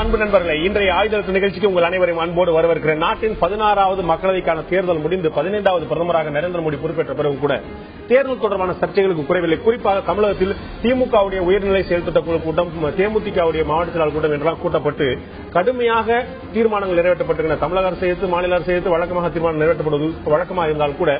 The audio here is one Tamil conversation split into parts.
அன்பு நண்பர்களே, இன்றைய ஆயுத நிகழ்ச்சிக்கு உங்கள் அனைவரையும் அன்போடு வரவேற்கிறேன். நாட்டின் 16வது மக்களவைக்கான தேர்தல் முடிந்து 15வது பிரதமராக நரேந்திர மோடி பொறுப்பேற்ற பிறகு கூட தேர்தல் தொடர்பான சர்ச்சைகளுக்கு குறைவில்லை. குறிப்பாக தமிழகத்தில் திமுகவுடைய உயர்நிலை செயல்திட்ட குழு கூட்டம், தேமுதிகவுடைய மாவட்ட செயலாளர் கூட்டம் என்றெல்லாம் கூட்டப்பட்டு கடுமையாக தீர்மானங்கள் நிறைவேற்றப்பட்டிருக்கின்றன. தமிழக அரசு எடுத்து மாநில அரசு எடுத்து வழக்கமாக தீர்மானம் நிறைவேற்றப்படுவது வழக்கமாக இருந்தால் கூட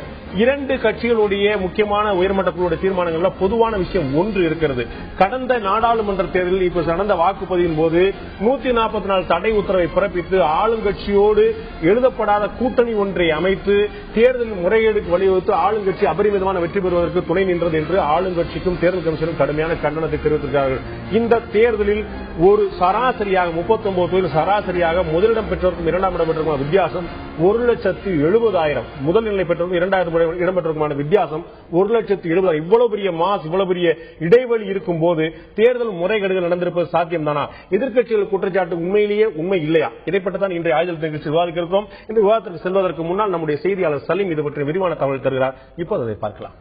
இரண்டு கட்சிகளுடைய முக்கியமான உயர்மட்ட குழுவுடைய தீர்மானங்கள்ல பொதுவான விஷயம் ஒன்று இருக்கிறது. கடந்த நாடாளுமன்ற தேர்தலில் இப்ப நடந்த வாக்குப்பதிவின் போது 144 தடை உத்தரவை பிறப்பித்து ஆளுங்கட்சியோடு எழுதப்படாத கூட்டணி ஒன்றை அமைத்து தேர்தல் முறைகேடுக்கு வழிவகுத்து ஆளுங்கட்சி அபரிமிதமான வெற்றி பெறுவதற்கு துணை நின்றது என்று ஆளுங்கட்சிக்கும் தேர்தல் கமிஷனும் கடுமையான கண்டனத்தை தெரிவித்திருக்கிறார்கள். இந்த தேர்தலில் ஒரு சராசரியாக 39 தொகுதியில் சராசரியாக முதலிடம் பெற்றவருக்கும் இரண்டாம் இடம் பெற்றவருக்கும் வித்தியாசம் 1,70,000. முதல் நிலை பெற்றவருக்கும் 2,000 இடம் பெற்றவருக்குமான வித்தியாசம் 1,70,000. இவ்வளவு பெரிய மாஸ், இவ்வளவு பெரிய இடைவெளி இருக்கும் போது தேர்தல் முறைகேடுகள் நடந்திருப்பது சாத்தியம்தானா? எதிர்க்கட்சிகள் குற்றச்சாட்டு உண்மையிலேயே உண்மை இல்லையா? இதைப்பட்டதான் இன்றைய ஆயுத நிகழ்ச்சி விவாதிக்கிறோம். இந்த விவாதத்திற்கு செல்வதற்கு முன்னால் நம்முடைய செய்தியாளர் சலீம் இது பற்றி விரிவான தகவல் தருகிறார். இப்போது அதை பார்க்கலாம்.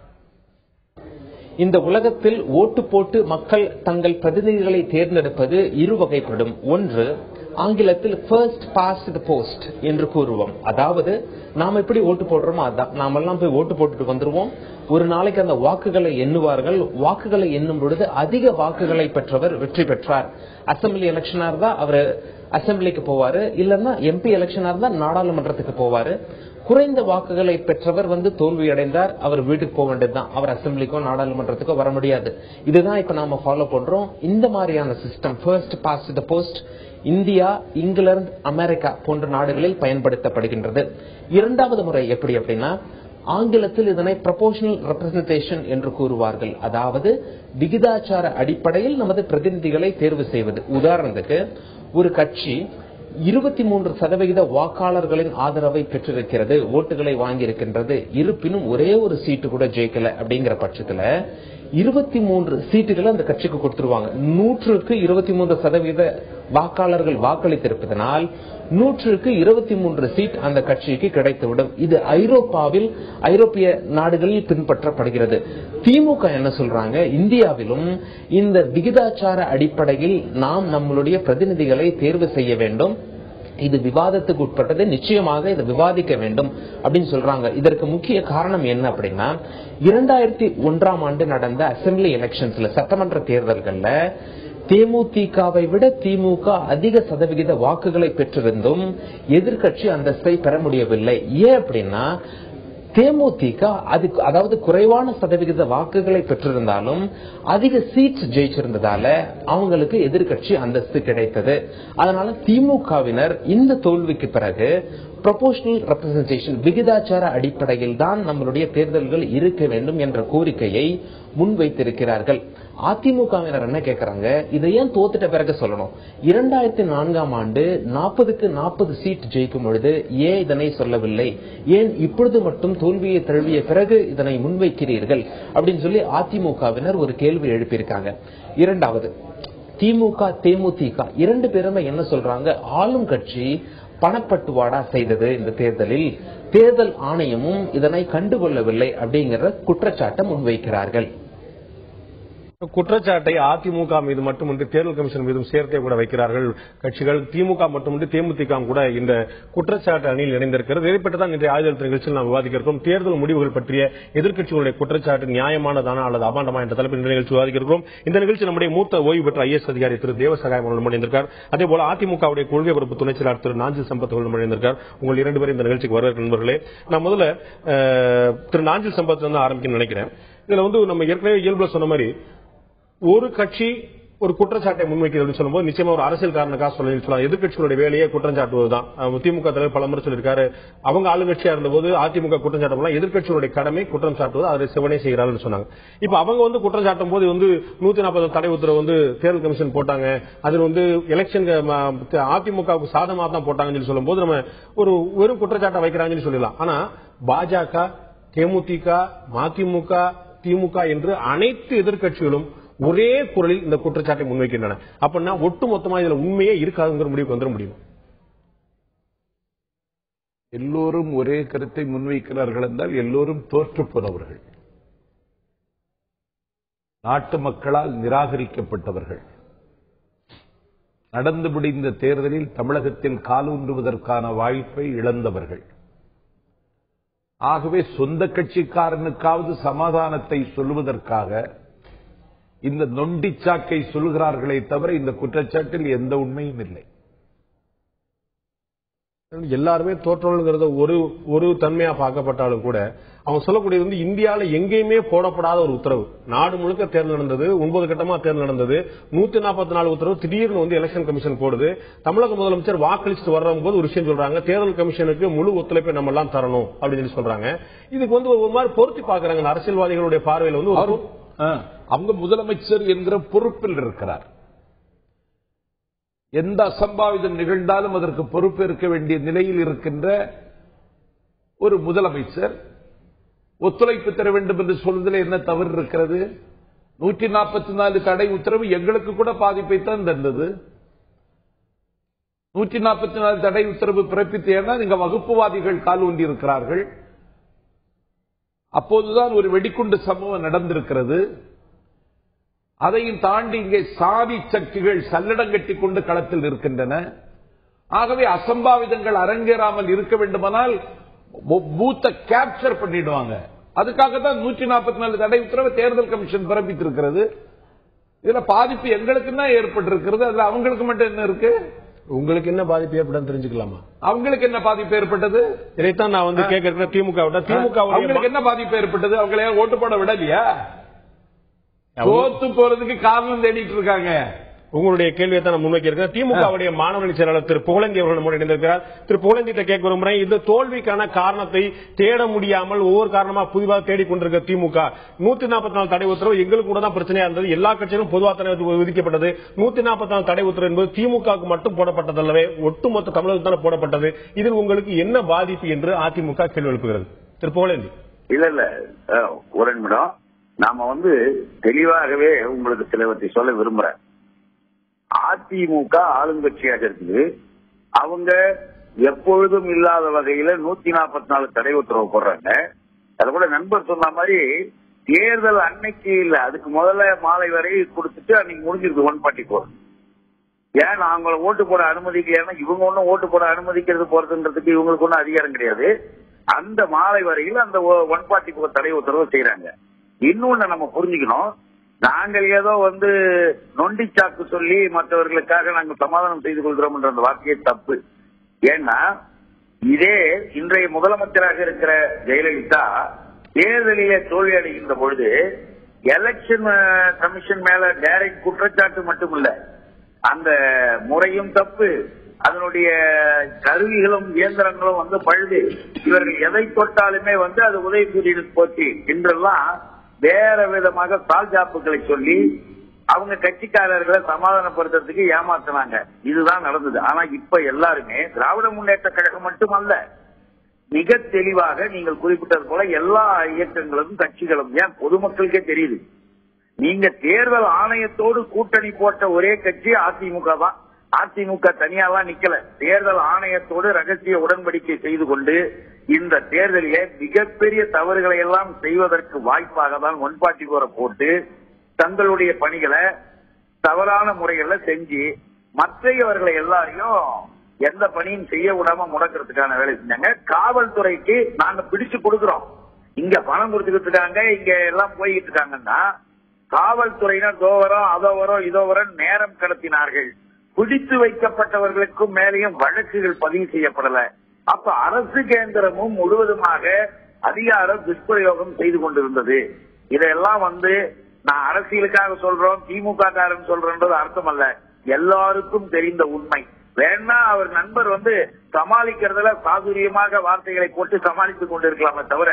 இந்த உலகத்தில் ஓட்டு போட்டு மக்கள் தங்கள் பிரதிநிதிகளை தேர்ந்தெடுப்பது இரு வகைப்படும். ஒன்று, ஆங்கிலத்தில் ஃபர்ஸ்ட் பாஸ்ட் தி போஸ்ட் என்று கூறுவோம். அதாவது நாம எப்படி ஓட்டு போடுறோமோ அதான், நாமெல்லாம் போய் ஓட்டு போட்டுட்டு வந்துருவோம். ஒரு நாளைக்கு அந்த வாக்குகளை எண்ணுவார்கள். வாக்குகளை எண்ணும் பொழுது அதிக வாக்குகளை பெற்றவர் வெற்றி பெற்றார். அசம்பிளி எலெக்ஷனா இருந்தா அவர் அசம்பிளிக்கு போவாரு, இல்லன்னா எம்பி எலெக்ஷனா இருந்தா நாடாளுமன்றத்துக்கு போவாரு. குறைந்த வாக்குகளை பெற்றவர் தோல்வி அடைந்தார், அவர் வீட்டுக்கு போக வேண்டியதுதான். அவர் அசம்பிளிக்கோ நாடாளுமன்றத்துக்கோ வர முடியாது. இதுதான் இப்ப நாம ஃபாலோ பண்றோம். இந்த மாதிரியான system first past the post India, இங்கிலாந்து, அமெரிக்கா போன்ற நாடுகளில் பயன்படுத்தப்படுகின்றது. இரண்டாவது முறை எப்படி அப்படின்னா, ஆங்கிலத்தில் இதனை ப்ரொபோர்ஷனல் ரெப்ரசன்டேஷன் என்று கூறுவார்கள். அதாவது விகிதாச்சார அடிப்படையில் நமது பிரதிநிதிகளை தேர்வு செய்வது. உதாரணத்துக்கு, ஒரு கட்சி 23% வாக்காளர்களின் ஆதரவை பெற்றிருக்கிறது, ஓட்டுகளை வாங்கி இருக்கின்றது, இருப்பினும் ஒரே ஒரு சீட்டு கூட ஜெயிக்கல அப்படிங்கிற பட்சத்துல 23 சீட்டுகளை அந்த கட்சிக்கு கொடுத்துருவாங்க. 100க்கு 23% வாக்காளர்கள் வாக்களித்திருப்பதனால் 100க்கு 23 சீட் அந்த கட்சிக்கு கிடைத்துவிடும். இது ஐரோப்பிய நாடுகளில் பின்பற்றப்படுகிறது. திமுக என்ன சொல்றாங்க, இந்தியாவிலும் இந்த விகிதாச்சார அடிப்படையில் நாம் நம்மளுடைய பிரதிநிதிகளை தேர்வு செய்ய வேண்டும், இது விவாதத்துக்கு உட்பட்டது, நிச்சயமாக இதை விவாதிக்க வேண்டும் அப்படின்னு சொல்றாங்க. இதற்கு முக்கிய காரணம் என்ன அப்படின்னா, 2001ஆம் ஆண்டு நடந்த அசம்பிளி எலெக்ஷன்ஸ்ல, சட்டமன்ற தேர்தல்கள்ல தேமுதிகவை விட திமுக அதிக சதவிகித வாக்குகளை பெற்றிருந்தும் எதிர்கட்சி அந்தஸ்தை பெற முடியவில்லை. ஏன் அப்படின்னா, தேமுதிக அதாவது குறைவான சதவிகித வாக்குகளை பெற்றிருந்தாலும் அதிக சீட்ஸ் ஜெயிச்சிருந்ததால அவங்களுக்கு எதிர்கட்சி அந்தஸ்து கிடைத்தது. அதனால திமுகவினர் இந்த தோல்விக்கு பிறகு ப்ரொபோர்ஷனல் ரெப்ரசன்டேஷன், விகிதாச்சார அடிப்படையில் தான் நம்மளுடைய தேர்தல்கள் இருக்க வேண்டும் என்ற கோரிக்கையை முன்வைத்திருக்கிறார்கள். அதிமுகவினர் என்ன கேட்கறாங்க, இதை ஏன் தோத்துட்ட பிறகு சொல்லணும்? 2004ஆம் ஆண்டு 40க்கு 40 சீட் ஜெயிக்கும் பொழுது ஏன் இதனை சொல்லவில்லை? ஏன் இப்பொழுது மட்டும் தோல்வியை தழுவிய பிறகு இதனை முன்வைக்கிறீர்கள் அப்படின்னு சொல்லி அதிமுகவினர் ஒரு கேள்வி எழுப்பியிருக்காங்க. இரண்டாவது, திமுக தேமுதிக இரண்டு பேருமே என்ன சொல்றாங்க, ஆளும் கட்சி பணப்பட்டுவாடா செய்தது இந்த தேர்தலில், தேர்தல் ஆணையமும் இதனை கண்டுகொள்ளவில்லை அப்படிங்கிற குற்றச்சாட்டை முன்வைக்கிறார்கள். குற்றச்சாட்டை அதிமுக மீது மட்டுமின்றி தேர்தல் கமிஷன் மீதும் சேர்த்தே கூட வைக்கிறார்கள் கட்சிகள். திமுக மட்டுமின்றி தேமுதிக கூட இந்த குற்றச்சாட்டு அணியில் இணைந்திருக்கிறது. இதைப்பட்டதான் இன்றைய ஆயுத நிகழ்ச்சியில் நாம் விவாதிக்கிறோம். தேர்தல் முடிவுகள் பற்றிய எதிர்க்கட்சிகளுடைய குற்றச்சாட்டு நியாயமானதானா அல்லது அபாண்டமா என்ற தலைப்பில் இந்த நிகழ்ச்சி விவாதிக்கிறோம். இந்த நிகழ்ச்சி நம்முடைய மூத்த ஓய்வு பெற்ற ஐஏஎஸ் அதிகாரி திரு தேவசகாயம் அவர்கள் முன்னிருக்கார். அதே போல அதிமுகவுடைய கொள்கை பொறுப்பு துணை செயலாளர் திரு நாஞ்சில் சம்பத் அவர்கள் முன்னிருக்கார். உங்கள் இரண்டு பேரும் இந்த நிகழ்ச்சிக்கு வரவேற்கிற நண்பர்களே. நான் முதல்ல திரு நாஞ்சில் சம்பத் ஆரம்பிக்கணும்னு நினைக்கிறேன். இதுல நம்ம ஏற்கனவே இயல்புல சொன்ன மாதிரி ஒரு கட்சி ஒரு குற்றச்சாட்டை முன்வைக்கிறது சொல்லும்போது நிச்சயமா ஒரு அரசியல் காரணக்காக சொல்லலாம். எதிர்கட்சிகளுடைய வேலையை குற்றம் சாட்டுவதுதான். திமுக தலைவர் பலமுறை சொல்லியிருக்காரு, அவங்க ஆளுங்கட்சியா இருந்தபோது அதிமுக குற்றம் சாட்டம், எதிர்கட்சிகளுடைய கடமை குற்றம் சாட்டுவது, அதை சிவனே செய்கிறார்கள் சொன்னாங்க. இப்ப அவங்க குற்றம் சாட்டும் போது 140 தடை உத்தரவு தேர்தல் கமிஷன் போட்டாங்க, அதில் எலெக்ஷன் அதிமுகவுக்கு சாதகமாக தான் போட்டாங்கன்னு சொல்லும் போது நம்ம ஒரு வெறும் குற்றச்சாட்டை வைக்கிறாங்கன்னு சொல்லலாம். ஆனா பாஜக, தேமுதிக, மதிமுக, திமுக என்று அனைத்து எதிர்கட்சிகளும் ஒரே குரலில் இந்த குற்றச்சாட்டை முன்வைக்கின்றன. அப்படின்னா ஒட்டுமொத்தமா இதுல உண்மையே இருக்காதுங்கிற முடிவுக்கு வந்துட முடியும். எல்லோரும் ஒரே கருத்தை முன்வைக்கிறார்கள் என்றால் எல்லோரும் தோற்று போனவர்கள், நாட்டு மக்களால் நிராகரிக்கப்பட்டவர்கள். நடந்து முடிந்த தேர்தலில் தமிழகத்தில் காலூன்றுவதற்கான வாய்ப்பை இழந்தவர்கள். ஆகவே சொந்த கட்சிக்காரனுக்காவது சமாதானத்தை சொல்வதற்காக இந்த நொண்டிச்சாக்கை சொல்கிறார்களே தவிர இந்த குற்றச்சாட்டில் எந்த உண்மையும் இல்லை. எல்லாருமே தோற்றவங்கிறத ஒரு தன்மையா பார்க்கப்பட்டாலும் கூட அவங்க சொல்லக்கூடியது வந்து இந்தியாவில் எங்கேயுமே போடப்படாத ஒரு உத்தரவு. நாடு முழுக்க தேர்தல் நடந்தது, 9 கட்டமா தேர்தல் நடந்தது, 144 உத்தரவு திடீர்னு வந்து எலெக்ஷன் கமிஷன் போடுது. தமிழக முதலமைச்சர் வாக்களிச்சுட்டு வர்ற போது ஒரு விஷயம் சொல்றாங்க, தேர்தல் கமிஷனுக்கு முழு ஒத்துழைப்பை நம்ம எல்லாம் தரணும் அப்படின்னு சொல்றாங்க. இதுக்கு வந்து ஒரு மாதிரி பொருத்தி பாக்குறாங்க அரசியல்வாதிகளுடைய பார்வையில் வந்து அவங்க முதலமைச்சர் என்கிற பொறுப்பில் இருக்கிறார். எந்த அசம்பாவிதம் நிகழ்ந்தாலும் அதற்கு பொறுப்பேற்க வேண்டிய நிலையில் இருக்கின்ற ஒரு முதலமைச்சர் ஒத்துழைப்பு தர வேண்டும் என்று சொல்வதில் என்ன தவறு இருக்கிறது? 144 தடை உத்தரவு எங்களுக்கு கூட பாதிப்பைத்தான் தந்தது. 144 தடை உத்தரவு பிறப்பித்தேன்னா நீங்க வகுப்புவாதிகள் கால் ஊன்றி இருக்கிறார்கள். அப்போதுதான் ஒரு வெடிகுண்டு சம்பவம் நடந்திருக்கிறது. அதையும் தாண்டி இங்கே சாதி சக்திகள் சல்லடம் கட்டிக் கொண்டு களத்தில் இருக்கின்றன. ஆகவே அசம்பாவிதங்கள் அரங்கேறாமல் இருக்க வேண்டுமானால் பூத்தை கேப்சர் பண்ணிடுவாங்க. அதுக்காக தான் 144 தடை உத்தரவு தேர்தல் கமிஷன் பிறப்பித்திருக்கிறது. இதுல பாதிப்பு எங்களுக்கு தான் ஏற்பட்டிருக்கிறது. அதுல அவங்களுக்கு மட்டும் என்ன இருக்கு? உங்களுக்கு என்ன பாதிப்பு ஏற்படும் தெரிஞ்சுக்கலாமா? அவங்களுக்கு என்ன பாதிப்பு ஏற்பட்டது? இதைத்தான் நான் வந்து கேட்கிறேன். திமுக அவங்களுக்கு என்ன பாதிப்பு ஏற்பட்டது? அவங்களே ஓட்டு போட விடலையா? தோத்து போறதுக்கு காரணம் தேடிட்டு இருக்காங்க. உங்களுடைய கேள்வியை தான் நான் முன்வைக்கிறேன். திமுகவுடைய மாணவரணி செயலாளர் திரு புகழேந்தி அவர்கள் நம்முடைய இணைந்திருக்கிறார். திரு புகழேந்திட்ட கேட்க விரும்புகிறேன், இந்த தோல்விக்கான காரணத்தை தேட முடியாமல் ஒவ்வொரு காரணமா புதிதாக தேடிக்கொண்டிருக்க திமுக 144 தடை உத்தரவு எங்களுக்கு கூட தான் பிரச்சனையா இருந்தது. எல்லா கட்சியிலும் பொதுவாக தடை விதிக்கப்பட்டது. 144 தடை உத்தரவு என்பது திமுகவுக்கு மட்டும் போடப்பட்டதல்லவே, ஒட்டுமொத்த தமிழகத்தான போடப்பட்டது. இதில் உங்களுக்கு என்ன பாதிப்பு என்று அதிமுக கேள்வி எழுப்புகிறது. திரு புகழேந்தி. இல்ல ஒரு நிமிடம், நாம வந்து தெளிவாகவே உங்களுக்கு சிலவற்றை சொல்ல விரும்புறேன். அதிமுக ஆளுங்கட்சியாக இருக்குது. அவங்க எப்பொழுதும் இல்லாத வகையில 144 தடை உத்தரவு போடுறாங்க. அது கூட நண்பர் சொன்ன மாதிரி தேர்தல் அன்னைக்கு இல்ல, அதுக்கு முதல்ல மாலை வரை கொடுத்துட்டு அன்னைக்கு முடிஞ்சிருக்கு 144. ஏன் அவங்கள ஓட்டு போட அனுமதிக்கலைன்னா இவங்க ஒன்னும் ஓட்டு போட அனுமதிக்கிறது போறதுன்றதுக்கு இவங்களுக்கு ஒன்னும் அதிகாரம் கிடையாது. அந்த மாலை வரையில் அந்த 144 தடை உத்தரவு செய்யறாங்க. இன்னொன்னு நம்ம புரிஞ்சுக்கணும், நாங்கள் ஏதோ வந்து நொண்டிச்சாக்கு சொல்லி மற்றவர்களுக்காக நாங்கள் சமாதானம் செய்து கொள்கிறோம் என்ற அந்த வார்த்தையே தப்பு. ஏன்னா இதே இன்றைய முதலமைச்சராக இருக்கிற ஜெயலலிதா தேர்தலிலே தோல்வி அடைகின்ற பொழுது எலெக்ஷன் கமிஷன் மேல டைரக்ட் குற்றச்சாட்டு மட்டுமில்ல, அந்த முறையும் தப்பு, அதனுடைய கருவிகளும் இயந்திரங்களும் வந்து பழுது, இவர்கள் எதை தொட்டாலுமே வந்து அது உதயசூரியனுக்கு போச்சு என்றெல்லாம் வேற விதமாக சால்ஜாப்புகளை சொல்லி அவங்க கட்சிக்காரர்களை சமாதானப்படுத்துறதுக்கு ஏமாத்தினாங்க. இதுதான் நடந்தது. ஆனா இப்ப எல்லாருமே திராவிட முன்னேற்ற கழகம் மட்டுமல்ல, மிக தெளிவாக நீங்கள் குறிப்பிட்டது போல எல்லா இயக்கங்களும் கட்சிகளும், ஏன் பொதுமக்களுக்கே தெரியுது, நீங்க தேர்தல் ஆணையத்தோடு கூட்டணி போட்ட ஒரே கட்சி அதிமுக தான். அதிமுக தனியாலாம் நிக்கல, தேர்தல் ஆணையத்தோடு ரகசிய உடன்படிக்கை செய்து கொண்டு இந்த தேர்தலிலே மிகப்பெரிய தவறுகளை எல்லாம் செய்வதற்கு வாய்ப்பாக தான் 144 போட்டு தங்களுடைய பணிகளை தவறான முறைகள்ல செஞ்சு மற்றவர்களை எல்லாரையும் எந்த பணியும் செய்ய விடாம முடக்கிறதுக்கான வேலை செஞ்சாங்க. காவல்துறைக்கு நாங்க பிடிச்சு கொடுக்கிறோம், இங்க பணம் கொடுத்துக்கிட்டு இருக்காங்க, இங்க எல்லாம் போய்கிட்டு இருக்காங்கன்னா காவல்துறையினர் இதோ வரோம் அதோ வரோம் இதோ வரோம் நேரம் கடத்தினார்கள். பிடித்து வைக்கப்பட்டவர்களுக்கும் மேலேயும் வழக்குகள் பதிவு செய்யப்படல. அப்ப அரசு கேந்திரமும் முழுவதுமாக அதிகாரம் துஷ்பிரயோகம் செய்து கொண்டிருந்தது. இதெல்லாம் வந்து நான் அரசியலுக்காக சொல்றோம், திமுக காரன் சொல்றன்றது அர்த்தம் அல்ல, எல்லாருக்கும் தெரிந்த உண்மை. வேணா அவர் நண்பர் வந்து சமாளிக்கிறதுல சாதுரியமாக வார்த்தைகளை போட்டு சமாளித்துக் கொண்டிருக்கலாமே தவிர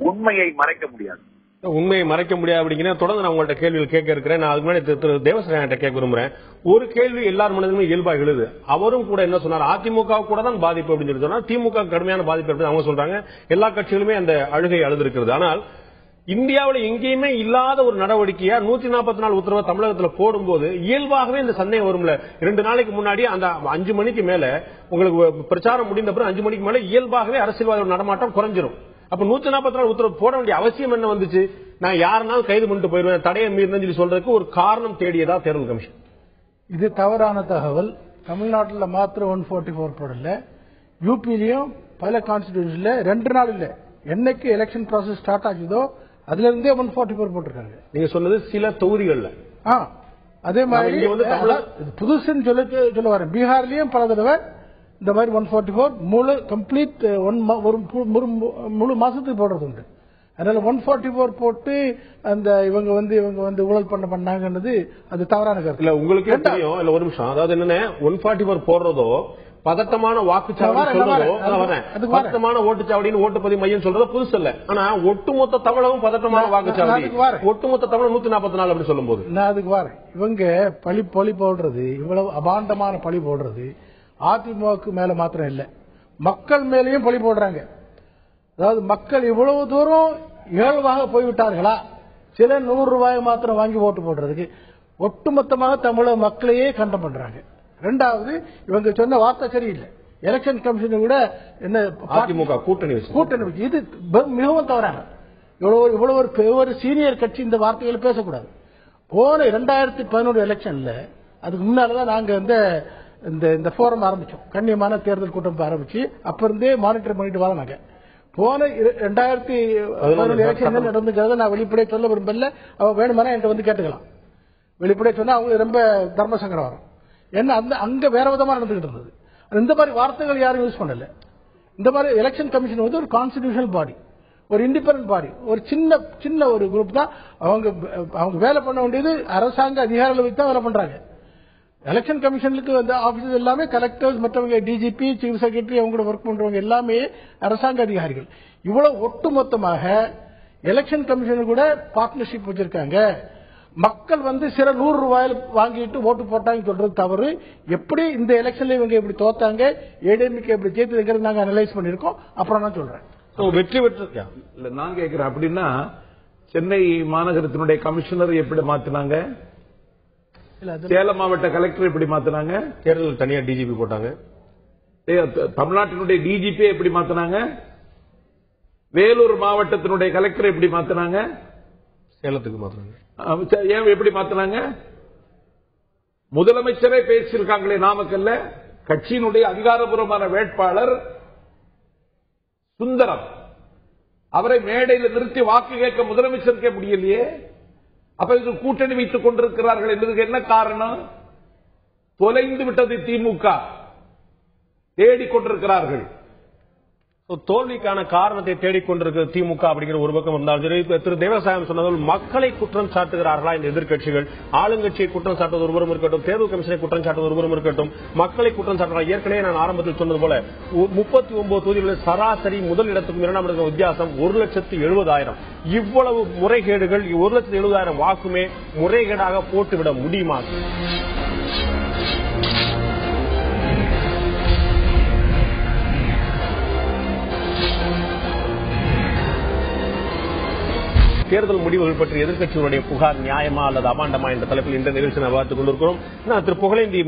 உண்மையை மறைக்க முடியாது. உண்மையை மறைக்க முடியாது அப்படிங்கிற தொடர்ந்து நான் உங்கள்ட்ட கேள்விகள் கேட்க இருக்கிறேன். நான் அதுக்கு முன்னாடி திரு தேவசேனா கேட்க விரும்புறேன். ஒரு கேள்வி எல்லார் மனதிலுமே இயல்பாக எழுது. அவரும் கூட என்ன சொன்னார், அதிமுக கூட தான் பாதிப்பு அப்படின்னு சொல்லி சொன்னா, திமுக கடுமையான பாதிப்பு அப்படின்னு அவங்க சொல்றாங்க. எல்லா கட்சிகளுமே அந்த அழுகை அழுதிருக்கிறது. ஆனால் இந்தியாவில் எங்கேயுமே இல்லாத ஒரு நடவடிக்கையா 144 உத்தரவு தமிழகத்தில் போடும்போது இயல்பாகவே இந்த சந்தேகம் வரும்ல. 2 நாளைக்கு முன்னாடி அந்த 5 மணிக்கு மேல உங்களுக்கு பிரச்சாரம் முடிந்த பிறகு 5 மணிக்கு மேல இயல்பாகவே அரசியல்வாதிகள் நடமாட்டம் குறைஞ்சிரும். அப்ப 144 உத்தரவு போட வேண்டிய அவசியம் என்ன வந்துச்சு? நான் யாருனாலும் கைது பண்ணிட்டு போயிருவேன், தடையை மீறினு சொல்லி சொல்றதுக்கு ஒரு காரணம் தேடியதா தேர்தல் கமிஷன். இது தவறான தகவல். தமிழ்நாட்டில் மாத்திரம் 144 போடல, யூபிலையும் பல கான்ஸ்டிடியூஷன்ல 2 நாள் இல்ல, என்னைக்கு எலெக்ஷன் ப்ராசஸ் ஸ்டார்ட் ஆகுதோ அதுல இருந்தே 144 போட்டிருக்காங்க. நீங்க சொன்னது சில தொகுதிகள்ல. அதே மாதிரி புதுசுன்னு சொல்ல வரேன். பீகார்லயும் பல தடவை இந்த மாதிரி 144 முழு கம்ப்ளீட் முழு மாசத்துக்கு போடுறது உண்டு. அதனால 144 போட்டு அந்த இவங்க வந்து ஊழல் பண்ணாங்கன்றது அது தவறான கருத்து. இல்ல உங்களுக்கு தெரியும் இல்ல, ஒரு நிமிஷம். அதாவது என்னன்னா 144 போடுறதோ பதட்டமான வாக்குச்சாவடி சொல்றதோ, பதட்டமான ஓட்டுச்சாவடின்னு ஓட்டுப்பதிவு மையம் சொல்றதோ புதுசு இல்ல. ஆனா ஒட்டுமொத்த தமிழகம் பதட்டமான வாக்குச்சாவடி, ஒட்டுமொத்த தமிழகம் 144 அப்படி சொல்லும் போது நான் அதுக்கு வரேன். இவங்க பழி போடுறது, இவ்வளவு அபாண்டமான பழி போடுறது அதிமுகவுக்கு மேல மாத்திரம் இல்ல, மக்கள் மேலேயும் பழி போடுறாங்க. அதாவது மக்கள் இவ்வளவு தூரம் ஏழ்வாக போய்விட்டார்களா, சில 100 ரூபாய் மாத்திரம் வாங்கி ஓட்டு போடுறதுக்கு ஒட்டுமொத்தமாக தமிழக மக்களையே கண்டம் பண்றாங்க. ரெண்டாவது, இவங்க சொன்ன வார்த்தை சரியில்லை. எலெக்ஷன் கமிஷன் கூட என்ன அதிமுக கூட்டணி வச்சு இது மிகவும் தவறாக. இவ்வளவு ஒரு சீனியர் கட்சி இந்த வார்த்தைகளை பேசக்கூடாது. போன 2011 எலெக்ஷன்ல அதுக்கு முன்னாலதான் நாங்க இந்த போரம் ஆரம்பிச்சோம், கண்ணியமான தேர்தல் கூட்டம் ஆரம்பிச்சு அப்ப இருந்தே மானிட்டர் பண்ணிட்டு வராங்க. போன 2011 எலெக்ஷன் நடந்துக்கிறத நான் வெளிப்படையை சொல்ல விரும்பல, அவ வேணுமானா என்கிட்ட வந்து கேட்டுக்கலாம். வெளிப்படையை சொன்னா அவங்க ரொம்ப தர்ம சங்கடம் வரும். ஏன்னா அங்க வேற விதமா நடந்துகிட்டு இருந்தது. இந்த மாதிரி வார்த்தைகள் யாரும் யூஸ் பண்ணல. இந்த மாதிரி எலெக்ஷன் கமிஷன் வந்து ஒரு கான்ஸ்டிடியூஷனல் பாடி, ஒரு இண்டிபெண்டன்ட் பாடி, ஒரு சின்ன ஒரு குரூப் தான். அவங்க வேலை பண்ண வேண்டியது அரசாங்க அதிகாரிகளை வச்சு தான் வேலை பண்றாங்க. எலெக்ஷன் கமிஷனுக்கு வந்து ஆபீசர் எல்லாமே கலெக்டர்ஸ், மற்றவங்க டிஜிபி, சீஃப் செக்ரட்டரி, அவங்க ஒர்க் பண்றவங்க எல்லாமே அரசாங்க அதிகாரிகள். இவ்வளவு ஒட்டுமொத்தமாக எலெக்ஷன் கமிஷன் கூட பார்ட்னர்ஷிப் வச்சிருக்காங்க. மக்கள் வந்து சில 100 ரூபாயில் வாங்கிட்டு ஓட்டு போட்டாங்க சொல்றது தவறு. எப்படி இந்த எலெக்ஷன்ல இவங்க எப்படி தோத்தாங்க, ஏடிஎம்கே எப்படி ஜெயித்ததுங்கிறது நாங்க அனலைஸ் பண்ணிருக்கோம். அப்புறம் நான் சொல்றேன் வெற்றி பெற்று நான் கேட்கிறேன். அப்படின்னா சென்னை மாநகரத்தினுடைய கமிஷனர் எப்படி மாத்தினாங்க, சேலம் மாவட்ட கலெக்டர் எப்படி மாத்தினாங்க, தேர்தல் தனியா டிஜிபி போட்டாங்க, தமிழ்நாட்டினுடைய டிஜிபி எப்படி மாத்தினாங்க, வேலூர் மாவட்டத்தினுடைய கலெக்டர் எப்படி மாத்தினாங்க, சேலத்துக்கு மாத்தினாங்க, ஏன் எப்படி மாத்தினாங்க? முதலமைச்சரே பேசியிருக்காங்களே நாமக்கல்ல, கட்சியினுடைய அதிகாரபூர்வமான வேட்பாளர் சுந்தரம், அவரை மேடையில் நிறுத்தி வாக்கு கேட்க முதலமைச்சருக்கே முடியலையே. அப்ப இது கூட்டணி வைத்துக் கொண்டிருக்கிறார்கள் என்பதற்கு என்ன காரணம்? தொலைந்து விட்டது திமுக, தேடிக்கொண்டிருக்கிறார்கள். தோல்விக்கான காரணத்தை தேடிக்கொண்டிருக்கிற திமுக அப்படிங்கிற ஒரு பக்கம் இருந்தாலும் சரி, திரு தேவசாயம் சொன்னது மக்களை குற்றம் சாட்டுகிறார்களா இந்த எதிர்க்கட்சிகள்? ஆளுங்கட்சியை குற்றம் சாட்டுவது ஒருவரும் இருக்கட்டும், தேர்தல் கமிஷனை குற்றம் சாட்டுவது ஒருவரும் இருக்கட்டும், மக்களை குற்றம் சாட்டுகிறார். ஏற்கனவே நான் ஆரம்பத்தில் சொன்னது போல 39 தொகுதிகளில் சராசரி முதல் இடத்துக்கும் 2ஆம் இடத்துக்கும் வித்தியாசம் 1,70,000. இவ்வளவு முறைகேடுகள், 1,70,000 வாக்குமே முறைகேடாக போட்டுவிட முடியுமா? தேர்தல் முடிவுகள் பற்றி எதிர்க்கட்சிகளுடைய புகார் நியாயமா அல்லது அபாண்டமா என்ற தலைப்பில் இந்த நிகழ்ச்சி பார்த்துக் கொண்டிருக்கிறோம். நான் திரு புகழேந்தி,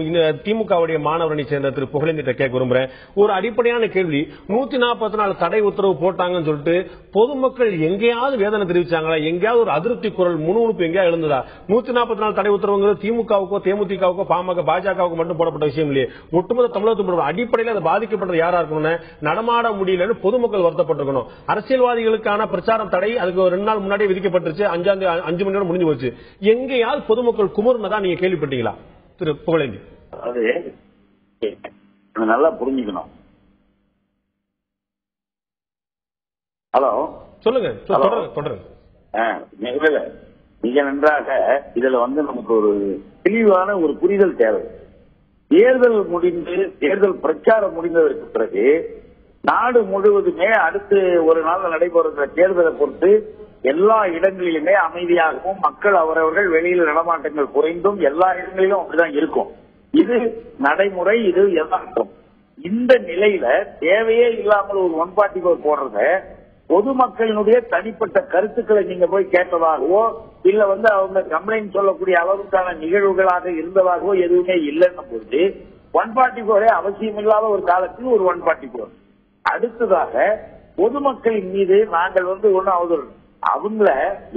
திமுகவுடைய மாணவரணி சேர்ந்த திரு புகழேந்தி கேட்க விரும்புறேன். ஒரு அடிப்படையான கேள்வி, 144 தடை உத்தரவு போட்டாங்கன்னு சொல்லிட்டு பொதுமக்கள் எங்கேயாவது வேதனை தெரிவிச்சாங்களா? எங்கேயாவது ஒரு அதிருப்தி குரல், முணுமுணுப்பு எங்கேயாவது எழுந்ததா? 144 தடை உத்தரவுங்கிறது திமுகவுக்கோ தேமுதிகவுக்கோ பாமக பாஜகவுக்கு மட்டும் போடப்பட்ட விஷயம் இல்லையே, ஒட்டுமொத்த தமிழகத்துக்கு அடிப்படையில் அது பாதிக்கப்பட்டது யாரா இருக்கணும்னு, நடமாட முடியலன்னு பொதுமக்கள் வருத்தப்பட்டிருக்கணும். அரசியல்வாதிகளுக்கான பிரச்சாரம் தடை அதுக்கு 2 நாள் முன்னாடி விதிக்கப்பட்டுருச்சு, 5 மணி நேரம் முடிஞ்சு போச்சு. எங்கேயாவது பொதுமக்கள் குமுறுனதா நீங்க கேள்விப்பட்டீங்களா திரு புகழேந்தி? அது நல்லா புரிஞ்சுக்கணும். ஹலோ, சொல்லுங்க. தொடருங்க. மிக நன்றாக இதுல நமக்கு ஒரு தெளிவான ஒரு புரிதல் தேவை. தேர்தல் பிரச்சாரம் முடிந்ததற்கு பிறகு நாடு முழுவதுமே அடுத்து ஒரு நாள் நடைபெறுகிற தேர்தலை பொறுத்து எல்லா இடங்களிலுமே அமைதியாகவும் மக்கள் அவரவர்கள் வெளியில் நடமாட்டங்கள் குறைந்தும் எல்லா இடங்களிலும் அப்படிதான் இருக்கும். இது நடைமுறை, இது யதார்த்தம். இந்த நிலையில தேவையே இல்லாமல் ஒரு 144 போடுறத பொதுமக்களினுடைய தனிப்பட்ட கருத்துக்களை நீங்க போய் கேட்டதாகவோ இல்ல அவங்க கம்ப்ளைண்ட் சொல்லக்கூடிய அளவுக்கான நிகழ்வுகளாக இருந்ததாகவோ எதுவுமே இல்லைன்னு போது 144 அவசியம் இல்லாத ஒரு காலத்தில் ஒரு 144. அடுத்ததாக பொதுமக்களின் மீது நாங்கள் ஒன்னாவது அவங்கள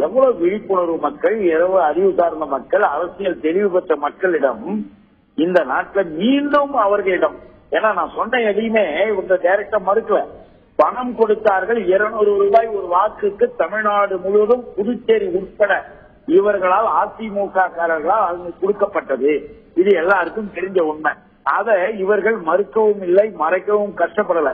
எவ்வளவு விழிப்புணர்வு மக்கள், எவ்வளவு அறிவு சார்ந்த மக்கள், அரசியல் தெளிவு பெற்ற மக்களிடம் இந்த நாட்டில் மீண்டும் அவர்களிடம், ஏன்னா நான் சொன்ன எதையுமே இவங்க டைரக்டா மறுக்கல, பணம் கொடுத்தார்கள் 200 ரூபாய் ஒரு வாக்குக்கு தமிழ்நாடு முழுவதும் புதுச்சேரி உட்பட இவர்களால் அதிமுக காரர்களால் அது கொடுக்கப்பட்டது. இது எல்லாருக்கும் தெரிஞ்ச உண்மை. அதை இவர்கள் மறுக்கவும் இல்லை, மறைக்கவும் கஷ்டப்படல.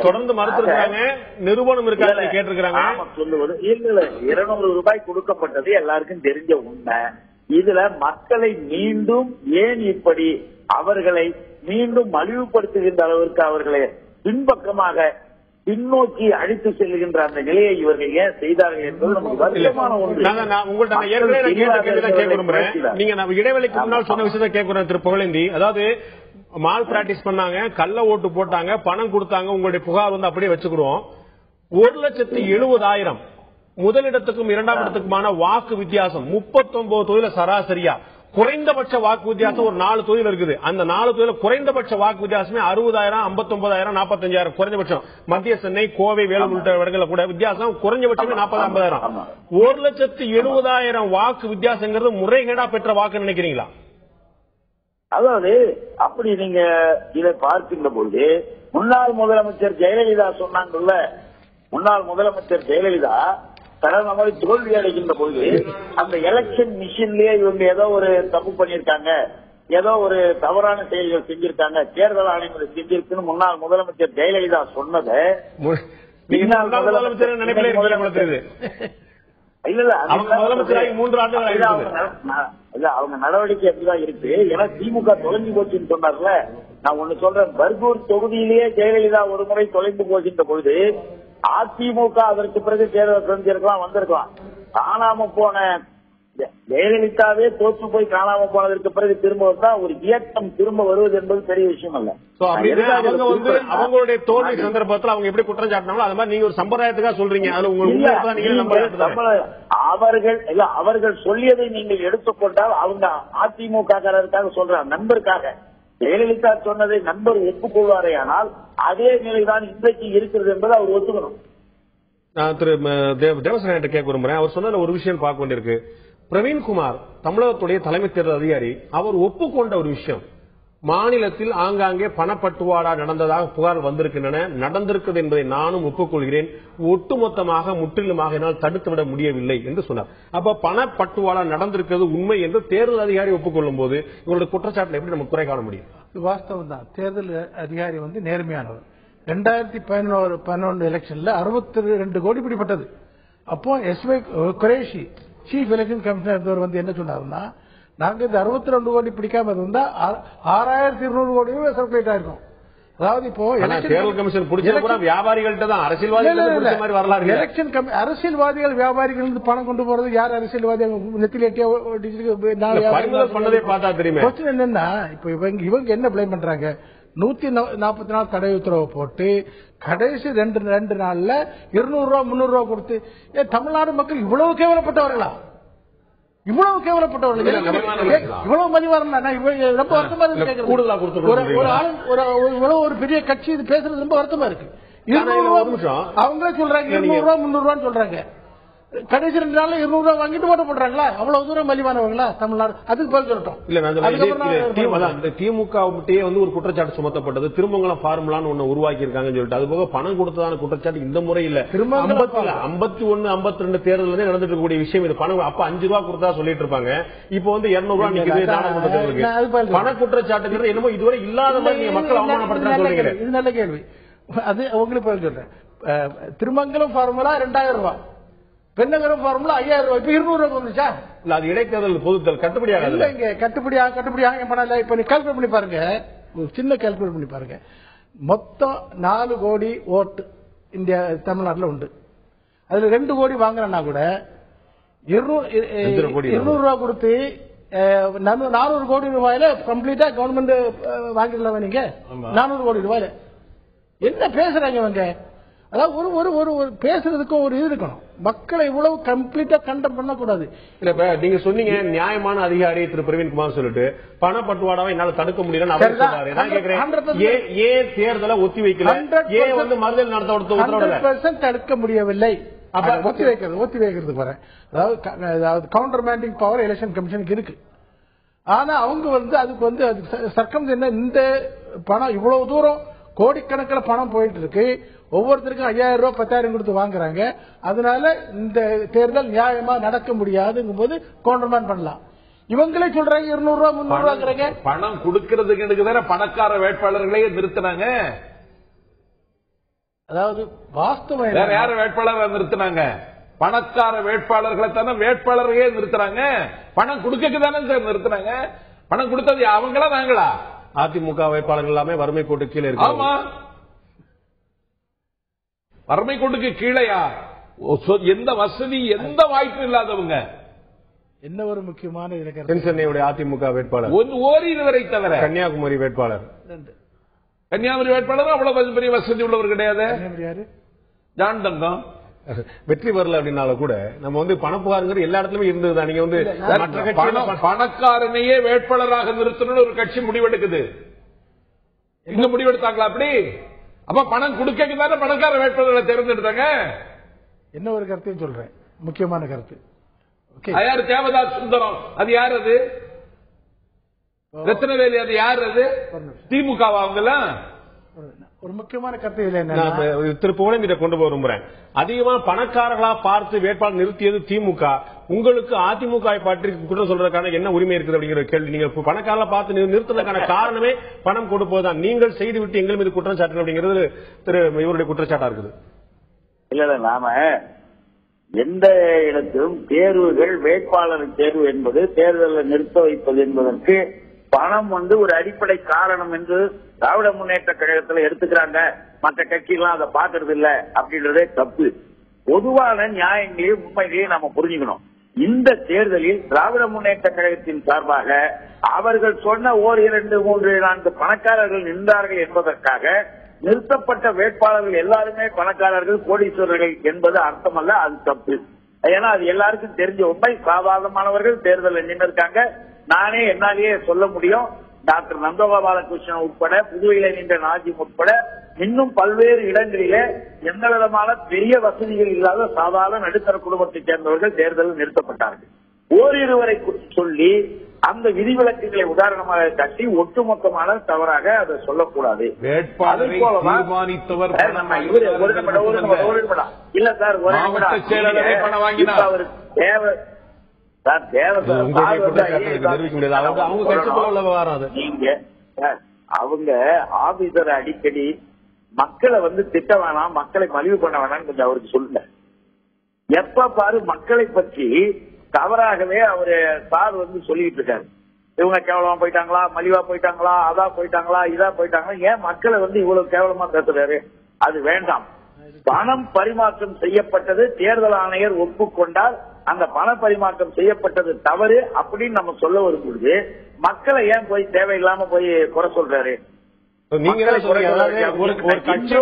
தொடர்ந்து மறுத்திருக்காங்க, நிறுவனம் இருக்காங்க கேட்டிருக்காங்க. சொல்லுவது இல்ல, 200 ரூபாய் கொடுக்கப்பட்டது எல்லாருக்கும் தெரிஞ்ச உண்மை. இதுல மக்களை மீண்டும் ஏன் இப்படி அவர்களை மீண்டும் மலிவுபடுத்துகின்ற அளவிற்கு அவர்களை பின்பக்கமாக பின்னோக்கி அழைத்து செல்கின்ற அந்த நிலையை இவர்கள் ஏன் செய்தார்கள் என்பது நமக்கு வருத்தமான ஒன்று. நீங்க நம்ம இடைவெளிக்கு முன்னால் சொன்ன விஷயத்தை கேட்கிறோம் திரு புகழேந்தி. அதாவது மால் பிராக்டிஸ் பண்ணாங்க, கள்ள ஓட்டு போட்டாங்க, பணம் கொடுத்தாங்க, உங்களுடைய புகார் வந்து அப்படியே வச்சுக்கிறோம். 1,70,000 முதலிடத்துக்கும் இரண்டாம் இடத்துக்குமான வாக்கு வித்தியாசம் 39 தொகுதியில சராசரியா குறைந்தபட்ச வாக்கு வித்தியாசம் ஒரு 4 தொகுதியில் இருக்குது. அந்த 4 தொகுதியில குறைந்தபட்ச வாக்கு வித்தியாசமே 60,000, 59,000, 45,000 குறைந்தபட்சம். மத்திய சென்னை, கோவை, வேலூர் உள்ளிட்ட இடங்களில் கூட வித்தியாசம் குறைஞ்சபட்சமே 40,000-50,000. 1,70,000 வாக்கு வித்தியாசங்கிறது முறைகேடா பெற்ற வாக்கு நினைக்கிறீங்களா? அதாவது அப்படி நீங்க இதை பார்க்கின்ற பொழுது முன்னாள் முதலமைச்சர் ஜெயலலிதா சொன்னாங்கல்ல, முன்னாள் முதலமைச்சர் ஜெயலலிதா கடந்த மாதிரி தோல்வி அடைகின்ற பொழுது அந்த எலெக்ஷன் மிஷின்லயே இவங்க ஏதோ ஒரு தப்பு பண்ணிருக்காங்க, ஏதோ ஒரு தவறான செயல்கள் செஞ்சிருக்காங்க, தேர்தல் ஆணையங்களை செஞ்சிருக்குன்னு முன்னாள் முதலமைச்சர் ஜெயலலிதா சொன்னதை அவங்க நடவடிக்கை அப்படிதான் இருக்கு. ஏன்னா திமுக தொலைஞ்சு போச்சுன்னு சொன்னார்ல. நான் ஒண்ணு சொல்றேன், பர்கூர் தொகுதியிலேயே ஜெயலலிதா ஒரு முறை தொலைந்து போகின்ற பொழுது அதிமுக அதற்கு பிறகு தேர்தல் செஞ்சிருக்கலாம், வந்திருக்கலாம். காணாம போன ஜெயலலிதாவே தோற்று போய் காணாம போனதற்கு பிறகு திரும்ப வந்தா ஒரு இயக்கம் திரும்ப வருவது என்பது பெரிய விஷயம் அல்ல. அவங்களுடைய தோல்வி சந்தர்ப்பத்தில் அவங்க எப்படி குற்றம் சாட்டினாங்களோ அது மாதிரி நீங்க ஒரு சம்பிரதாயத்துக்காக சொல்றீங்க. அவர்கள் சொல்லியதை நீங்கள் எடுத்துக்கொண்டால் அவங்க அதிமுக காரருக்காக சொல்றாங்க, நண்பருக்காக. ஜெயலலிதா சொன்னதை நண்பர் ஒப்புக்கொள்வாரே, ஆனால் அதே நிலைதான் இன்றைக்கு இருக்கிறது என்பதை அவர் ஒத்துக்கணும். நான் திரு தேவசகாயிட்ட கேட்க விரும்புறேன். அவர் சொன்ன ஒரு விஷயம் பார்க்க வேண்டியிருக்கு. பிரவீன்குமார் தமிழகத்துடைய தலைமை தேர்தல் அதிகாரி, அவர் ஒப்புக்கொண்ட ஒரு விஷயம், மாநிலத்தில் ஆங்காங்கே பணப்பட்டுவாடா நடந்ததாக புகார் வந்திருக்கின்றன, நடந்திருக்கிறது என்பதை நானும் ஒப்புக்கொள்கிறேன். ஒட்டுமொத்தமாக முற்றிலுமாக என்னால் தடுத்துவிட முடியவில்லை என்று சொன்னார். அப்ப பணப்பட்டுவாடா நடந்திருக்கிறது உண்மை என்று தேர்தல் அதிகாரி ஒப்புக்கொள்ளும் போது இவருடைய குற்றச்சாட்டுல எப்படி நம்ம குறை காண முடியும்? வாஸ்தவம் தான். தேர்தல் அதிகாரி நேர்மையானவர். 2011 எலெக்ஷன்ல 62 கோடி பிடிப்பட்டது. அப்போ எஸ்வை குரேஷி சீஃப் எலெக்ஷன் கமிஷனர் என்ன சொன்னாருன்னா, நாங்க இந்த 62 கோடி பிடிக்காம இருந்தா 6,200 கோடி சர்க்குலேட் ஆயிருக்கும். அதாவது இப்போ தேர்தல் கமிஷன் பிடிச்ச வியாபாரிகள்ட்ட தான், அரசியல்வாதிகள் வியாபாரிகள் பணம் கொண்டு போறது யார்? அரசியல்வாதி நெத்தில என்னன்னா, இப்ப இவங்க என்ன பிளேம் பண்றாங்க? 144 தடை உத்தரவு போட்டு கடைசி 2 நாள்ல 200 ரூபா 300 ரூபா கொடுத்து தமிழ்நாடு மக்கள் இவ்வளவு கேவலப்பட்டவர்களா? இவ்வளவு கேவலப்பட்டவர்கள், இவ்வளவு மதிவாரம் ரொம்ப வருத்தமா இருக்கு. இவ்வளவு ஒரு பெரிய கட்சி இது பேசுறது ரொம்ப வருத்தமா இருக்கு. 200 ரூபா அவங்களே சொல்றாங்க, 200 ரூபா 300 ரூபான்னு சொல்றாங்க. கடைசி 2 நாள்ல 200 ரூபாய் வாங்கிட்டு ஓட்ட போடுறாங்களா? அவ்வளவு தூரம் மலிவானவங்களா தமிழ்நாடு? அதுக்கு பதில் சொல்லட்டும். திமுக ஒரு குற்றச்சாட்டு சுமத்தப்பட்டது, திருமங்கலம் ஃபார்முலான்னு ஒண்ணு உருவாக்கி இருக்காங்கன்னு சொல்லிட்டு, அது போக பணம் கொடுத்ததான குற்றச்சாட்டு இந்த முறை இல்ல. 51, 52 தேர்தல் நடந்துட்டு இருக்கக்கூடிய விஷயம் இது. பணம் அப்ப 5 ரூபா கொடுத்தா சொல்லிட்டு இருப்பாங்க, இப்ப 200 ரூபாய் நிக்குது. பண குற்றச்சாட்டுங்கிறது என்னமோ இதுவரை இல்லாத மாதிரி மக்கள் அவமானப்படுத்த சொல்றீங்க. இது நல்ல கேள்வி. அது உங்களுக்கு பதில் சொல்றேன். திருமங்கலம் ஃபார்முலா 2000 ரூபாய், பெண்ணகரம் ஃபார்முலா 5000 ரூபாய், இப்ப 200 ரூபாய் வந்துச்சா? இல்ல, அது இடைத்தேர்தல் பொதுத்தல் கட்டுப்படியாக இல்ல. இங்க கட்டுப்படியாக பண்ணல. இப்ப நீ கால்குலேட் பண்ணி பாருங்க, சின்ன கால்குலேட் பண்ணி பாருங்க. மொத்தம் 4 கோடி ஓட்டு இந்தியா தமிழ்நாட்டில் உண்டு. அதுல 2 கோடி வாங்குறேன்னா கூட 200 ரூபாய் கொடுத்து 400 கோடி ரூபாயில கம்ப்ளீட்டா கவர்மெண்ட் வாங்கிடலாம். நீங்க 400 கோடி ரூபாயில என்ன பேசுறாங்க இவங்க? அதாவது ஒரு பேசுறதுக்கும் ஒரு இது இருக்கணும். மக்களை இவ்வளவு கம்ப்ளீட்டா கண்டம் பண்ணக்கூடாது. இல்ல, நீங்க சொன்னீங்க நியாயமான அதிகாரி திரு பிரவீன்குமார் சொல்லிட்டு பணப்பட்டுவாடாவை என்னால தடுக்க முடியல. ஏன் தேர்தலை ஒத்தி வைக்கல? ஏன் மறுதல் நடத்த தடுக்க முடியவில்லை? ஒத்தி வைக்கிறது வரேன். அதாவது கவுண்டர் மேண்டிங் பவர் எலெக்ஷன் கமிஷனுக்கு இருக்கு. ஆனா அவங்க அதுக்கு சர்க்கம் என்ன, இந்த பணம் இவ்வளவு தூரம் கோடிக்கணக்கில் பணம் போயிட்டு இருக்கு, ஒவ்வொருத்தருக்கும் 5000 ரூபாய் 10,000 கொடுத்து வாங்குறாங்க, அதனால இந்த தேர்தல் நியாயமா நடக்க முடியாதுங்கும் போது கவுண்டர்மேன் பண்ணலாம். இவங்களே சொல்றாங்க 200 ரூபாய் 300 ரூபாய் பணம் கொடுக்கறதுக்கு வேற பணக்கார வேட்பாளர்களையே நிறுத்தினாங்க. அதாவது வாஸ்தவம் வேற யார வேட்பாளரை நிறுத்தினாங்க? பணக்கார வேட்பாளர்களை தானே வேட்பாளரையே நிறுத்துறாங்க. பணம் கொடுக்க தானே சார் நிறுத்தினாங்க. பணம் கொடுத்தது அவங்களா நாங்களா? அதிமுக வேட்பாளர்கள் எல்லாமே வறுமை கோட்டு கீழே இருக்கு. ஆமா, வறுமை கோட்டுக்கு கீழையா? எந்த வசதி எந்த வாய்ப்பும் இல்லாதவங்க. என்ன ஒரு முக்கியமான தென்சென்னையுடைய அதிமுக வேட்பாளர் ஓரிருவரை தவிர கன்னியாகுமரி வேட்பாளர், கன்னியாகுமரி வேட்பாளர் அவ்வளவு பெரிய வசதி உள்ளவர் கிடையாது. ஜான் தங்கம் வெற்றி வரல அப்படின்னால கூட நம்ம பணப்புகாருங்கிறது எல்லா இடத்துலயும் இருந்ததுதான். நீங்க பணக்காரனையே வேட்பாளராக நிறுத்தணும்னு ஒரு கட்சி முடிவெடுக்குது. இங்க முடிவெடுத்தாங்களா அப்படி? அப்ப பணம் கொடுக்க தானே பணக்கார வேட்பாளர்களை தேர்ந்தெடுத்தாங்க. என்ன ஒரு கருத்தையும் சொல்றேன், முக்கியமான கருத்து. யாரு? தேவதாஸ் சுந்தரம். அது யார்? அது ரத்னவேலி. அது யார்? அது திமுக. அவங்கெல்லாம் ஒரு முக்கியமான கருத்து திருப்பூரம் இதை கொண்டு போக விரும்புறேன். அதிகமா பணக்காரர்களா பார்த்து வேட்பாளர் நிறுத்தியது திமுக. உங்களுக்கு அதிமுக பற்றி குற்றம் சொல்றதுக்கான என்ன உரிமை இருக்குது அப்படிங்கிற கேள்வி. நீங்க பணக்காரர்களா பார்த்து நிறுத்துறதுக்கான காரணமே பணம் கொடுப்பதுதான். நீங்கள் செய்து விட்டு எங்கள் மீது குற்றம் சாட்டு அப்படிங்கிறது இவருடைய குற்றச்சாட்டா இருக்குது. இல்ல, நாம எந்த இடத்திலும் தேர்வுகள், வேட்பாளர் தேர்வு என்பது தேர்தலில் நிறுத்த வைப்பது என்பதற்கு பணம் ஒரு அடிப்படை காரணம் என்று திராவிட முன்னேற்ற கழகத்தில் எடுத்துக்கிறாங்க. மற்ற கட்சிகள்லாம் அதை பாக்குறது இல்ல அப்படின்றதே தப்பு. பொதுவான நியாயங்களையும் உண்மைகளையும் நாம புரிஞ்சுக்கணும். இந்த தேர்தலில் திராவிட முன்னேற்ற கழகத்தின் சார்பாக அவர்கள் சொன்ன 1, 2, 3, 4 பணக்காரர்கள் நின்றார்கள் என்பதற்காக நிறுத்தப்பட்ட வேட்பாளர்கள் எல்லாருமே பணக்காரர்கள், கோடீஸ்வரர்கள் என்பது அர்த்தமல்ல, அது தப்பு. ஏன்னா அது எல்லாருக்கும் தெரிஞ்ச உண்மை. சாதாரணமானவர்கள் தேர்தலில் நின்று இருக்காங்க. நானே என்னாலேயே சொல்ல முடியும். டாக்டர் நந்தகோபாலகிருஷ்ணன் உட்பட, புதுவையில நின்ற நாஜிம் உட்பட இன்னும் பல்வேறு இடங்களிலே எந்த விதமான பெரிய வசதிகள் இல்லாத சாதாரண நடுத்தர குடும்பத்தைச் சேர்ந்தவர்கள் தேர்தலில் நிறுத்தப்பட்டார்கள். ஓரிருவரை சொல்லி அந்த விதிவிலக்குகளை உதாரணமாக காட்டி ஒட்டுமொத்தமான தவறாக அதை சொல்லக்கூடாது. இல்ல சார், அவங்க ஆபீசர் அடிக்கடி மக்களை திட்ட வேணாம், மக்களை மலிவு பண்ண வேணாம்னு கொஞ்சம் அவருக்கு சொல்லுங்க. எப்ப பாரு மக்களை பற்றி தவறாகவே அவரு சார் சொல்லிட்டு இருக்காரு. இவங்க கேவலமா போயிட்டாங்களா, மலிவா போயிட்டாங்களா, அதா போயிட்டாங்களா, இதா போயிட்டாங்களா. ஏன் மக்களை இவ்வளவு கேவலமா பேசுறாரு? அது வேண்டாம். பணம் பரிமாற்றம் செய்யப்பட்டது தேர்தல் ஆணையர் ஒப்புக்கொண்டால் அந்த பண பரிமாற்றம் செய்யப்பட்டது தவறு அப்படின்னு நம்ம சொல்ல வரும்பொழுது மக்களை ஏன் போய் தேவையில்லாம போய் குறை சொல்றாரு? நீங்க ஒரு கட்சி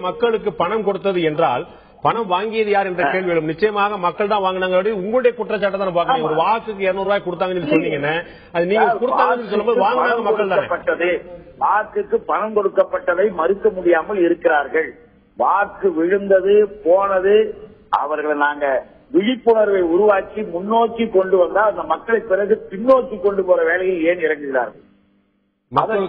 மக்களுக்கு பணம் கொடுத்தது என்றால் பணம் வாங்கியது யார் என்ற கேள்வி எழும். நிச்சயமாக மக்கள் தான் வாங்கினாங்க. உங்களுடைய குற்றச்சாட்டை தான் பாக்கணும். ஒரு வாக்குக்கு 200 ரூபாய் கொடுத்தாங்கன்னு சொன்னீங்கன்னா அது நீங்க கொடுத்தாங்கன்னு சொல்லும்போது வாங்கினாங்க மக்கள் தான். வாக்குக்கு பணம் கொடுக்கப்பட்டதை மறுக்க முடியாமல் இருக்கிறார்கள். வாக்கு விழுந்தது போனது, அவர்களை நாங்க விழிப்புணர்வை உருவாக்கி முன்னோக்கி கொண்டு வந்தால் அந்த மக்களை பிறகு பின்னோக்கி கொண்டு போற வேலையில் ஏன் இறங்குகிறார்கள்?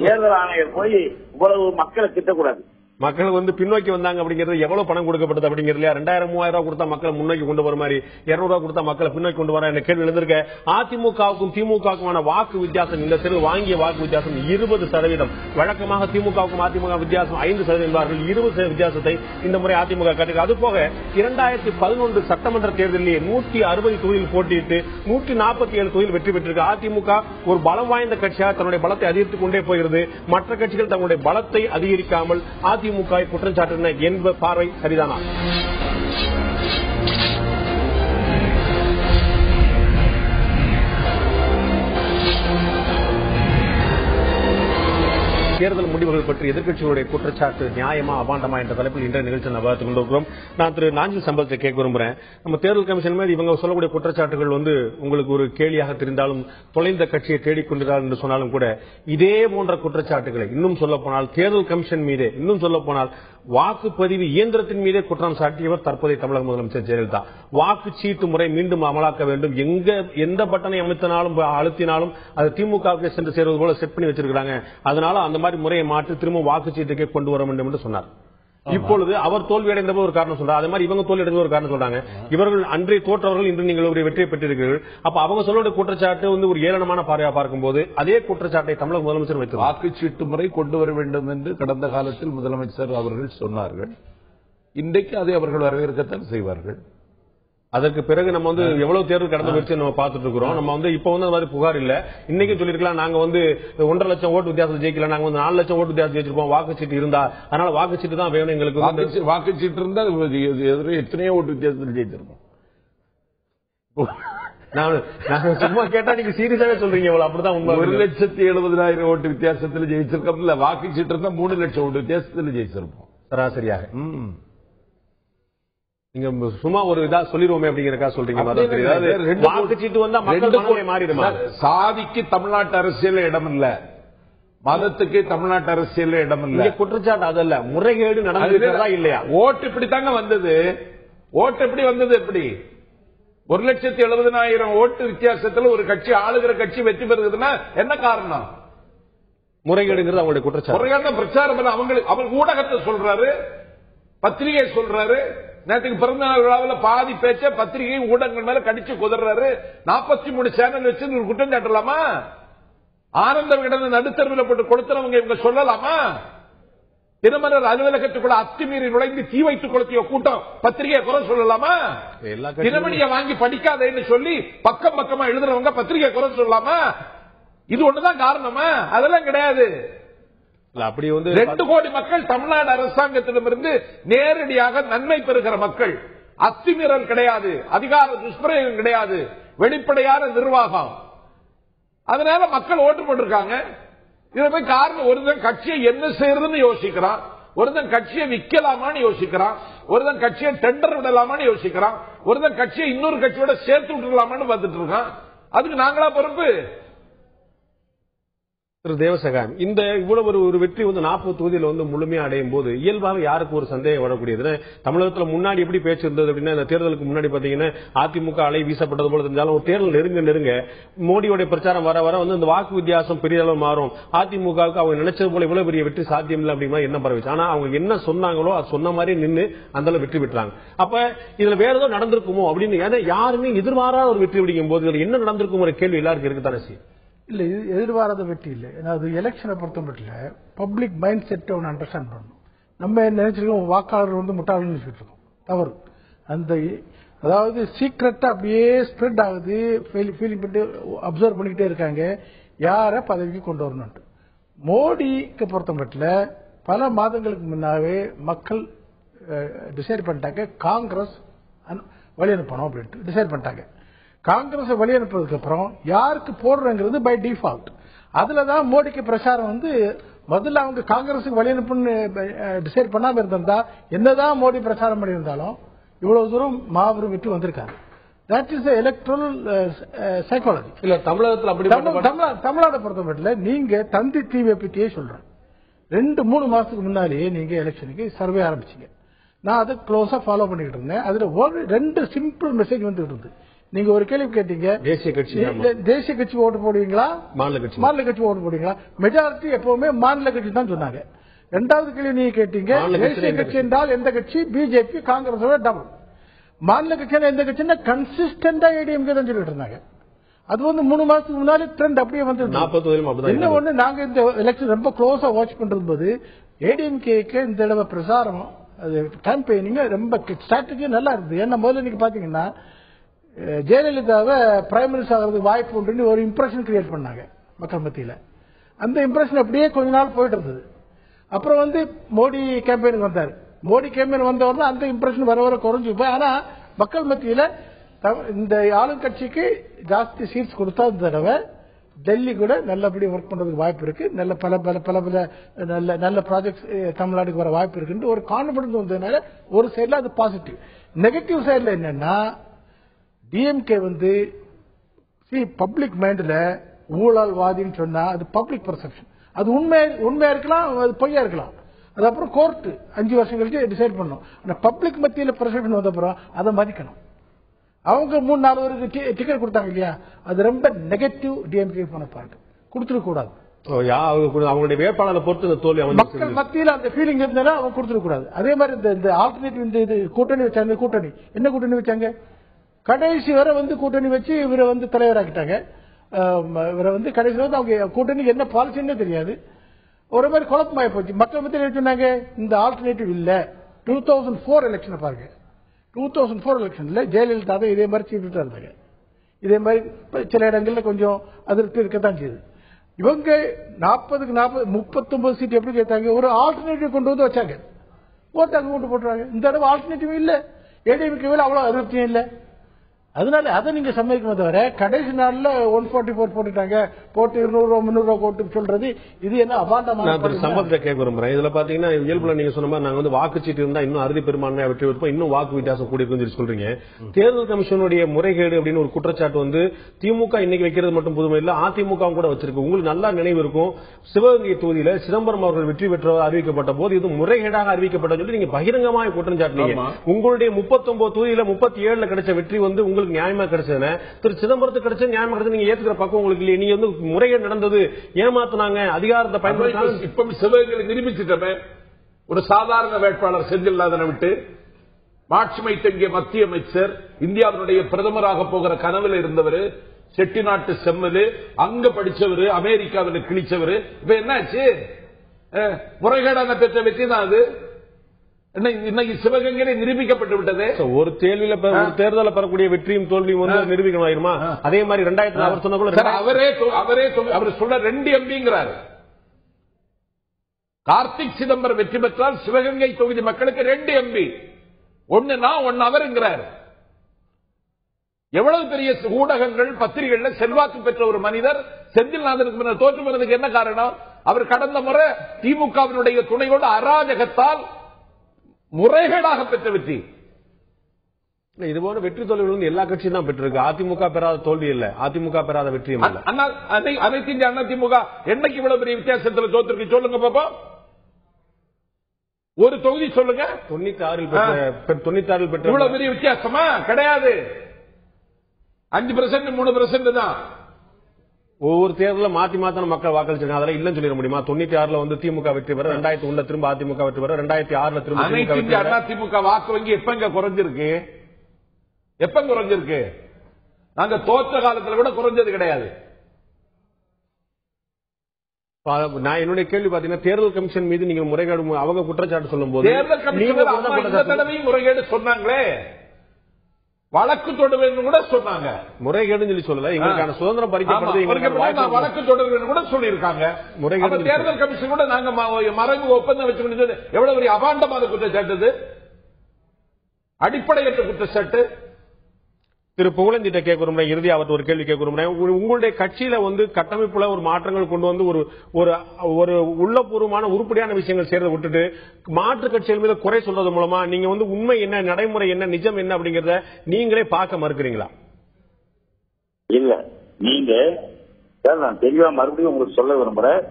தேர்தல் ஆணையர் போய் இவ்வளவு மக்களை திட்டக்கூடாது. மக்கள் பின்னோக்கி வந்தாங்க அப்படிங்கிறது எவ்வளவு பணம் கொடுக்கப்பட்டது அப்படிங்கிறது 2000 3000 ரூபாய் கொடுத்தா மக்களை முன்னோக்கி கொண்டு வர மாதிரி 200 ரூபாய் கொடுத்தா மக்களை பின்னோக்கி கொண்டு வர கேள்வி எழுந்திருக்க. அதிமுகவுக்கும் திமுகவுக்குமான வாக்கு வித்தியாசம் இந்த தேர்தல் வாங்கிய வாக்கு வித்தியாசம் 20%. வழக்கமாக திமுகவுக்கும் அதிமுக வித்தியாசம் 5% என்பார்கள். 20% வித்தியாசத்தை இந்த முறை அதிமுக காட்டுகிறது. அதுபோக 2011 சட்டமன்ற தேர்தலிலே 160 தொகுதியில் போட்டியிட்டு 147 தொகுதியில் வெற்றி பெற்றிருக்கு. அதிமுக ஒரு பலம் வாய்ந்த கட்சியாக தன்னுடைய பலத்தை அதிகரித்துக் கொண்டே போகிறது. மற்ற கட்சிகள் தங்களுடைய பலத்தை அதிகரிக்காமல் அதிமுக குற்றம் சாட்டின என்ப பார்வை சரிதானா? தேர்தல் முடிவுகள் பற்றி எதிர்க்கட்சிகளுடைய குற்றச்சாட்டு நியாயமா அபாண்டமா என்ற தலைப்பில் இன்றைய நிகழ்ச்சியில் விவாதித்துக் கொண்டிருக்கிறோம். நான் திரு நாஞ்சில் சம்பத்தை கேட்க விரும்புகிறேன். நம்ம தேர்தல் கமிஷன் மீது இவங்க சொல்லக்கூடிய குற்றச்சாட்டுகள் உங்களுக்கு ஒரு கேலியாக தெரிந்தாலும் தொலைந்த கட்சியை தேடிக்கொண்டிருக்கிறார் என்று சொன்னாலும் கூட இதே போன்ற குற்றச்சாட்டுகளை இன்னும் சொல்ல போனால் தேர்தல் கமிஷன் மீதே இன்னும் சொல்ல போனால் வாக்குப்பதிவு இயந்திரத்தின் மீதே குற்றம் சாட்டியவர் தற்போதைய தமிழக முதலமைச்சர் ஜெயலலிதா. வாக்குச்சீட்டு முறை மீண்டும் அமலாக்க வேண்டும், எந்த பட்டனை அழுத்தினாலும் அது திமுகவுக்கு சென்று சேருவது போல செட் பண்ணி வச்சிருக்காங்க, அதனால அந்த மாதிரி முறையை மாற்றி திரும்ப வாக்குச்சீட்டுக்கே கொண்டு வர வேண்டும் என்று சொன்னார். இப்பொழுது அவர் தோல்வி அடைந்த ஒரு காரணம் சொல்றாங்க, அதே மாதிரி இவங்க தோல்வி அடைந்த ஒரு காரணம் சொல்றாங்க. இவர்கள் அன்றைய தோற்றவர்கள் இன்று நீங்கள் ஒரு வெற்றியை பெற்றிருக்கிறீர்கள். அப்ப அவங்க சொல்ல குற்றச்சாட்டு ஒரு ஏளனமான பார்வையா பார்க்கும்போது அதே குற்றச்சாட்டை தமிழக முதலமைச்சர் வைத்து வாக்குச்சீட்டு முறை கொண்டு வர வேண்டும் என்று கடந்த காலத்தில் முதலமைச்சர் அவர்கள் சொன்னார்கள். இன்றைக்கு அதை அவர்கள் வரவேற்கத்தான் செய்வார்கள். அதற்கு பிறகு நம்ம எவ்வளவு தேர்தல் கடந்த முயற்சி நம்ம பார்த்துட்டு இருக்கிறோம். நம்ம இப்ப அந்த மாதிரி புகார் இல்ல. இன்னைக்கு சொல்லிருக்கலாம், நாங்க 1.5 லட்சம் ஓட்டு வித்தியாசம் ஜெயிக்கல, நாங்க 4 லட்சம் ஓட்டு வித்தியாசம் ஜெயிச்சிருப்போம், வாக்குச்சீட்டு இருந்தா, அதனால வாக்குச்சீட்டு தான் வேணும் எங்களுக்கு. வாக்குச்சீட்டு இருந்தா எத்தனையோ ஓட்டு வித்தியாசத்தில் ஜெயிச்சிருப்போம். நான் சும்மா கேட்டா நீங்க சீரியஸாவே சொல்றீங்க, அப்படிதான் 1,70,000 ஓட்டு வித்தியாசத்தில் ஜெயிச்சிருக்கோம். இல்ல வாக்குச்சீட்டு இருந்தா 3 லட்சம் ஓட்டு வித்தியாசத்தில் ஜெயிச்சிருப்போம் சராசரியாக. நீங்க சும்மா ஒரு இதா சொல்லிடுவோமே அப்படிங்கறக்கா சொல்றீங்க. வாக்குச்சீட்டு வந்தா மக்கள் மாறிடுமா? சாதிக்கு தமிழ்நாட்டு அரசியல் இடம் இல்ல, மதத்துக்கு தமிழ்நாட்டு அரசியல் இடம் இல்ல. குற்றச்சாட்டு அதல்ல, முறைகேடு நடந்ததா இல்லையா? ஓட்டு இப்படித்தாங்க வந்தது. ஓட்டு எப்படி வந்தது? எப்படி 1,70,000 ஓட்டு வித்தியாசத்தில் ஒரு கட்சி, ஆளுகிற கட்சி வெற்றி பெறுகிறதுனா என்ன காரணம்? முறைகேடுங்கிறது அவங்களுடைய குற்றச்சாட்டு. முறைகேடு பிரச்சாரம் அவங்க ஊடகத்தை சொல்றாரு, பத்திரிகை சொல்றாரு. நேற்றுக்கு பிறந்த நாள் விழாவில் பாதி பேச்ச பத்திரிகை ஊடகங்கள் மேல கடிச்சு குதறாரு. 43 சேனல் வச்சு ஒரு குற்றம் சாட்டலாமா? ஆனந்த விகடன நடுத்தரவில் போட்டு கொடுத்தவங்க இவங்க சொல்லலாமா? தினமலர் அலுவலகத்துக்குள்ள அத்துமீறி நுழைந்து தீ வைத்து கொளுத்திய கூட்டம் பத்திரிகையை குறை சொல்லலாமா? தினமணியை வாங்கி படிக்காதேன்னு சொல்லி பக்கம் பக்கமா எழுதுறவங்க பத்திரிகை குறை சொல்லலாமா? இது ஒண்ணுதான் காரணமா? அதெல்லாம் கிடையாது. அப்படி 2 கோடி மக்கள் தமிழ்நாடு அரசாங்கத்திடமிருந்து நேரடியாக நன்மை பெறுகிற மக்கள். அத்துமீறல் கிடையாது, அதிகார துஷ்பிரயோகம் கிடையாது, வெளிப்படையான நிர்வாகம். அதனால மக்கள் ஓட்டு போட்டிருக்காங்க. இதுல போய் காரணம், ஒருத்தன் கட்சியை என்ன செய்யறதுன்னு யோசிக்கிறான், ஒருத்தன் கட்சியை விற்கலாமான்னு யோசிக்கிறான், ஒருத்தன் கட்சியை டெண்டர் விடலாமான்னு யோசிக்கிறான், ஒருத்தன் கட்சியை இன்னொரு கட்சியோட சேர்த்து விட்டுலாமான்னு பார்த்துட்டு இருக்கான். அதுக்கு நாங்களா பொறுப்பு? திரு தேவசகாயம், இந்த இவ்வளவு ஒரு வெற்றி 40 தொகுதியில் முழுமையா அடையும் போது இயல்பாக யாருக்கு ஒரு சந்தேகம் வரக்கூடியது? தமிழகத்தில் முன்னாடி எப்படி பேச்சு இருந்தது அப்படின்னா, இந்த தேர்தலுக்கு முன்னாடி பாத்தீங்கன்னா அதிமுக அலை வீசப்பட்டது போல இருந்தாலும் ஒரு தேர்தல் நெருங்க மோடியோட பிரச்சாரம் வர வர இந்த வாக்கு வித்தியாசம் பெரிய அளவு மாறும், அதிமுகவுக்கு அவங்க நினைச்சது போல இவ்வளவு பெரிய வெற்றி சாத்தியம் இல்லை அப்படிங்கிற என்ன பரவிச்சு. ஆனா அவங்க என்ன சொன்னாங்களோ அது சொன்ன மாதிரி நின்று அந்த வெற்றி பெற்றாங்க. அப்ப இதுல வேற ஏதோ நடந்திருக்குமோ அப்படின்னு யாருமே எதிர்பாராத ஒரு வெற்றி பிடிக்கும் போது இதுல என்ன நடந்திருக்கும் ஒரு கேள்வி எல்லாருக்கும் இருக்குதானே செய்யும். இல்ல, இது எதிர்பாராத வெற்றி இல்லை. ஏன்னா அது எலெக்ஷனை பொறுத்த மட்டும் பப்ளிக் மைண்ட் செட்டை ஒன்று அண்டர்ஸ்டாண்ட் பண்ணணும். நம்ம நினைச்சிருக்கோம் வாக்காளர் முட்டாள்னு நினைச்சிட்டு இருக்கோம், தவறு. அதாவது சீக்கிரட்டா அப்படியே ஸ்ப்ரெட் ஆகுது, ஃபீலிங் பண்ணிட்டு அப்சர்வ் பண்ணிக்கிட்டே இருக்காங்க யார பதவிக்கு கொண்டு வரணும். மோடிக்கு பொறுத்த மட்டும் பல மாதங்களுக்கு முன்னாவே மக்கள் டிசைட் பண்ணிட்டாங்க காங்கிரஸ் வழி அனுப்பணும் அப்படின்ட்டு டிசைட் பண்ணிட்டாங்க. காங்கிரஸ் வழி அனுப்புறதுக்கு அப்புறம் யாருக்கு போடுறங்கிறது பை டிஃபால்ட். அதுலதான் மோடிக்கு பிரச்சாரம் முதல்ல அவங்க காங்கிரஸுக்கு வழி அனுப்புன்னு டிசைட் பண்ணாம இருந்தா என்னதான் மோடி பிரச்சாரம் பண்ணியிருந்தாலும் இவ்வளவு தூரம் மாபெரும் வெற்றி வந்திருக்காரு. That is electoral psychology. இல்ல தமிழகத்தில் அப்படி தமிழ்நாடு பொறுத்த மட்டும் நீங்க தந்தி தீவை பற்றியே சொல்றேன். 2-3 மாசத்துக்கு முன்னாலேயே நீங்க எலெக்ஷனுக்கு சர்வே ஆரம்பிச்சீங்க. நான் அதை க்ளோஸா ஃபாலோ பண்ணிட்டு இருந்தேன். அதுல 2 சிம்பிள் மெசேஜ் வந்துட்டு இருந்தது. நீங்க ஒரு கேள்வி கேட்டீங்க, தேசிய கட்சி ஓட்டு போடுவீங்களா மாநில கட்சி ஓட்டு போடுவீங்களா? மெஜாரிட்டி எப்பவுமே மாநில கட்சி தான் சொன்னாங்க. 2வது கேள்வி நீங்க கேட்டீங்க, தேசிய கட்சி என்றால் எந்த கட்சி? பிஜேபி காங்கிரஸோட டபுள். மாநில கட்சி எந்த கட்சின்னா கன்சிஸ்டன்டா ஏடிஎம்கே தான் சொல்லிட்டு இருந்தாங்க. அது 3 மாசத்துக்கு முன்னாடி ட்ரெண்ட் அப்படியே வந்து என்ன ஒண்ணு. நாங்க இந்த எலெக்ஷன் ரொம்ப க்ளோஸா வாட்ச் பண்றது போது ஏடிஎம்கேக்கு இந்த தடவை பிரசாரம் கேம்பெயினிங் ரொம்ப ஸ்ட்ராட்டஜி நல்லா இருக்குது. ஏன்னா முதல்ல நீங்க பாத்தீங்கன்னா ஜெயலலிதாவை பிரைம் மினிஸ்டர் ஆகிறதுக்கு வாய்ப்பு உண்டு ஒரு இம்ப்ரெஷன் கிரியேட் பண்ணாங்க மக்கள் மத்தியில. அந்த இம்ப்ரெஷன் அப்படியே கொஞ்ச நாள் போயிட்டு இருந்தது. அப்புறம் மோடி கேம்பெயினுக்கு வந்தார். மோடி கேம்பெயின் வந்தவர்கள் அந்த இம்ப்ரெஷன் வர வர குறைஞ்சு போய், ஆனா மக்கள் மத்தியில இந்த ஆளுங்கட்சிக்கு ஜாஸ்தி சீட்ஸ் கொடுத்தா இந்த தடவை டெல்லி கூட நல்லபடி ஒர்க் பண்றதுக்கு வாய்ப்பு இருக்கு. நல்ல பல பல பல பல நல்ல ப்ராஜெக்ட்ஸ் தமிழ்நாடுக்கு வர வாய்ப்பு இருக்கு ஒரு கான்பிடன்ஸ் வந்ததுனால ஒரு சைட்ல அது பாசிட்டிவ். நெகட்டிவ் சைட்ல என்னன்னா டிஎம்கே பப்ளிக் மைண்ட்ல ஊழல்வாதின்னு சொன்னா அது பப்ளிக் பெர்செப்ஷன். அது உண்மையா இருக்கலாம், அது பொய்யா இருக்கலாம். அது அப்புறம் கோர்ட் 5 வருஷம் கழிச்சு டிசைட் பண்ணும். ஆனா பப்ளிக் மத்தியில் பிரசிடென்ட் வந்த அப்புறம் அதை மதிக்கணும். அவங்க 3-4 பேருக்கு டிக்கெட் கொடுத்தாங்க இல்லையா, அது ரொம்ப நெகட்டிவ் டிஎம்கே பண்ண பாயிண்ட். கொடுத்துடக் கூடாது. அவங்களுடைய வேட்பாளரை பொறுத்து இந்த தோல்வி மக்கள் மத்தியில் அந்த ஃபீலிங் இருந்தா அவங்க கொடுத்துடக் கூடாது. அதே மாதிரி இந்த ஆல்டர்னேட்டிவ் இது கூட்டணி வச்சாங்க. கூட்டணி என்ன கூட்டணி வச்சாங்க? கடைசி வரை கூட்டணி வச்சு இவரை தலைவராக்கிட்டாங்க. இவரை கடைசி வந்து அவங்க கூட்டணிக்கு என்ன பாலிசின்னே தெரியாது. ஒரு மாதிரி குழப்பமாயி போச்சு. மக்கள் மத்தியில் சொன்னாங்க இந்த ஆல்டர்னேட்டிவ் இல்ல. 2004 எலெக்ஷன் பாருங்க. 2004 எலெக்ஷன்ல ஜெயலலிதா இதே மாதிரி சீட்டு இருந்தாங்க. இதே மாதிரி சில இடங்கள்ல கொஞ்சம் அதிருப்தி இருக்கத்தான் செய்யுது. இவங்க 40க்கு 40 39 சீட் எப்படி கேட்டாங்க? ஒரு ஆல்டர்னேட்டிவ் கொண்டு வந்து வச்சாங்க. ஓட்டாங்க ஓட்டு போட்டுறாங்க. இந்த தடவை ஆல்டர்னேட்டிவ் இல்ல. ஏடிஎம்கே அவ்வளவு அதிருப்தியும் இல்ல. அதனால அதை நீங்க சம்மதிக்கணும் தவிர கடைசி நாள்ல 144 போட்டுட்டாங்க, போட்டு 200 300 கோட்டு சொல்றது இது என்ன அபாண்டமான சம்பந்தத்தை கேட்க விரும்புறேன். இதுல பாத்தீங்கன்னா இயல்புல நீங்க சொன்ன மாதிரி நாங்க வாக்குச்சீட்டு இருந்தா இன்னும் அறுதி பெரும்பான்மையா வெற்றி வைப்போம், இன்னும் வாக்கு வித்தியாசம் கூடி இருக்குன்னு சொல்றீங்க. தேர்தல் கமிஷனுடைய முறைகேடு அப்படின்னு ஒரு குற்றச்சாட்டு திமுக இன்னைக்கு வைக்கிறது மட்டும் புதுமை இல்ல, அதிமுக கூட வச்சிருக்கு. உங்களுக்கு நல்லா நினைவு இருக்கும், சிவகங்கை தொகுதியில சிதம்பரம் அவர்கள் வெற்றி பெற்றவர் அறிவிக்கப்பட்ட போது இது முறைகேடாக அறிவிக்கப்பட்ட சொல்லி நீங்க பகிரங்கமாக குற்றம் சாட்டினீங்க. உங்களுடைய 39 தொகுதியில 37 கிடைச்ச வெற்றி உங்களுக்கு நியாயமா கிடைச்சது, திரு சிதம்பரத்துக்கு கிடைச்சது நியாயமா கிடைச்சது நீங்க ஏத்துக்கிற பக்கம் உங்களுக்கு இல்லையே. நீங்க முறைகேடு நடந்தது, ஏமாத்தினாங்க, அதிகாரத்தை பயன்படுத்தி இப்ப சிவகங்கை நிரூபிச்சுட்டமே. ஒரு சாதாரண வேட்பாளர் செந்தில்நாதனை விட்டு மாட்சிமை தங்கிய மத்திய அமைச்சர், இந்தியாவினுடைய பிரதமராக போகிற கனவுல இருந்தவர், செட்டிநாட்டு செம்மலு, அங்க படிச்சவர், அமெரிக்காவில் கிழிச்சவர். இப்ப என்னாச்சு? முறைகேடான பெற்ற வெற்றி தான் அது. இன்னைக்கு சிவகங்கை நிரூபிக்கப்பட்டு விட்டது. ஒரு தேர்தலில் தேர்தலில் பெறக்கூடிய வெற்றியும் தோல்வியும் நிரூபிக்கணும் ஆயிருமா? அதே மாதிரி 2000 அவர் சொன்ன அவர் சொல்ல 2 எம்பிங்கிறார். கார்த்திக் சிதம்பரம் வெற்றி பெற்றால் சிவகங்கை தொகுதி மக்களுக்கு 2 எம்பி, ஒன்னு நான் ஒன்னு அவருங்கிறார். எவ்வளவு பெரிய ஊடகங்கள் பத்திரிகைகள்ல செல்வாக்கு பெற்ற ஒரு மனிதர் செந்தில்நாதனுக்கு முன்னர் தோற்று போனதுக்கு என்ன காரணம்? அவர் கடந்த முறை திமுகவினுடைய துணையோடு அராஜகத்தால் முறைகேடாக பெற்ற வெற்றி. இதுபோல வெற்றி தோல்விகள் எல்லா கட்சியும் தான் பெற்றிருக்கு. அதிமுக பெறாத தோல்வி இல்ல, அதிமுக பெறாத வெற்றியும் இல்ல. அனைத்து இந்திய அண்ணா திமுக என்னைக்கு இவ்வளவு பெரிய வித்தியாசத்தில் தோற்றிருக்கு சொல்லுங்க பாப்பா. ஒரு தொகுதி சொல்லுங்க. 96 பெற்ற இவ்வளவு பெரிய வித்தியாசமா? கிடையாது. 5% 3% தான். ஒவ்வொரு தேர்தலில் மாத்தி மாத்தான மக்கள் வாக்களிச்சிருக்காங்க. அதெல்லாம் இல்லன்னு சொல்லிட முடியுமா? 96 திமுக வெற்றி பெற, 2001 திரும்ப அதிமுக வெற்றி பெற, 2006 திரும்ப அதிமுக வாக்கு வங்கி எப்பங்க குறைஞ்சிருக்கு? எப்ப குறைஞ்சிருக்கு? நாங்க தோற்ற காலத்துல கூட குறைஞ்சது கிடையாது. நான் என்னுடைய கேள்வி பாத்தீங்கன்னா தேர்தல் கமிஷன் மீது நீங்க முறைகேடு அவங்க குற்றச்சாட்டு சொல்லும் போது தேர்தல் கமிஷன் முறைகேடு சொன்னாங்களே, வழக்கு தொடர்பு கூட சொன்னாங்க. முறைகேடு சொல்லி சொல்லல, எங்களுக்கான சுதந்திரம் பறிக்கப்படுது, வழக்கு தொடர்பு கூட சொல்லியிருக்காங்க. முறைகேடு தேர்தல் கமிஷன் கூட நாங்க மறைமுக ஒப்பந்தம் வச்சு எவ்வளவு பெரிய அபாண்டமான குற்றச்சாட்டு, அடிப்படையற்ற குற்றச்சாட்டு. திரு புகழேந்திட்ட கேட்க விரும்புறேன், இறுதி அவர்கிட்ட ஒரு கேள்வி கேட்க விரும்புறேன். உங்களுடைய கட்சியில கட்டமைப்புல ஒரு மாற்றங்கள் கொண்டு வந்து ஒரு உள்ளபூர்வமான உருப்படியான விஷயங்கள் செய்யறதை விட்டுட்டு மாற்று கட்சிகள் மீது குறை சொல்றது மூலமா நீங்க உண்மை என்ன, நடைமுறை என்ன, நிஜம் என்ன அப்படிங்கறத நீங்களே பார்க்க மறுக்கிறீங்களா? இல்ல, நீங்க நான் தெளிவா மறுபடியும் உங்களுக்கு சொல்ல விரும்புறேன்.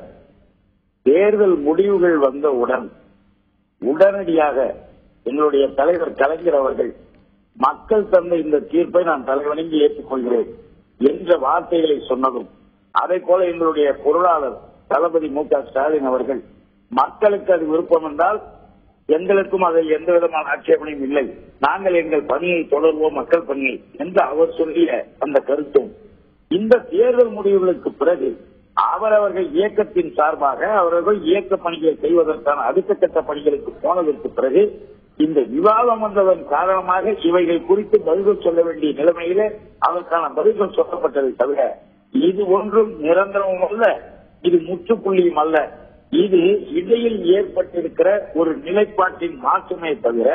தேர்தல் முடிவுகள் வந்தவுடன் உடனடியாக எங்களுடைய தலைவர் கலைஞர் அவர்கள் மக்கள் தந்த இந்த தீர்ப்பை நான் தலைவணங்கி ஏற்றுக்கொள்கிறேன் என்ற வார்த்தைகளை சொன்னதும், அதே போல எங்களுடைய பொருளாளர் தளபதி மு.க. ஸ்டாலின் அவர்கள் மக்களுக்கு அது விருப்பம் என்றால் எங்களுக்கும் அதில் எந்த விதமான ஆட்சேபனையும் இல்லை, நாங்கள் எங்கள் பணியை தொடர்வோம், மக்கள் பணியை என்று அவர் சொல்லிய அந்த கருத்தும், இந்த தேர்தல் முடிவுகளுக்கு பிறகு அவரவர்கள் இயக்கத்தின் சார்பாக அவர்கள் இயக்க பணிகளை செய்வதற்கான அடுத்த கட்ட பணிகளுக்கு போனதற்கு பிறகு இந்த விவாதம் வந்ததன் காரணமாக இவைகள் குறித்து பதில்கள் சொல்ல வேண்டிய நிலைமையில அதற்கான பதில்கள் சொல்லப்பட்டதை தவிர இது ஒன்றும் நிரந்தரமும் அல்ல, இது முற்றுப்புள்ளியும் அல்ல. இது இடையில் ஏற்பட்டிருக்கிற ஒரு நிலைப்பாட்டின் மாற்றமே தவிர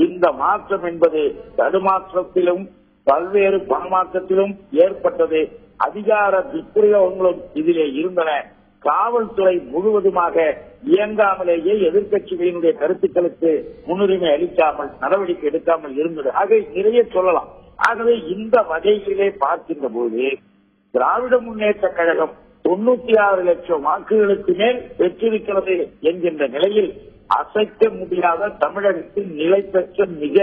இந்த மாற்றம் என்பது தடுமாற்றத்திலும் பல்வேறு பணமாற்றத்திலும் ஏற்பட்டது. அதிகார துஷ்பிரயோகங்களும் இதிலே இருந்தன. காவல்துறை முழுவதுமாக இயங்காமலேயே எதிர்க்கட்சிகளினுடைய கருத்துக்களுக்கு முன்னுரிமை அளிக்காமல் நடவடிக்கை எடுக்காமல் இருந்தது. ஆக நிறைய சொல்லலாம். ஆகவே இந்த வகையிலே பார்க்கின்ற போது திராவிட முன்னேற்ற கழகம் 96 லட்சம் வாக்குகளுக்கு மேல் பெற்றிருக்கிறது என்கின்ற நிலையில் அசைக்க முடியாத தமிழகத்தில் நிலை பெற்ற மிக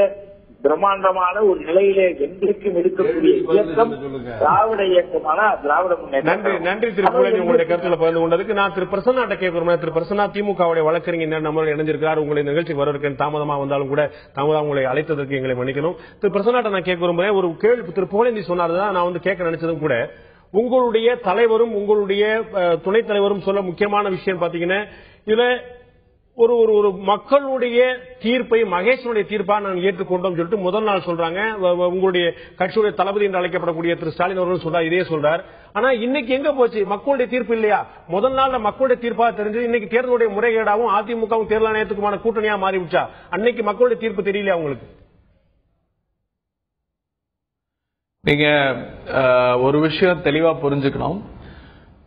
பிரம்மாண்டமான ஒரு நிலையிலே என்றைக்கும் இருக்கக்கூடிய இயக்கம் திராவிட இயக்கமான திராவிட முன்னேற்ற. நன்றி திரு பூலன், உங்களுடைய கருத்துல பகிர்ந்து கொண்டதுக்கு. நான் திரு பிரசன்னாட்ட கேட்கிறேன். திரு பிரசன்னா திமுகவுடைய வழக்கறிஞர் நம்மளோட இணைஞ்சிருக்கிறார். உங்களை நிகழ்ச்சிக்கு வரவிருக்கேன் தாமதமா வந்தாலும் கூட உங்களை அழைத்ததற்கு எங்களை மன்னிக்கணும். திரு பிரசன்னாட்ட நான் கேட்க விரும்புறேன். ஒரு கேள்வி திரு புகழேந்தி சொன்னார்தான் நான் வந்து கேட்க நினைச்சதும் கூட, உங்களுடைய தலைவரும் உங்களுடைய துணைத் தலைவரும் சொல்ல முக்கியமான விஷயம் பாத்தீங்கன்னா, இதுல ஒரு ஒரு மக்களுடைய தீர்ப்பை மகேஷனுடைய தீர்ப்பா நான் ஏற்றுக்கொண்டோம் சொல்லிட்டு முதல் நாள் சொல்றாங்க. உங்களுடைய கட்சியுடைய தளபதி என்று அழைக்கப்படக்கூடிய திரு ஸ்டாலின் அவர்கள் சொல்றார், இதே சொல்றார். ஆனா இன்னைக்கு எங்க போச்சு மக்களுடைய தீர்ப்பு இல்லையா? முதல் நாள் மக்களுடைய தீர்ப்பா தெரிஞ்சது, இன்னைக்கு தேர்தலுடைய முறைகேடாவும் அதிமுகவும் தேர்தல் ஆணையத்துக்குமான கூட்டணியா மாறிவிட்டா? அன்னைக்கு மக்களுடைய தீர்ப்பு தெரியலையா உங்களுக்கு? நீங்க ஒரு விஷயம் தெளிவா புரிஞ்சுக்கணும்.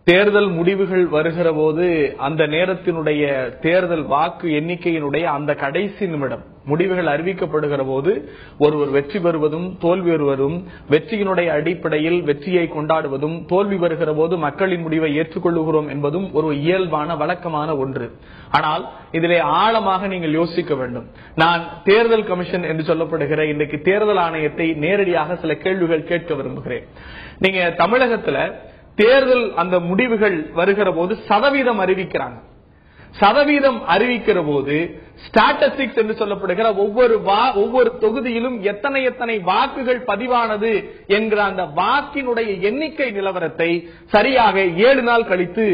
தேர்தல் முடிவுகள் வருகிற போது அந்த நேரத்தினுடைய தேர்தல் வாக்கு எண்ணிக்கையினுடைய அந்த கடைசி நிமிடம் முடிவுகள் அறிவிக்கப்படுகிற போது ஒருவர் வெற்றி பெறுவதும் தோல்வி பெறுவதும், வெற்றியினுடைய அடிப்படையில் வெற்றியை கொண்டாடுவதும், தோல்வி வருகிற போது மக்களின் முடிவை ஏற்றுக்கொள்ளுகிறோம் என்பதும் ஒரு இயல்பான வழக்கமான ஒன்று. ஆனால் இதிலே ஆழமாக நீங்கள் யோசிக்க வேண்டும். நான் தேர்தல் கமிஷன் என்று சொல்லப்படுகிற இன்றைக்கு தேர்தல் ஆணையத்தை நேரடியாக சில கேள்விகள் கேட்க விரும்புகிறேன். நீங்க தமிழகத்துல தேர்தல் அந்த முடிவுகள் வருகிற போது சதவீதம் அறிவிக்கிறாங்க. சதவீதம் அறிவிக்கிற போது ஸ்டாட்டிஸ்டிக்ஸ் என்று சொல்லப்படுகிற ஒவ்வொரு தொகுதியிலும் எத்தனை வாக்குகள் பதிவானது என்கிற அந்த வாக்கினுடைய எண்ணிக்கை நிலவரத்தை சரியாக 7 நாள் கழித்து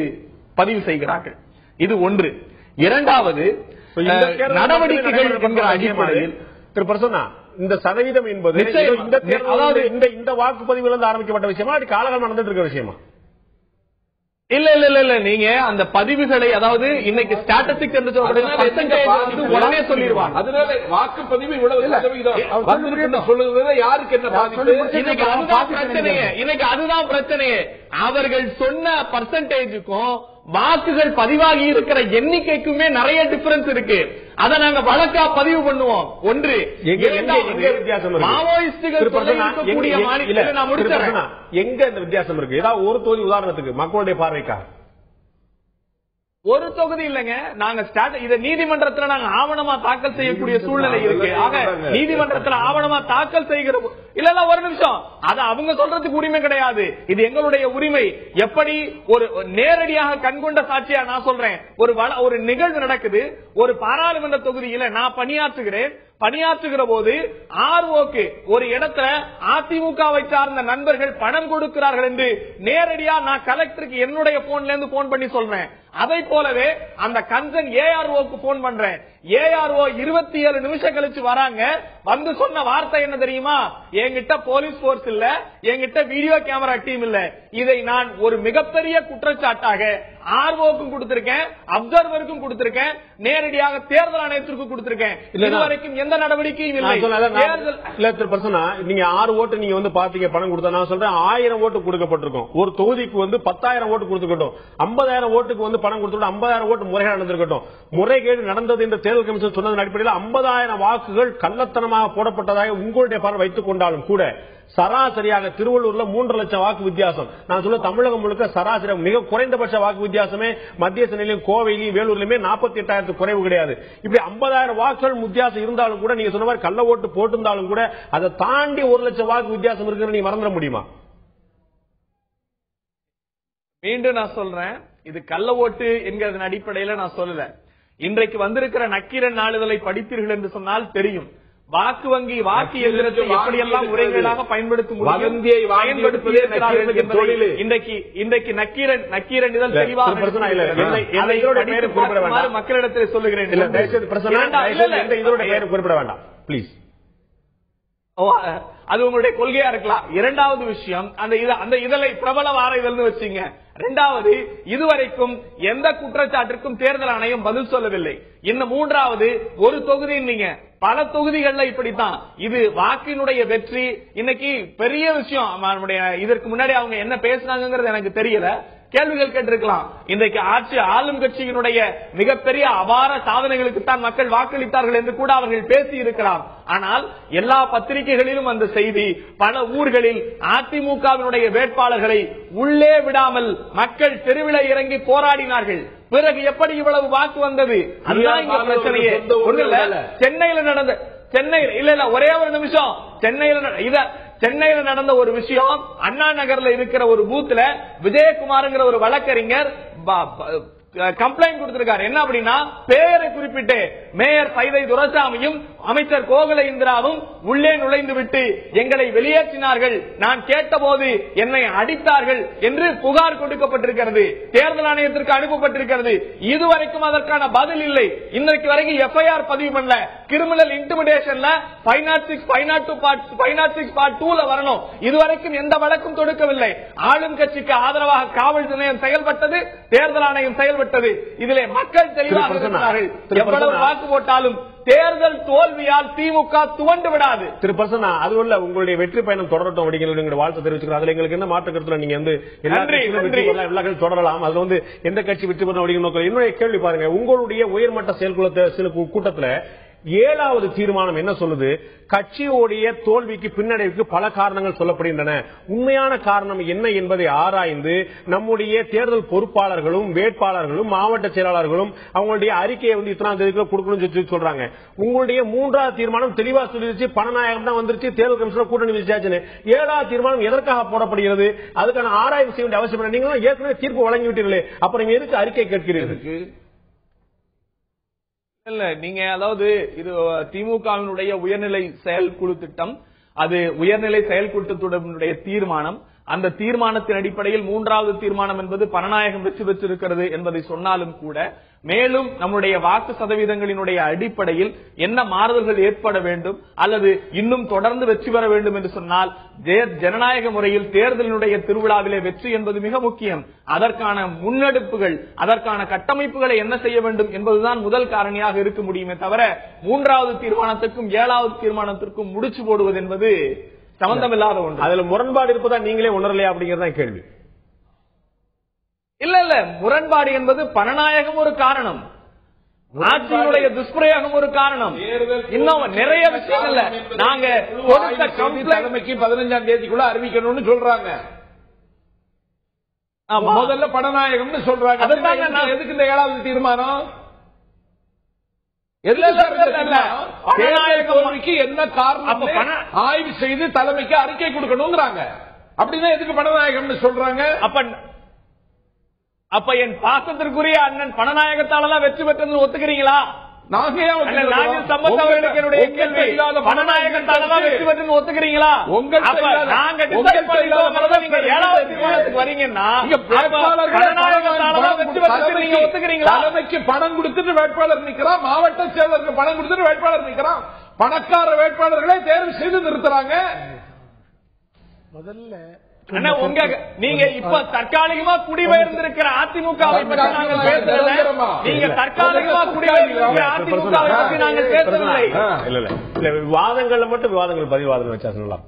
பதிவு செய்கிறார்கள். இது ஒன்று. இரண்டாவது, நடவடிக்கைகள் என்கிற அடிப்படையில் திரு பிரசன்னா, இந்த சதவீதம் என்பது இந்த வாக்குப்பதிவுல ஆரம்பிக்கப்பட்ட விஷயமா, அது காலகாலம் நடந்துட்டு இருக்கிற விஷயமா? இல்ல நீங்க அந்த பதிவுகளை, அதாவது இன்னைக்கு ஸ்டாட்டிஸ்டிக்ஸ் என்று சொல்லப்படுறது உடனே சொல்லிடுவாங்க. அதனால வாக்குப்பதிவு இவ்வளவு சதவீதம் சொல்லுறது யாருக்கு என்ன பாதிப்பு? இன்னைக்கு அதுதான் பிரச்சனையே. இன்னைக்கு அதுதான் பிரச்சனையே. அவர்கள் சொன்ன பர்சன்டேஜுக்கும் வாக்குகள் பதிவாகி இருக்கிற எண்ணிக்கைக்குமே நிறைய டிஃபரன்ஸ் இருக்கு. அதை நாங்க வழக்கா பதிவு பண்ணுவோம். ஒன்று. மாவோயிஸ்டுகள் இருக்கக்கூடிய மாநிலத்தில் நான் முடிச்சேன். எங்க இந்த வித்தியாசம் இருக்கு? ஏதாவது ஒரு தொகுதி உதாரணத்துக்கு மக்களுடைய பார்வைக்கா? ஒரு தொகுதி இல்லைங்க. நாங்க இதை நீதிமன்றத்தில் நாங்க ஆவணமா தாக்கல் செய்யக்கூடிய சூழ்நிலை இருக்கு. ஆக நீதிமன்றத்தில் ஆவணமா தாக்கல் செய்கிற இல்ல ஒரு நிமிஷம், அது அவங்க சொல்றதுக்கு உரிமை கிடையாது. இது எங்களுடைய உரிமை. எப்படி ஒரு நேரடியாக கண்கொண்ட சாட்சியா நான் சொல்றேன். ஒரு நிகழ்வு நடக்குது. ஒரு பாராளுமன்ற தொகுதியில நான் பணியாற்றுகிற போது ஆர்ஓக்கு ஒரு இடத்துல அதிமுகவை சார்ந்த நண்பர்கள் பணம் கொடுக்கிறார்கள் என்று நேரடியா நான் கலெக்டருக்கு என்னுடைய போன்ல இருந்து போன் பண்ணி சொல்றேன். அதை போலவே அந்த கன்சர்ன் ஏஆர்ஓக்கு போன் பண்றேன். ஏஆர்ஓ 27 நிமிஷம் கழிச்சு வராங்க. வந்து சொன்ன வார்த்தை என்ன தெரியுமா? என்கிட்ட போலீஸ் போர்ஸ் இல்ல, என்கிட்ட வீடியோ கேமரா டீம் இல்ல. இதை நான் ஒரு மிகப்பெரிய குற்றச்சாட்டாக ஆர்ஓக்கும் கொடுத்திருக்கேன், அப்சர்வருக்கும் கொடுத்திருக்கேன், நேரடியாக தேர்தல் ஆணையத்திற்கு கொடுத்திருக்கேன். இதுவரைக்கும் எந்த நடவடிக்கையும் இல்லை. நீங்க 6 ஓட்டு நீங்க வந்து பாத்தீங்க பணம் கொடுத்தா, நான் சொல்றேன் 1000 ஓட்டு கொடுக்கப்பட்டிருக்கும். ஒரு தொகுதிக்கு வந்து 10,000 ஓட்டு கொடுத்துக்கட்டும், 50,000 ஓட்டுக்கு வந்து பணம் கொடுத்து 50,000 ஓட்டு முறைகேடு நடந்திருக்கட்டும். முறைகேடு நடந்தது என்று தேர்தல் கமிஷன் சொன்னதன் அடிப்படையில் 50,000 வாக்குகள் கள்ளத்தனமாக போடப்பட்டதாக உங்களுடைய பார்வை வைத்துக் கொண்டாலும் கூட சராசரியாக திருவள்ளூர்ல 3 லட்சம் வாக்கு வித்தியாசம். நான் சொல்ல தமிழகம் முழுக்க சராசரி மிக குறைந்தபட்ச வாக்கு வித்தியாசமே மத்திய சென்னையிலும் கோவையிலும் வேலூர்லயுமே 48,000 குறைவு கிடையாது. இப்படி 50,000 வாக்குகள் வித்தியாசம் இருந்தாலும் கூட நீங்க சொன்ன மாதிரி கள்ள ஓட்டு போட்டிருந்தாலும் கூட அதை தாண்டி 1 லட்சம் வாக்கு வித்தியாசம் இருக்குன்னு நீங்க மறந்துட முடியுமா? மீண்டும் நான் சொல்றேன், இது கள்ள ஓட்டு என்கிறதன் அடிப்படையில நான் சொல்லல. இன்றைக்கு வந்திருக்கிற நக்கீரன் நாளிதழை படித்தீர்கள் என்று சொன்னால் தெரியும். வாக்கு வங்கி வாக்கு எந்திரத்தை எப்படியெல்லாம் முறைகளாக பயன்படுத்த முடியும், இன்றைக்கு நக்கீரன் இதழ் தெளிவாக மக்களிடத்தில் சொல்லுகிறேன். குறிப்பிட வேண்டாம் பிளீஸ். அது உங்களுடைய கொள்கையா இருக்கலாம். இரண்டாவது விஷயம், அந்த இதழை பிரபல வார இதழ்னு வச்சுங்க. இரண்டாவது, இதுவரைக்கும் எந்த குற்றச்சாட்டிற்கும் தேர்தல் ஆணையம் பதில் சொல்லவில்லை. இன்னும் மூன்றாவது, ஒரு தொகுதி நீங்க பல தொகுதிகள்ல இப்படித்தான். இது வாக்கினுடைய வெற்றி. இன்னைக்கு பெரிய விஷயம். இதற்கு முன்னாடி அவங்க என்ன பேசினாங்கிறது எனக்கு தெரியல. கேள்விகள் கேட்டிருக்கலாம். இன்றைக்கு ஆளும் கட்சியினுடைய மிகப்பெரிய அபார சாதனைகளுக்கு தான் மக்கள் வாக்களித்தார்கள் என்று கூட அவர்கள் பேசி இருக்கலாம். ஆனால் எல்லா பத்திரிகைகளிலும் அந்த செய்தி, பல ஊர்களில் அதிமுகவினுடைய வேட்பாளர்களை உள்ளே விடாமல் மக்கள் தெருவில இறங்கி போராடினார்கள். பிறகு எப்படி இவ்வளவு வாக்கு வந்தது? அதுதான் இங்க பிரச்சனையே. சென்னையில ஒரே ஒரு நிமிஷம், சென்னையில நடந்த ஒரு விஷயம், அண்ணா நகர்ல இருக்கிற ஒரு பூத்துல விஜயகுமார்ங்கிற ஒரு வழக்கறிஞர் கம்ப்ளைண்ட் கொடுத்திருக்காரு. என்ன அப்படின்னா, பெயரை குறிப்பிட்டு மேயர் பைதை துரைசாமியும் அமைச்சர் கோகுல இந்திராவும் உள்ளே நுழைந்து விட்டு எங்களை வெளியேற்றினார்கள், நான் கேட்டபோது என்னை அடித்தார்கள் என்று புகார் கொடுக்கப்பட்டிருக்கிறது, தேர்தல் ஆணையத்திற்கு அனுப்பப்பட்டிருக்கிறது. இதுவரைக்கும் அதற்கான பதில் இல்லை. இன்றைக்கு வரைக்கும் எஃப்ஐஆர் பதிவு பண்ணல. கிரிமினல் இன்டிமிடேஷன்ல 506(2) வரணும். இதுவரைக்கும் எந்த வழக்கும் தொடுக்கவில்லை. ஆளும் கட்சிக்கு ஆதரவாக காவல் நிலையம் செயல்பட்டது, தேர்தல் ஆணையம் செயல்பட்டது. இதிலே மக்கள் தெளிவாக இருக்கிறார்கள். எவ்வளவு வாக்கு போட்டாலும் தேர்தல் தோல்வியால் திமுக துவண்டு விடாது. திரு பிரசன்னா, அது இல்ல, உங்களுடைய வெற்றி பயணம் தொடரட்டும் அப்படிங்கிற வாழ்த்து தெரிவிச்சுக்கிறோம். அதுல எங்களுக்கு என்ன மாற்று கருத்துல நீங்க வந்து எல்லா தொடரலாம். அதுல வந்து எந்த கட்சி வெற்றி பெறணும் அப்படிங்கிற என்னுடைய கேள்வி பாருங்க. உங்களுடைய உயர்மட்ட செயற்குழு கூட்டத்துல 7வது தீர்மானம் என்ன சொல்லுது? கட்சியோடைய தோல்விக்கு பின்னடைவுக்கு பல காரணங்கள் சொல்லப்படுகின்றன. உண்மையான காரணம் என்ன என்பதை ஆராய்ந்து நம்முடைய தேர்தல் பொறுப்பாளர்களும் வேட்பாளர்களும் மாவட்ட செயலாளர்களும் அவங்களுடைய அறிக்கையை வந்து இத்தனாம் தேதிக்குள்ள கொடுக்கணும்னு சொல்றாங்க. உங்களுடைய 3வது தீர்மானம் தெளிவா சொல்லிருச்சு, பணநாயகம் தான் வந்துருச்சு, தேர்தல் கமிஷனர் கூட்டணி விசாரிச்சு. 7வது தீர்மானம் எதற்காக போடப்படுகிறது? அதுக்கான ஆராய்வு செய்ய வேண்டிய அவசியம் இல்லை. நீங்களும் ஏற்கனவே தீர்ப்பு வழங்கிவிட்டீர்களே, அப்புறம் எதுக்கு அறிக்கை கேட்கிறீர்கள்? இல்ல, நீங்க அதாவது இது திமுகவினுடைய உயர்நிலை செயற்குழு திட்டம், அது உயர்நிலை செயற்குழு திட்டத்தினுடைய தீர்மானம். அந்த தீர்மானத்தின் அடிப்படையில் 3வது தீர்மானம் என்பது பணநாயகம் வெற்றி பெற்றிருக்கிறது என்பதை சொன்னாலும் கூட, மேலும் நம்முடைய வாக்கு சதவீதங்களினுடைய அடிப்படையில் என்ன மாறுதல்கள் ஏற்பட வேண்டும் அல்லது இன்னும் தொடர்ந்து வெற்றி பெற வேண்டும் என்று சொன்னால், ஜனநாயக முறையில் தேர்தலினுடைய திருவிழாவிலே வெற்றி என்பது மிக முக்கியம். அதற்கான முன்னெடுப்புகள், அதற்கான கட்டமைப்புகளை என்ன செய்ய வேண்டும் என்பதுதான் முதல் காரணியாக இருக்க முடியுமே தவிர 3வது தீர்மானத்திற்கும் 7வது தீர்மானத்திற்கும் முடிச்சு போடுவது என்பது சம்பந்தமில்லாத ஒன்று. அதுல முரண்பாடு இருப்பதா நீங்களே உணரலையா அப்படிங்கறத கேள்வி. இல்ல, முரண்பாடு என்பது பணநாயகம் ஒரு காரணம், ஆட்சியினுடைய துஷ்பிரயோகம் ஒரு காரணம், இன்னும் நிறைய விஷயங்கள்ல நாங்க தலைமைக்கு 15ஆம் தேதிக்குள்ள அறிவிக்கணும்னு சொல்றாங்க. முதல்ல பணநாயகம்னு சொல்றாங்க. எதுக்கு இந்த 7வது தீர்மானம்? என்ன காரணம் ஆய்வு செய்து தலைமைக்கு அறிக்கை கொடுக்கணுங்கிறாங்க. அப்படின்னா எதுக்கு பணநாயகம்னு சொல்றாங்க? அப்ப என் பாசத்திற்குரிய அண்ணன் பணநாயகத்தாலதான் வெற்றி பெற்றது ஒத்துக்கிறீங்களா? ஒத்துக்கிறீங்களா? தலைமைக்கு பணம் கொடுத்துட்டு வேட்பாளர் நிக்கிறான், மாவட்ட செயலருக்கு பணம் கொடுத்துட்டு வேட்பாளர் நிக்கிறான், பணக்கார வேட்பாளர்களை தேர்வு செய்து நிறுத்துறாங்க. முதல்ல நீங்க இப்ப தற்காலிகமா குடிபெயர்ந்திருக்கிற அதிமுகவை பற்றி நாங்கள் பேசவில்லை. நீங்க தற்காலிகமா குடிபெயர்ந்திருக்கிற அதிமுகவை பற்றி நாங்கள் பேசவில்லை. இல்ல விவாதங்கள்ல மட்டும் விவாதங்கள் பதிவாதம் வச்சா சொல்லலாம்.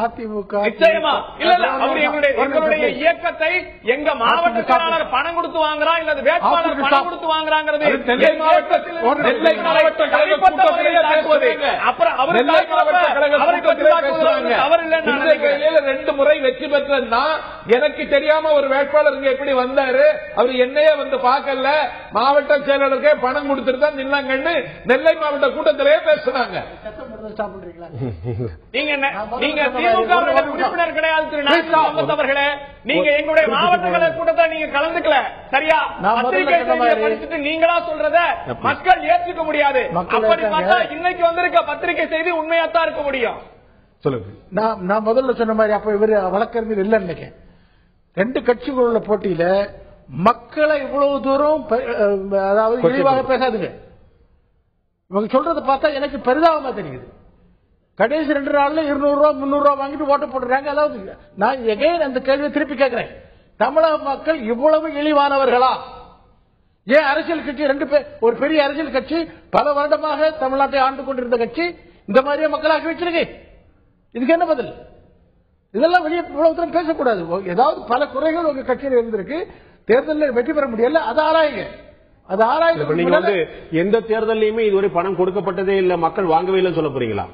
அதிமுக நிச்சயமா இல்ல, அவர் எங்களுடைய இயக்கத்தை எங்க மாவட்ட செயலாளர் பணம் கொடுத்து வாங்குறா இல்ல வேட்பாளர் பணம் கொடுத்து வாங்குறாங்கிறது நெல்லை மாவட்டத்தில் அப்புறம் அவர் 2 முறை வெற்றி பெற்றா எனக்கு தெரியாம ஒரு வேட்பாளர் இங்க எப்படி வந்தாரு, அவர் என்னையே வந்து பார்க்கல, மாவட்ட செயலாளருக்கே பணம் கொடுத்துட்டு தான் நின்னாங்கன்னு நெல்லை மாவட்ட கூட்டத்திலேயே பேசுறாங்க. நீங்க திமுக உறுப்பினர் கிடையாது திரு நாராயணன் அவர்களே, நீங்க எங்களுடைய மாவட்ட கூட்டத்தில் நீங்க கலந்துக்கல, சரியா? பத்திரிகை படிச்சுட்டு நீங்களா சொல்றத மக்கள் ஏற்றுக்க முடியாது. அப்படி பார்த்தா இன்னைக்கு வந்திருக்க பத்திரிகை செய்தி உண்மையாத்தான் இருக்க முடியும். நான் முதல்ல சொன்ன மாதிரி அப்ப இவர் வழக்கறிஞர் இல்ல நினைக்கிறேன். 2 கட்சிகளுள்ள போட்டியில மக்களை இவ்வளவு தூரம் அதாவது இழிவாக பேசாதுங்க. இவங்க சொல்றதை பார்த்தா எனக்கு பெரிதாகமா தெரியுது. கடைசி 2 நாள்ல 200 ரூபா 300 ரூபா வாங்கிட்டு ஓட்டு போட்டுறாங்க. அதாவது நான் எகைன் அந்த கேள்வியை திருப்பி கேட்கிறேன், தமிழக மக்கள் இவ்வளவு இழிவானவர்களா? ஏன் அரசியல் கட்சி 2 பேர், ஒரு பெரிய அரசியல் கட்சி பல வருடமாக தமிழ்நாட்டை ஆண்டு கொண்டிருந்த கட்சி இந்த மாதிரியே மக்களாக்கி வச்சிருக்கு. இதுக்கு என்ன பதில்? இதெல்லாம் வெளியே இவ்வளவு தூரம் பேசக்கூடாது. ஏதாவது பல குறைகள் உங்க கட்சியில் இருந்திருக்கு, தேர்தலில் வெற்றி பெற முடியல, அதை ஆராயுங்க. அது ஆராய்ச்சி. நீங்க வந்து எந்த தேர்தலையுமே இதுவரை பணம் கொடுக்கப்பட்டதே இல்ல, மக்கள் வாங்கவே இல்லைன்னு சொல்ல போறீங்களா?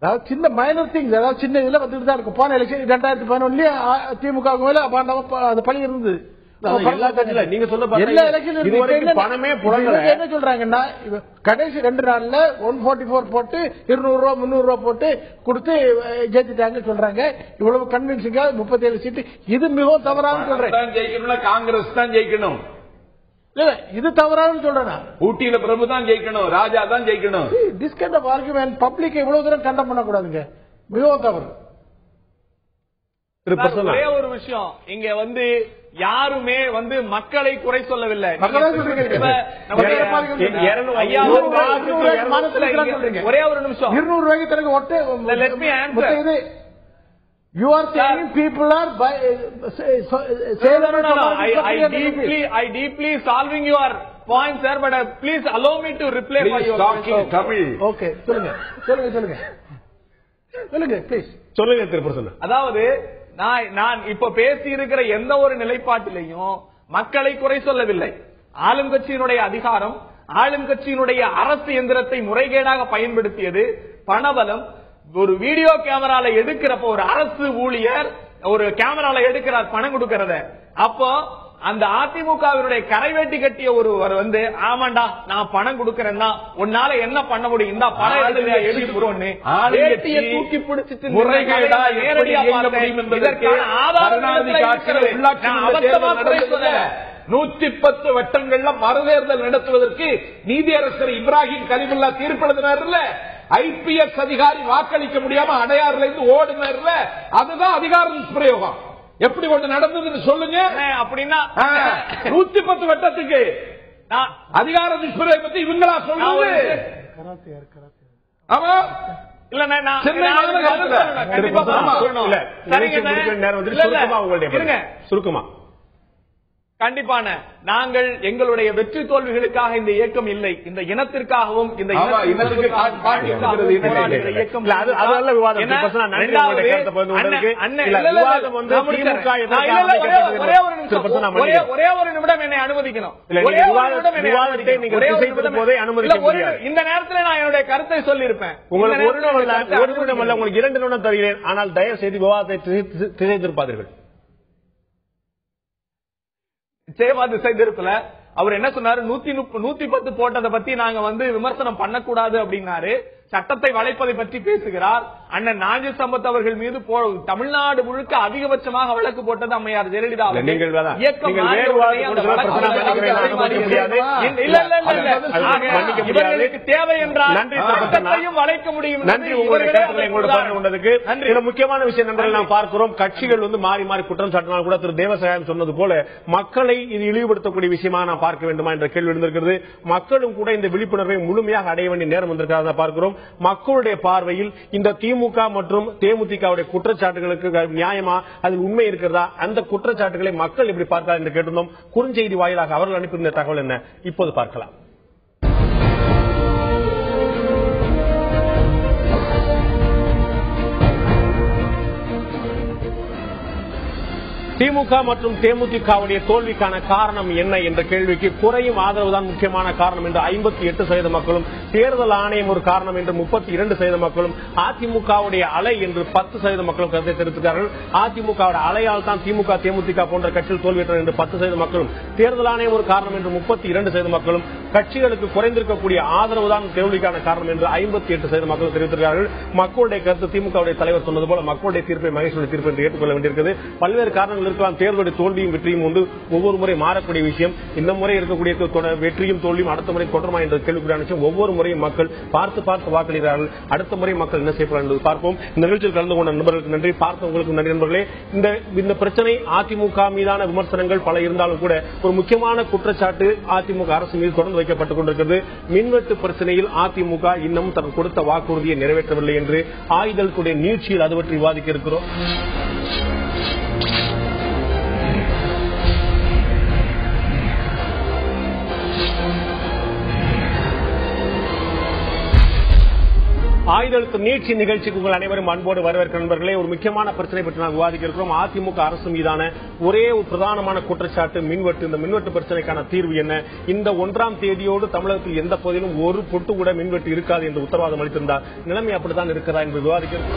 அதாவது சின்ன மைனர் திங்ஸ், அதாவது சின்ன இதுல வந்துட்டு தான் இருக்கும். போன எலெக்ஷன் 2011 திமுக மேல அது பழி இருந்தது. எல்லா கட்சியில நீங்க சொன்ன பணமே என்ன சொல்றாங்கன்னா, கடைசி 2 நாள்ல 144 போட்டு 200 ரூபா 300 ரூபா போட்டு கொடுத்து ஜெயிச்சுட்டாங்க சொல்றாங்க. இவ்வளவு கன்வின்சிங்கா 37 சீட்டு. இது மிகவும் தவறான சொல்றேன். ஜெயிக்கணும்னா காங்கிரஸ் தான் ஜெயிக்கணும். இது தவறான சொல்றேன். ஊட்டியில பிரபு தான் ஜெயிக்கணும், ராஜா தான் ஜெயிக்கணும். This kind of argument public இவ்வளவு தூரம் கண்டம் பண்ணக்கூடாதுங்க, மிகவும் தவறு. ஒரே ஒரு விஷயம், இங்க வந்து யாருமே வந்து மக்களை குறை சொல்லவில்லை. ஒரே ஒரு நிமிஷம், 200 ரூபாய்க்கு தனக்கு ஒட்டு. You are saying people are I deeply solving your point, sir, but please allow me to reply for your Tamil. Okay, சொல்லுங்க please. சொல்லுங்க திருப்பூர். அதாவது நான் இப்ப பேசி இருக்கிற எந்த ஒரு நிலைப்பாட்டிலையும் மக்களை குறை சொல்லவில்லை. ஆளும் கட்சியினுடைய அதிகாரம், ஆளும் கட்சியினுடைய அரசு எந்திரத்தை முறைகேடாக பயன்படுத்தியது, பணபலம். ஒரு வீடியோ கேமரால எடுக்கிறப்ப ஒரு அரசு ஊழியர் ஒரு கேமரால எடுக்கிறார் பணம் கொடுக்கறத, அப்போ அந்த அதிமுகவினுடைய கரைவேட்டி கட்டிய ஒருவர் வந்து, ஆமாண்டா நான் பணம் கொடுக்கறேன்னா உன்னால என்ன பண்ண முடியும், இந்த பணம் எடுத்துக்கோன்னு தூக்கி பிடிச்சிட்டு முறைகேடா நேரடியா இதற்கான ஆதாரம் 110 வட்டங்கள்ல மறுதேர்தல் நடத்துவதற்கு நீதியரசர் இப்ராஹிம் கலிமுல்லா தீர்ப்பெழுதினார்ல, ஐபிஎஸ் அதிகாரி வாக்களிக்க முடியாம அடையாறுல இருந்து ஓடுனார்ல, அதுதான் அதிகார துஷ்பிரயோகம். எப்படி ஒன்று நடந்ததுன்னு சொல்லுங்க. அப்படின்னா 110 வட்டத்துக்கு அதிகார துஷ்பிரயோகத்தை இவங்களா சொல்லுங்க. ஆமா இல்ல சுருக்கமா கண்டிப்பான நாங்கள் எங்களுடைய வெற்றி தோல்விகளுக்காக இந்த இயக்கம் இல்லை, இந்த இனத்திற்காகவும் இந்த ஒரே ஒரு நிமிடம் என்னை அனுமதிக்கணும். இந்த நேரத்தில் நான் என்னுடைய கருத்தை சொல்லியிருப்பேன். உங்களுக்கு 1 நிமிடம் அல்ல, உங்களுக்கு 2 நிமிடம் தருகிறேன். ஆனால் தயவு செய்து விவாதத்தை திசைத்திருப்பார்கள். திசை திருப்பல அவர் என்ன சொன்னாரு, 110 போட்டதை பத்தி நாங்க வந்து விமர்சனம் பண்ணக்கூடாது அப்படின்னாரு. சட்டத்தை வளைப்பதை பற்றி பேசுகிறார். அண்ணன் நாஞ்சி சம்பத் அவர்கள் மீது தமிழ்நாடு முழுக்க அதிகபட்சமாக வழக்கு போட்டது அம்மையார் ஜெயலலிதா. இவர்களுக்கு தேவை என்றால் சட்டத்தையும் வளைக்க முடியும். முக்கியமான விஷயம் நண்பர்கள் நாம் பார்க்கிறோம், கட்சிகள் வந்து மாறி மாறி குற்றம் சாட்டினால் கூட திரு தேவசாயம் சொன்னது போல மக்களை இது இழிவுபடுத்தக்கூடிய விஷயமா நாம் பார்க்க வேண்டுமா என்ற கேள்வி எழுந்திருக்கிறது. மக்களும் கூட இந்த விழிப்புணர்வை முழுமையாக அடைய வேண்டிய நேரம் வந்திருக்கிறதா பார்க்கிறோம். மக்களுடைய பார்வையில் இந்த திமுக மற்றும் தேமுதிகவுடைய குற்றச்சாட்டுகளுக்கு நியாயமா, அதில் உண்மை இருக்கிறதா, அந்த குற்றச்சாட்டுகளை மக்கள் எப்படி பார்க்கிறார் என்று கேட்டிருந்தோம். குறுஞ்செய்தி வாயிலாக அவர்கள் அனுப்பியிருந்த தகவல் என்ன, இப்போது பார்க்கலாம். திமுக மற்றும் தேமுதிகவுடைய தோல்விக்கான காரணம் என்ன என்ற கேள்விக்கு குறையும் ஆதரவுதான் முக்கியமான காரணம் என்று 58% மக்களும், தேர்தல் ஆணையம் ஒரு காரணம் என்று 32% மக்களும், அதிமுகவுடைய அலை என்று 10% மக்களும் கருத்தை தெரிவித்தார்கள். அதிமுகவுடைய அலையால் தான் திமுக தேமுதிக போன்ற கட்சியில் தோல்வியற்ற என்று 10% மக்களும், தேர்தல் ஆணையம் ஒரு காரணம் என்று 32% மக்களும், கட்சிகளுக்கு குறைந்திருக்கக்கூடிய ஆதரவுதான் தோல்விக்கான காரணம் என்று 58% மக்கள் தெரிவித்திருக்கிறார்கள். மக்களுடைய கருத்து திமுகவுடைய தலைவர் சொன்னது போல மக்களுடைய தீர்ப்பை மகேஸ்வரி தீர்ப்பு என்று ஏற்றுக்கொள்ள வேண்டியிருக்கிறது. பல்வேறு காரணங்கள் இருக்கலாம். தேர்தலுடைய தோல்வியும் வெற்றியும் வந்து ஒவ்வொரு முறை மாறக்கூடிய விஷயம். இந்த முறை இருக்கக்கூடிய வெற்றியும் தோல்வியும் அடுத்த முறை தொடருமா என்ற கேள்விக்குறியான விஷயம். ஒவ்வொரு முறையும் மக்கள் பார்த்து பார்த்து வாக்களிக்கிறார்கள். அடுத்த முறை மக்கள் என்ன செய்யப்படும் என்பது பார்ப்போம். இந்த நிகழ்ச்சியில் கலந்து கொண்ட நண்பர்களுக்கு நன்றி, பார்த்தவங்களுக்கு நன்றி. நண்பர்களே, இந்த பிரச்சனை அதிமுக மீதான விமர்சனங்கள் பல இருந்தாலும் கூட ஒரு முக்கியமான குற்றச்சாட்டு அதிமுக அரசு மீது தொடர்ந்து வைக்கப்பட்டுக் கொண்டிருக்கிறது. மின்வெட்டு பிரச்சனையில் அதிமுக இன்னும் தனக்கு கொடுத்த வாக்குறுதியை நிறைவேற்றவில்லை என்று ஆயுதத்துடைய நீட்சியில் அது பற்றி விவாதிக்க இருக்கிறோம். ஆயுத நீட்சி நிகழ்ச்சிக்கு உங்கள் அனைவரும் அன்போடு வரவேற்கிற நண்பர்களே, ஒரு முக்கியமான பிரச்சனை பற்றி நாம் விவாதிக்க இருக்கிறோம். அதிமுக அரசு மீதான ஒரே ஒரு பிரதானமான குற்றச்சாட்டு மின்வெட்டு. இந்த மின்வெட்டு பிரச்சனைக்கான தீர்வு என்ன? இந்த 1ஆம் தேதியோடு தமிழகத்தில் எந்த பகுதியிலும் ஒரு பொட்டு கூட மின்வெட்டு இருக்காது என்று உத்தரவாதம் அளித்திருந்தார். நிலைமை அப்படித்தான் இருக்கிறதா என்று விவாதிக்கிறோம்.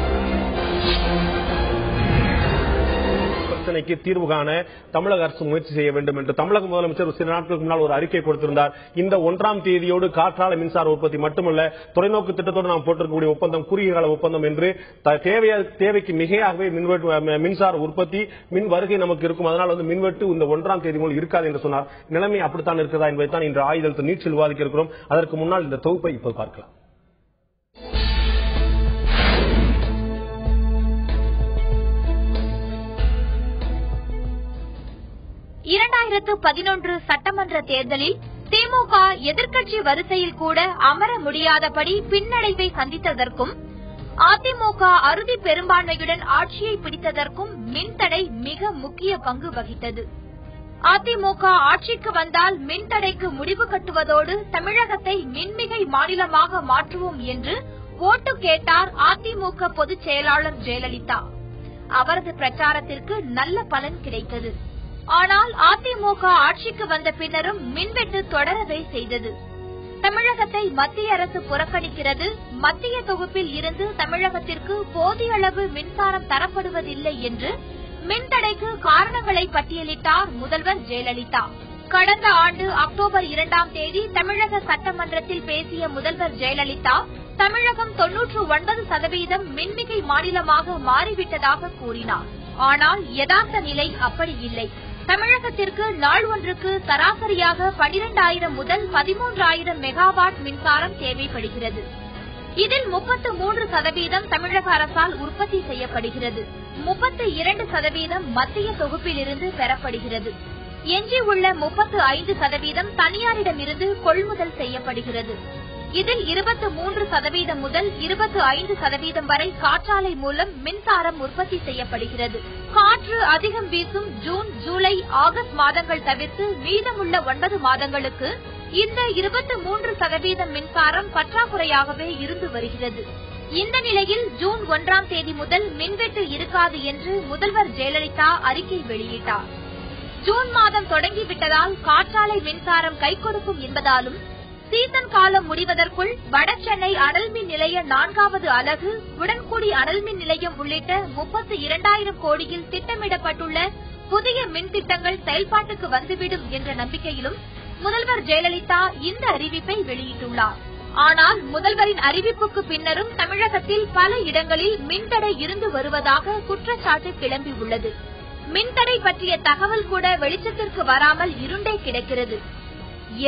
பிரச்சனைக்கு தீர்வு காண தமிழக அரசு முயற்சி செய்ய வேண்டும் என்று தமிழக முதலமைச்சர் சில நாட்களுக்கு முன்னால் ஒரு அறிக்கை கொடுத்திருந்தார். இந்த 1ஆம் தேதியோடு காற்றாலை மின்சார உற்பத்தி மட்டுமல்ல, தொலைநோக்கு திட்டத்தோடு நாம் போட்டிருக்கக்கூடிய ஒப்பந்தம் குறுகிய கால ஒப்பந்தம் என்று தேவைக்கு மிகையாகவே மின்சார உற்பத்தி மின் வருகை நமக்கு இருக்கும். அதனால் மின்வெட்டு இந்த 1ஆம் தேதி முதல் இருக்காது என்று சொன்னார். நிலைமை அப்படித்தான் இருக்கிறதா என்பதைத்தான் இன்று ஆயுதத்தில் நீட்சியில் விவாதிக்க இருக்கிறோம். அதற்கு முன்னால் இந்த தொகுப்பை இப்போது பார்க்கலாம். 2011 சட்டமன்ற தேர்தலில் திமுக எதிர்க்கட்சி வரிசையில் கூட அமர முடியாதபடி பின்னடைவை சந்தித்ததற்கும் அதிமுக அறுதி பெரும்பான்மையுடன் ஆட்சியை பிடித்ததற்கும் மின்தடை மிக முக்கிய பங்கு வகித்தது. அதிமுக ஆட்சிக்கு வந்தால் மின்தடைக்கு முடிவு கட்டுவதோடு தமிழகத்தை மின்மிகை மாநிலமாக மாற்றுவோம் என்று ஓட்டு கேட்டார் அதிமுக பொதுச் செயலாளர் ஜெயலலிதா. அவரது பிரச்சாரத்திற்கு நல்ல பலன் கிடைத்தது. ஆனால் அதிமுக ஆட்சிக்கு வந்த பின்னரும் மின்வெட்டு தொடரவே செய்தது. தமிழகத்தை மத்திய அரசு புறக்கணிக்கிறது. மத்திய தொகுப்பில் இருந்து தமிழகத்திற்கு போதிய அளவு மின்சாரம் தரப்படுவதில்லை என்று மின்தடைக்கு காரணங்களை பட்டியலிட்டார் முதல்வர் ஜெயலலிதா. கடந்த ஆண்டு அக்டோபர் 2ஆம் தேதி தமிழக சட்டமன்றத்தில் பேசிய முதல்வர் ஜெயலலிதா தமிழகம் 99% மின்மிகை மாநிலமாக மாறிவிட்டதாக கூறினார். ஆனால் யதார்த்த நிலை அப்படி இல்லை. தமிழகத்திற்கு நாள் ஒன்றுக்கு சராசரியாக 12,000 முதல் 13,000 மெகாவாட் மின்சாரம் தேவைப்படுகிறது. இதில் 33% தமிழக அரசால் உற்பத்தி செய்யப்படுகிறது. 32% மத்திய தொகுப்பிலிருந்து பெறப்படுகிறது. எஞ்சியுள்ள 35% தனியாரிடமிருந்து கொள்முதல் செய்யப்படுகிறது. இதில் 23% முதல் 25% வரை காற்றாலை மூலம் மின்சாரம் உற்பத்தி செய்யப்படுகிறது. காற்று அதிகம் வீசும் ஜூன், ஜூலை, ஆகஸ்ட் மாதங்கள் தவிர்த்து மீதமுள்ள 9 மாதங்களுக்கு இந்த 23% மின்சாரம் பற்றாக்குறையாகவே இருந்து வருகிறது. இந்த நிலையில் ஜூன் 1ஆம் தேதி முதல் மின்வெட்டு இருக்காது என்று முதல்வர் ஜெயலலிதா அறிக்கை வெளியிட்டார். ஜூன் மாதம் தொடங்கிவிட்டதால் காற்றாலை மின்சாரம் கை கொடுக்கும் என்பதாலும் சீசன் காலம் முடிவதற்குள் வடசென்னை அனல்மின் நிலைய 4வது அலகு, உடன்குடி அனல்மின் நிலையம் உள்ளிட்ட 32,000 கோடியில் திட்டமிடப்பட்டுள்ள புதிய மின் திட்டங்கள் செயல்பாட்டுக்கு வந்துவிடும் என்ற நம்பிக்கையிலும் முதல்வர் ஜெயலலிதா இந்த அறிவிப்பை வெளியிட்டுள்ளார். ஆனால் முதல்வரின் அறிவிப்புக்கு பின்னரும் தமிழகத்தில் பல இடங்களில் மின்தடை இருந்து வருவதாக குற்றச்சாட்டு கிளம்பியுள்ளது. மின்தடை பற்றிய தகவல் கூட வெளிச்சத்திற்கு வராமல் இருண்டே கிடக்கிறது.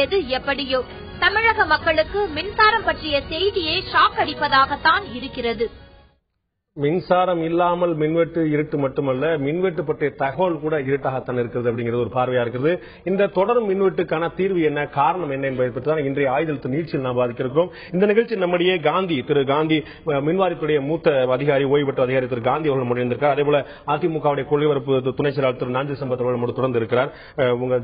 எது எப்படியோ தமிழக மக்களுக்கு மின்சாரம் பற்றிய செய்தியே ஷாக் அடிப்பதாகத்தான் இருக்கிறது. மின்சாரம் இல்லாமல் மின்வெட்டு இருட்டு மட்டுமல்ல, மின்வெட்டு பற்றிய தகவல் கூட இருட்டாகத்தான் இருக்கிறது அப்படிங்கிறது ஒரு பார்வையா இருக்கிறது. இந்த தொடரும் மின்வெட்டுக்கான தீர்வு என்ன, காரணம் என்ன என்பதை பற்றி தான் இன்றைய ஆயுதத்து நீட்சியில் நாம் பாதிக்கிறோம். இந்த நிகழ்ச்சி நம்முடைய திரு காந்தி மின்வாரியத்துடைய மூத்த அதிகாரி, ஓய்வு பெற்ற அதிகாரி திரு காந்தி அவர்கள் முடிந்திருக்கிறார். அதேபோல அதிமுகவுடைய கொள்கைபரப்பு துணை செயலாளர் திரு நாஞ்சி சம்பத் அவர்கள் நம்மோடு தொடர்ந்து இருக்கிறார்.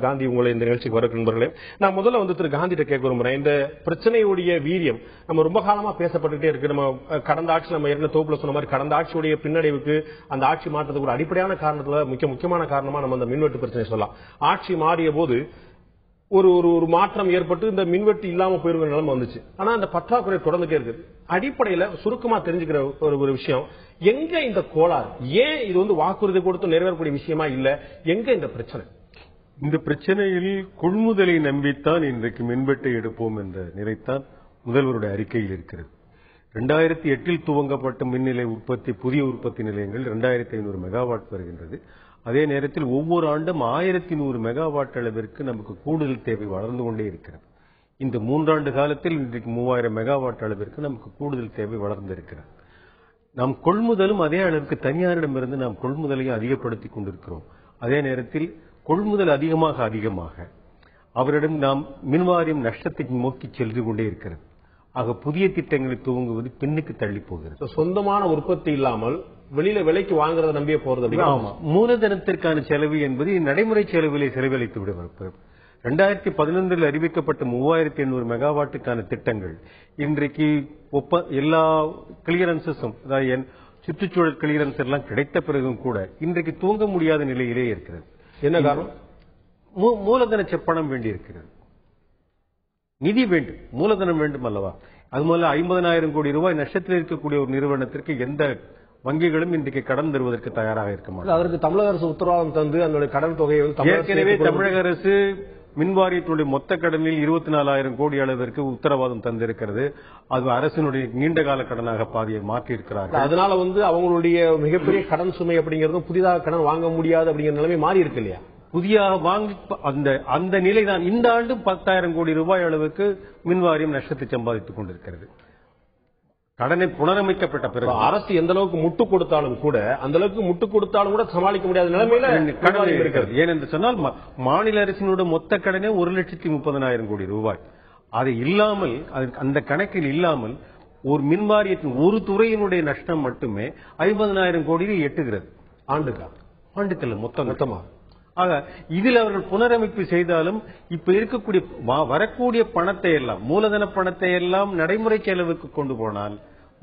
காந்தி உங்களை இந்த நிகழ்ச்சிக்கு வர நண்பர்களே, நான் முதல்ல திரு காந்திட்ட கேட்க விரும்புகிறேன். இந்த பிரச்சனையுடைய வீரியம் நம்ம ரொம்ப காலமா பேசப்பட்டுட்டே இருக்கு. நம்ம கடந்த ஆட்சி நம்ம ஏற்கனவே தொகுப்புல சொன்ன மாதிரி கடந்த ஆட்சியுடைய பின்னடைவுக்கு அந்த ஆட்சி மாற்றத்துக்கு ஒரு அடிப்படையான காரணத்துல முக்கியமான காரணமா நம்ம அந்த மின்வெட்டு பிரச்சனை சொல்லலாம். ஆட்சி மாறிய போது ஒரு மாற்றம் ஏற்பட்டு இந்த மின்வெட்டு இல்லாம போயிருக்கிற நிலைமை வந்துச்சு. ஆனா அந்த பற்றாக்குறை தொடர்ந்துட்டே இருக்கு. அடிப்படையில சுருக்கமா தெரிஞ்சுக்கிற ஒரு விஷயம், எங்க இந்த கோளாறு, ஏன் இது வாக்குறுதி கொடுத்து நிறைவேறக்கூடிய விஷயமா இல்ல, எங்க இந்த பிரச்சனை? இந்த பிரச்சனையில் கொள்முதலை நம்பித்தான் இன்றைக்கு மின்வெட்டை எடுப்போம் என்ற நிலைத்தான் முதல்வருடைய அறிக்கையில் இருக்கிறது. 2008 துவங்கப்பட்ட மின்நிலை உற்பத்தி, புதிய உற்பத்தி நிலையங்கள் 2500 மெகாவாட் வருகின்றது. அதே நேரத்தில் ஒவ்வொரு ஆண்டும் 1100 மெகாவாட் அளவிற்கு நமக்கு கூடுதல் தேவை வளர்ந்து கொண்டே இருக்கிறது. இந்த 3 ஆண்டு காலத்தில் இன்றைக்கு 3000 மெகாவாட் அளவிற்கு நமக்கு கூடுதல் தேவை வளர்ந்திருக்கிறது. நாம் கொள்முதலும் அதே அளவுக்கு தனியாரிடமிருந்து நாம் கொள்முதலையும் அதிகப்படுத்திக் கொண்டிருக்கிறோம். அதே நேரத்தில் கொள்முதல் அதிகமாக அவரிடம் நாம் மின்வாரியம் நஷ்டத்தை நோக்கி சென்று கொண்டே இருக்கிறது. ஆக புதிய திட்டங்களை துவங்குவது பின்னுக்கு தள்ளி போகிறது. சொந்தமான உற்பத்தி இல்லாமல் வெளியில விலைக்கு வாங்குறத நம்பியே போறது. மூலதனத்திற்கான செலவு என்பது நடைமுறை செலவிலே செலவழித்து விடுவார். 2011 அறிவிக்கப்பட்ட 3800 மெகாவாட்டுக்கான திட்டங்கள் இன்றைக்கு எல்லா கிளியரன்சஸும், அதாவது சுற்றுச்சூழல் கிளியரன்ஸ் எல்லாம் கிடைத்த பிறகும் கூட இன்றைக்கு தூங்க முடியாத நிலையிலே இருக்கிறது. என்ன காரணம்? மூலதன செப்பனம் வேண்டி இருக்கிறது. நிதி வேண்டும், மூலதனம் வேண்டும் அல்லவா? அது முதல்ல 50,000 கோடி ரூபாய் நஷ்டத்தில் இருக்கக்கூடிய ஒரு நிறுவனத்திற்கு எந்த வங்கிகளும் இன்றைக்கு கடன் தருவதற்கு தயாராக இருக்க மாட்டாங்க. அதற்கு தமிழக அரசு உத்தரவாதம் தந்து அந்த கடன் தொகையை ஏற்கனவே தமிழக அரசு மின்வாரியத்தினுடைய மொத்த கடனில் 24,000 கோடி அளவிற்கு உத்தரவாதம் தந்திருக்கிறது. அது அரசினுடைய நீண்டகால கடனாக பாதியை மாற்றி இருக்கிறார்கள். அதனால அவங்களுடைய மிகப்பெரிய கடன் சுமை அப்படிங்கறதும் புதிதாக கடன் வாங்க முடியாது அப்படிங்கிற நிலைமை மாறி இருக்கு இல்லையா? புதியாக வாங்கி அந்த நிலைதான். இந்த ஆண்டு 10,000 கோடி ரூபாய் அளவுக்கு மின்வாரியம் நஷ்டத்தை சம்பாதித்துக் கொண்டிருக்கிறது. கடனை புனரமைக்கப்பட்ட பிறகு அரசு எந்த அளவுக்கு முட்டு கொடுத்தாலும் கூட அந்த அளவுக்கு முட்டு கொடுத்தாலும் கூட சமாளிக்க முடியாத நிலைமையில கடன் இருக்கிறது. ஏனென்று சொன்னால் மாநில அரசினுடைய மொத்த கடனே 1,30,30,000 கோடி ரூபாய். அது இல்லாமல், அந்த கணக்கில் இல்லாமல் ஒரு மின்வாரியத்தின் ஒரு துறையினுடைய நஷ்டம் மட்டுமே 50,000 கோடியில் எட்டுகிறது. ஆண்டுக்கு மொத்தமா. ஆக இதில் அவர்கள் புனரமைப்பு செய்தாலும் இப்ப இருக்கக்கூடிய வரக்கூடிய பணத்தை எல்லாம், மூலதன பணத்தை எல்லாம் நடைமுறை செலவுக்கு கொண்டு போனால்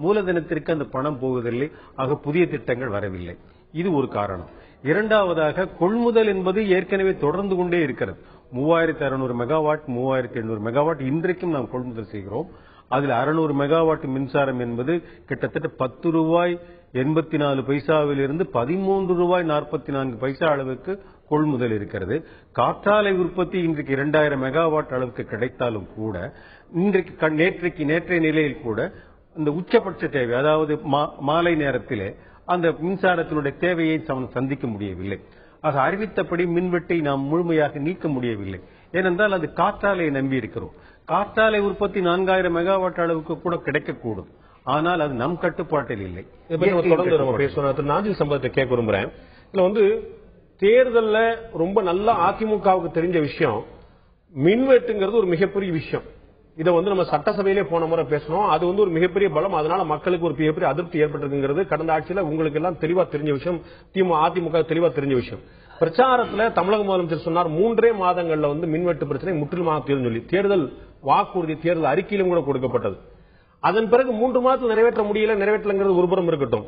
மூலதனத்திற்கு அந்த பணம் போவதில்லை. ஆக புதிய திட்டங்கள் வரவில்லை. இது ஒரு காரணம். இரண்டாவதாக கொள்முதல் என்பது ஏற்கனவே தொடர்ந்து கொண்டே இருக்கிறது. 3600 மெகாவாட், 3800 மெகாவாட் இன்றைக்கும் நாம் கொள்முதல் செய்கிறோம். அதில் 600 மெகாவாட் மின்சாரம் என்பது கிட்டத்தட்ட 10 ரூபாய் 84 பைசாவிலிருந்து 13 ரூபாய் 44 பைசா அளவுக்கு கொள்முதல் இருக்கிறது. காற்றாலை உற்பத்தி இன்றைக்கு 2000 மெகாவாட் அளவுக்கு கிடைத்தாலும் கூட இன்றைக்கு நேற்றைய நிலையில் கூட இந்த உச்சபட்ச தேவை, அதாவது மாலை நேரத்திலே அந்த மின்சாரத்தினுடைய தேவையை சந்திக்க முடியவில்லை. ஆக அறிவித்தபடி மின்வெட்டை நாம் முழுமையாக நீக்க முடியவில்லை. ஏனென்றால் அது காற்றாலையை நம்பி இருக்கிறோம். காற்றாலை உற்பத்தி 4000 மெகாவாட் அளவுக்கு கூட கிடைக்கக்கூடும். ஆனால் அது நம் கட்டுப்பாட்டில் இல்லை. தொடர்ந்து நம்ம பேசுவோம். நாஞ்சில் சம்பவத்தை கேட்க விரும்புறேன். இதுல தேர்தல்ல ரொம்ப நல்லா அதிமுகவுக்கு தெரிஞ்ச விஷயம் மின்வெட்டுங்கிறது ஒரு மிகப்பெரிய விஷயம். இதை நம்ம சட்டசபையிலே போன முறை பேசணும். அது ஒரு மிகப்பெரிய பலம். அதனால மக்களுக்கு ஒரு மிகப்பெரிய அதிருப்தி ஏற்பட்டிருக்குங்கிறது கடந்த ஆட்சியில உங்களுக்கு எல்லாம் தெளிவா தெரிஞ்ச விஷயம். அதிமுக தெளிவா தெரிஞ்ச விஷயம். பிரச்சாரத்துல தமிழக முதலமைச்சர் சொன்னார் 3 மாதங்கள்ல மின்வெட்டு பிரச்சனை முற்றிலுமாக தீர்ந்து சொல்லி தேர்தல் வாக்குறுதி, தேர்தல் அறிக்கையிலும் கூட கொடுக்கப்பட்டது. அதன் பிறகு 3 மாதத்தில் நிறைவேற்ற முடியல, நிறைவேற்றலங்கிறது ஒருபுறம் இருக்கட்டும்.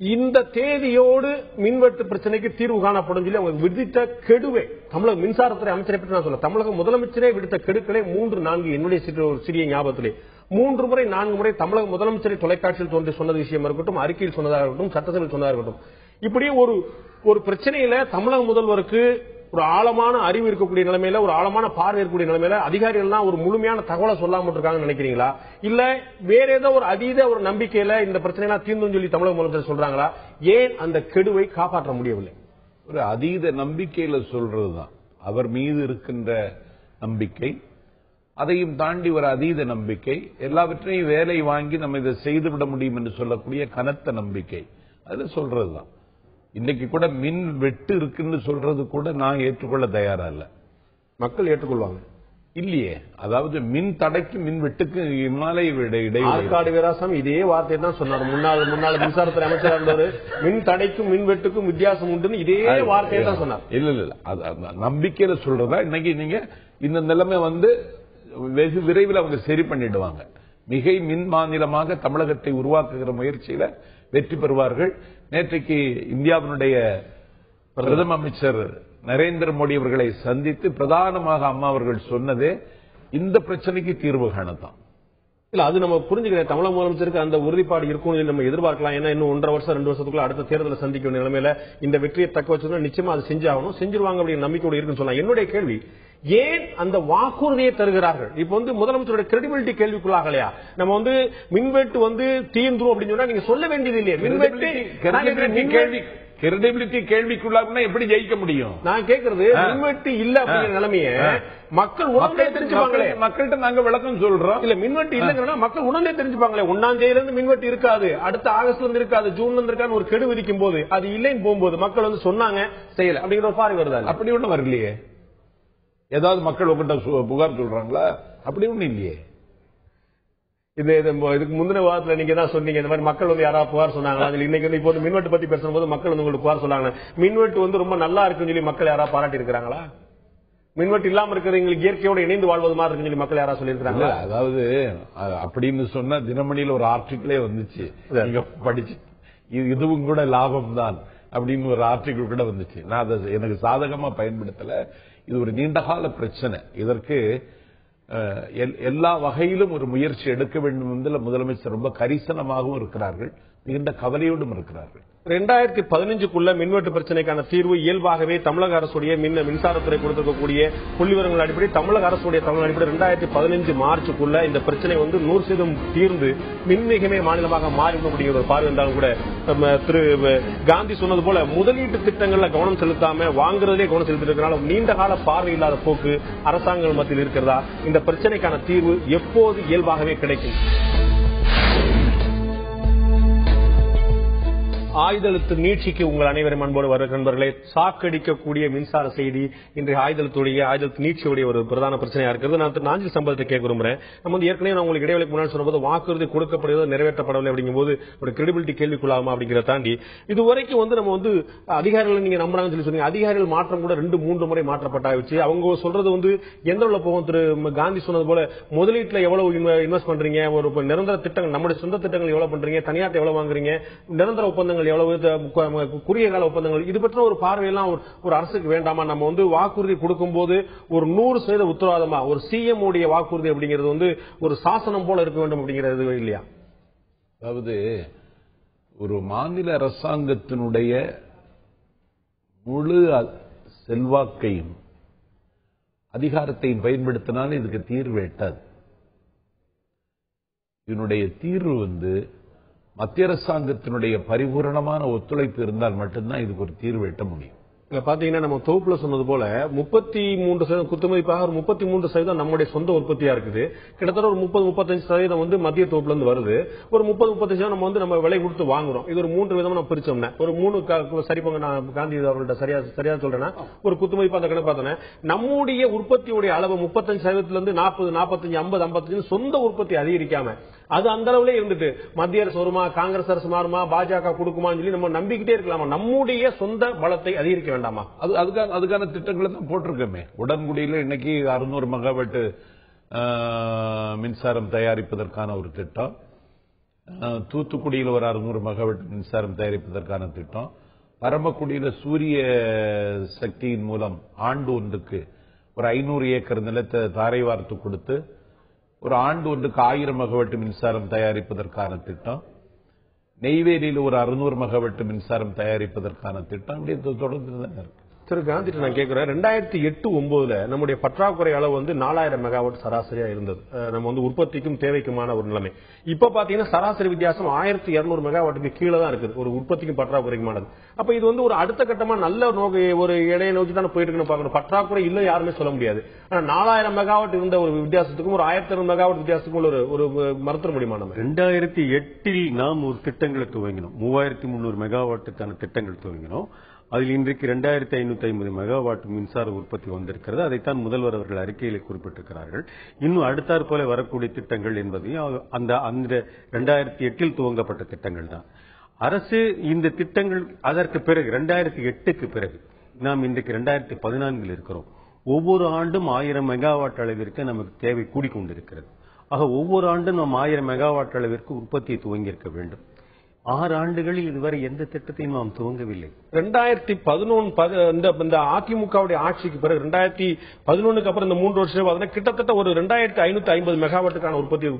இந்த தேதியோடு மின்வெட்டு பிரச்சனைக்கு தீர்வு காணப்படும் சொல்லி அவங்க விதித்த கெடுவே, தமிழக மின்சாரத்துறை அமைச்சரை பற்றி நான் சொல்ல, தமிழக முதலமைச்சரே விடுத்த கெடுக்களே 3-4 என்னுடைய சிறிய ஞாபகத்திலே 3 முறை 4 முறை தமிழக முதலமைச்சரை தொலைக்காட்சியில் தோன்றி சொன்னது விஷயம் இருக்கட்டும், அறிக்கையில் சொன்னதாக இருக்கட்டும், சட்டசபையில் சொன்னதாக இருக்கட்டும். இப்படியே ஒரு பிரச்சனையில தமிழக முதல்வருக்கு ஒரு ஆழமான அறிவு இருக்கக்கூடிய நிலைமையில, ஒரு ஆழமான பார்வை இருக்கக்கூடிய நிலைமையில அதிகாரிகள் ஒரு முழுமையான தகவலை சொல்லாம இருக்காங்கன்னு நினைக்கிறீங்களா? இல்ல வேற ஏதோ ஒரு அதீத ஒரு நம்பிக்கையில இந்த பிரச்சனை எல்லாம் தீர்ந்து சொல்லி தமிழக முதலமைச்சர் சொல்றாங்களா? ஏன் அந்த கெடுவை காப்பாற்ற முடியவில்லை? ஒரு அதீத நம்பிக்கையில சொல்றதுதான் அவர் மீது இருக்கின்ற நம்பிக்கை. அதையும் தாண்டி ஒரு அதீத நம்பிக்கை, எல்லாவற்றையும் வேலை வாங்கி நம்ம இதை செய்துவிட முடியும் என்று சொல்லக்கூடிய கனத்த நம்பிக்கை, அதுல சொல்றதுதான். இன்னைக்கு கூட மின் வெட்டு இருக்குன்னு சொல்றது கூட நான் ஏற்றுக்கொள்ள தயாரா இல்ல. மக்கள் ஏற்றுக்கொள்வாங்க இல்லையே. அதாவது மின் தடைக்கு மின் வெட்டுக்கு இமாலய இடைவெளி. ஆற்காடு வீராசாமி இதே வார்த்தை தான் சொன்னார். முன்னாள் மின்சாரத்துறை அமைச்சராக இருந்தவர் மின் தடைக்கும் மின் வெட்டுக்கும் வித்தியாசம் உண்டு இதே வார்த்தையை தான் சொன்னார். இல்ல நம்பிக்கையில சொல்றதா. இன்னைக்கு நீங்க இந்த நிலைமை வெகு விரைவில் அவங்க சரி பண்ணிடுவாங்க. மிகை மின் மாநிலமாக தமிழகத்தை உருவாக்குகிற முயற்சியில வெற்றி பெறுவார்கள். நேற்றைக்கு இந்தியாவினுடைய பிரதம அமைச்சர் நரேந்திர மோடி அவர்களை சந்தித்து பிரதானமாக அம்மா அவர்கள் சொன்னதே இந்த பிரச்சனைக்கு தீர்வு காணத்தான். இல்ல அது நம்ம புரிஞ்சுக்கிறேன். தமிழக முதலமைச்சருக்கு அந்த உறுதிப்பாடு இருக்கும் நம்ம எதிர்பார்க்கலாம். ஏன்னா இன்னும் 1.5 வருஷம் 2 வருஷத்துக்குள்ள அடுத்த தேர்தலை சந்திக்க வேண்டிய நிலைமையில இந்த வெற்றியை தக்க வச்சிருந்தா நிச்சயமா அது செஞ்சாகணும், செஞ்சிருவாங்க அப்படின்னு நம்பிக்கையோடு இருக்குன்னு சொல்லலாம். என்னுடைய கேள்வி, ஏன் அந்த வாக்குறுதியை தருகிறார்கள்? இப்ப முதலமைச்சருடைய கிரெடிபிலிட்டி கேள்விக்குள்ளாகலையா? நம்ம மின்வெட்டு தீர்ந்துரும் அப்படின்னு சொன்னா நீங்க சொல்ல வேண்டியது இல்லையா? மின்வெட்டு கிரெடிபிலிட்டி கேள்விக்குள்ளாக எப்படி ஜெயிக்க முடியும்? நான் கேட்கறது மின்வெட்டு இல்ல அப்படிங்கிற நிலைமைய மக்கள் உடனே தெரிஞ்சுப்பாங்களே. மக்கள்கிட்ட நாங்க விளக்கம் சொல்றோம். இல்ல மின்வெட்டு இல்லைன்னா மக்கள் உடனே தெரிஞ்சுப்பாங்களே. 1ஆம் தேதியில இருந்து மின்வெட்டு இருக்காது, அடுத்த ஆகஸ்ட்ல இருந்து இருக்காது, ஜூன்ல இருந்து இருக்கான்னு ஒரு கெடு விதிக்கும் போது அது இல்லைன்னு போகும்போது மக்கள் சொன்னாங்க செய்யல அப்படிங்கிற ஒரு பார்வை வருதா? அப்படி ஒண்ணு வரலையே. ஏதாவது மக்கள் உங்ககிட்ட புகார் சொல்றாங்களா? அப்படி ஒண்ணு இல்லையே. இதுக்கு முந்தின வாரத்துல நீங்க தான் சொன்னீங்க இந்த மாதிரி மக்கள் யாராவது புகார் சொன்னாங்களா? இன்னைக்கு இப்போ மின்வெட்டு பத்தி பேசும்போது மக்கள் உங்களுக்கு புகார் சொன்னாங்க. மின்வெட்டு ரொம்ப நல்லா இருக்குன்னு சொல்லி மக்கள் யாராவது பாராட்டி இருக்கிறாங்களா? மின்வெட்டு இல்லாம இருக்கிறவங்களுக்கு இயற்கையோட இணைந்து வாழ்வது மாதிரி இருக்குன்னு சொல்லி மக்கள் யாராவது சொல்லியிருக்காங்க. அதாவது அப்படின்னு சொன்னா தினமணியில ஒரு ஆர்டிகிளே வந்துச்சு, நீங்க படிச்சு இதுவும் கூட லாபம் தான் அப்படின்னு ஒரு ஆர்டிகிள் கூட வந்துச்சு. நான் அதை எனக்கு சாதகமா பயன்படுத்தல. இது ஒரு நீண்டகால பிரச்சனை. இதற்கு எல்லா வகையிலும் ஒரு முயற்சி எடுக்க வேண்டும் என்று முதலமைச்சர் ரொம்ப கரிசனமாகவும் இருக்கிறார்கள், மிகுந்த கவலையோடும் இருக்கிறார்கள். 2015க்குள்ள மின்வெட்டு பிரச்சனைக்கான தீர்வு இயல்பாகவே தமிழக அரசுடைய மின்சாரத்துறை கொடுத்திருக்கக்கூடிய புள்ளிவிவரங்கள் அடிப்படை தமிழக அரசுடைய தமிழ் அடிப்படை 2015 மார்ச்சுக்குள்ள இந்த பிரச்சனை 100% தீர்ந்து மின்மிகமே மாநிலமாக மாறிவிடக்கூடிய ஒரு பார்வை இருந்தாலும் கூட திரு காந்தி சொன்னது போல முதலீட்டு திட்டங்கள்ல கவனம் செலுத்தாம வாங்குறதுலே கவனம் செலுத்திருக்கிறனால நீண்ட கால பார்வை இல்லாத போக்கு அரசாங்கங்கள் மத்தியில் இருக்கிறதா? இந்த பிரச்சனைக்கான தீர்வு எப்போது இயல்பாகவே கிடைக்கும்? ஆயுதழுத்து நீட்சிக்கு உங்கள் அனைவரும் அன்போடு வர நண்பர்களே, சாக்கடிக்கக்கூடிய மின்சார செய்தி இன்றைய ஆயுதழுத்து நீட்சியுடைய ஒரு பிரதான பிரச்சனையா இருக்கிறது. நான் நாஞ்சில் சம்பவத்தை கேட்க விரும்புறேன். நம்ம ஏற்கனவே நான் உங்களுக்கு இடைவெளிக்கு முன்னாடி சொன்னபோது வாக்குறுதி கொடுக்கப்படுவது நிறைவேற்றப்படவில்லை அப்படிங்கும்போது ஒரு கிரெடிபிலிட்டி கேள்விக்குள்ளாகுமா அப்படிங்கிறத தாண்டி இதுவரைக்கும் நம்ம அதிகாரிகள் நீங்க நம்புறாங்கன்னு சொல்லி சொன்னீங்க. அதிகாரிகள் மாற்றம் கூட 2-3 முறை மாற்றப்பட்டாச்சு. அவங்க சொல்றது எந்த உள்ள போகும்? திரு காந்தி சொன்னது போல முதலீட்டுல எவ்வளவு இன்வெஸ்ட் பண்றீங்க, ஒரு நிரந்தர திட்டங்கள் நம்முடைய சொந்த திட்டங்கள் எவ்வளவு பண்றீங்க, தனியார் எவ்வளவு வாங்குறீங்க, நிரந்தர ஒப்பந்தங்கள் எவ்வளவு, குறுகிய கால ஒப்பந்தங்கள், இது பற்றின ஒரு பார்வையெல்லாம் ஒரு அரசுக்கு வேண்டாமா? நம்ம வாக்குறுதி கொடுக்கும் போது ஒரு 100% உத்தரவாதமா ஒரு சிஎம் உடைய வாக்குறுதி அப்படிங்கிறது ஒரு சாசனம் போல இருக்க வேண்டும் அப்படிங்கிறது இல்லையா? அதாவது ஒரு மாநில அரசாங்கத்தினுடைய முழு செல்வாக்கையும் அதிகாரத்தையும் பயன்படுத்தினாலும் இதுக்கு தீர்வு எட்டாது. இதனுடைய தீர்வு மத்திய அரசாங்கத்தினுடைய பரிபூரணமான ஒத்துழைப்பு இருந்தால் மட்டும்தான் இதுக்கு ஒரு தீர்வு எட்ட முடியும். பாத்தீங்கன்னா நம்ம தொகுப்புல சொன்னது போல 33% குத்துமதிப்பாக ஒரு 33% நம்முடைய சொந்த உற்பத்தியா இருக்குது. கிட்டத்தட்ட ஒரு 30-35% மத்திய தொகுப்புல இருந்து வருது. ஒரு 30-35% நம்ம விலை கொடுத்து வாங்குறோம். இது ஒரு 3 விதமா நம்ம பிரிச்சோம்னா ஒரு 3 சரிப்பங்க. நான் காந்தி அவர்கள்ட்ட சரியா சொல்றேன்னா ஒரு குத்துமதிப்பா அந்த கணக்கு பார்த்தோன்னா நம்முடைய உற்பத்தியுடைய அளவு 35% இருந்து 40, 45, 50, 55 சொந்த உற்பத்தி அதிகரிக்காம அது அந்த அளவுல இருந்துட்டு மத்திய அரசு வருமா, காங்கிரஸ் அரசு மாறுமா, பாஜக கொடுக்குமான்னு சொல்லி நம்ம நம்பிக்கிட்டே இருக்கலாமா? நம்முடைய சொந்த பலத்தை அதிகரிக்க வேண்டாமா? அதுக்கான திட்டங்களை தான் போட்டிருக்கோமே. உடன்குடியில இன்னைக்கு 600 மெகாவாட் மின்சாரம் தயாரிப்பதற்கான ஒரு திட்டம், தூத்துக்குடியில் ஒரு 600 மெகாவாட் மின்சாரம் தயாரிப்பதற்கான திட்டம், பரமக்குடியில சூரிய சக்தியின் மூலம் ஆண்டு ஒன்றுக்கு ஒரு 500 ஏக்கர் நிலத்தை தாரை வார்த்து கொடுத்து ஒரு ஆண்டு ஒன்றுக்கு 1000 மெகாவாட் மின்சாரம் தயாரிப்பதற்கான திட்டம், நெய்வேலியில் ஒரு 600 மெகாவாட் மின்சாரம் தயாரிப்பதற்கான திட்டம் அப்படியே தொடர்ந்து தான் இருக்கு. திரு காந்தி நான் கேட்கிறேன், 2008-09 நம்முடைய பற்றாக்குறை அளவு 4000 மெகாவாட் சராசரியா இருந்தது. நம்ம உற்பத்திக்கும் தேவைக்குமான ஒரு நிலைமை. இப்ப பாத்தீங்கன்னா சராசரி வித்தியாசம் 1200 மெகாவாட்டுக்கு கீழே தான் இருக்குது ஒரு உற்பத்திக்கும் பற்றாக்குறைக்குமானது. அப்ப இது ஒரு அடுத்த கட்டமா நல்ல ஒரு இடையை நோக்கி தானே போயிட்டு இருக்குன்னு பாக்கணும். பற்றாக்குறை இல்ல யாருமே சொல்ல முடியாது. ஆனா 4000 மெகாவாட் இருந்த ஒரு வித்தியாசத்துக்கும் ஒரு 1200 மெகாவாட் வித்தியாசத்துக்கும் ஒரு மறுத்த முடியுமா? நம்ம 2008 நாம் ஒரு திட்டங்களை துவங்கினோம். 3300 மெகாவாட்டுக்கான திட்டங்கள் துவங்கினோம். அதில் இன்றைக்கு 2550 மெகாவாட் மின்சார உற்பத்தி வந்திருக்கிறது. அதைத்தான் முதல்வர் அவர்கள் அறிக்கையில் குறிப்பிட்டிருக்கிறார்கள். இன்னும் அடுத்தாற் போல வரக்கூடிய திட்டங்கள் என்பதையும் அந்த 2008 துவங்கப்பட்ட திட்டங்கள் தான். அரசு இந்த திட்டங்கள் அதற்கு பிறகு 2008க்கு பிறகு நாம் இன்றைக்கு 2014 இருக்கிறோம். ஒவ்வொரு ஆண்டும் 1000 மெகாவாட் அளவிற்கு நமக்கு தேவை கூடிக்கொண்டிருக்கிறது. ஆக ஒவ்வொரு ஆண்டும் நாம் 1000 மெகாவாட் அளவிற்கு உற்பத்தியை துவங்கியிருக்க வேண்டும். 6 ஆண்டுகளில் இதுவரை எந்த திட்டத்தையும் நாம் துவங்கவில்லை. 2011 இந்த அதிமுகவுடைய ஆட்சிக்கு பிறகு 2011க்கு அப்புறம் இந்த 3 வருஷம் கிட்டத்தட்ட ஒரு 2550 மெகாவாட்டுக்கான உற்பத்தி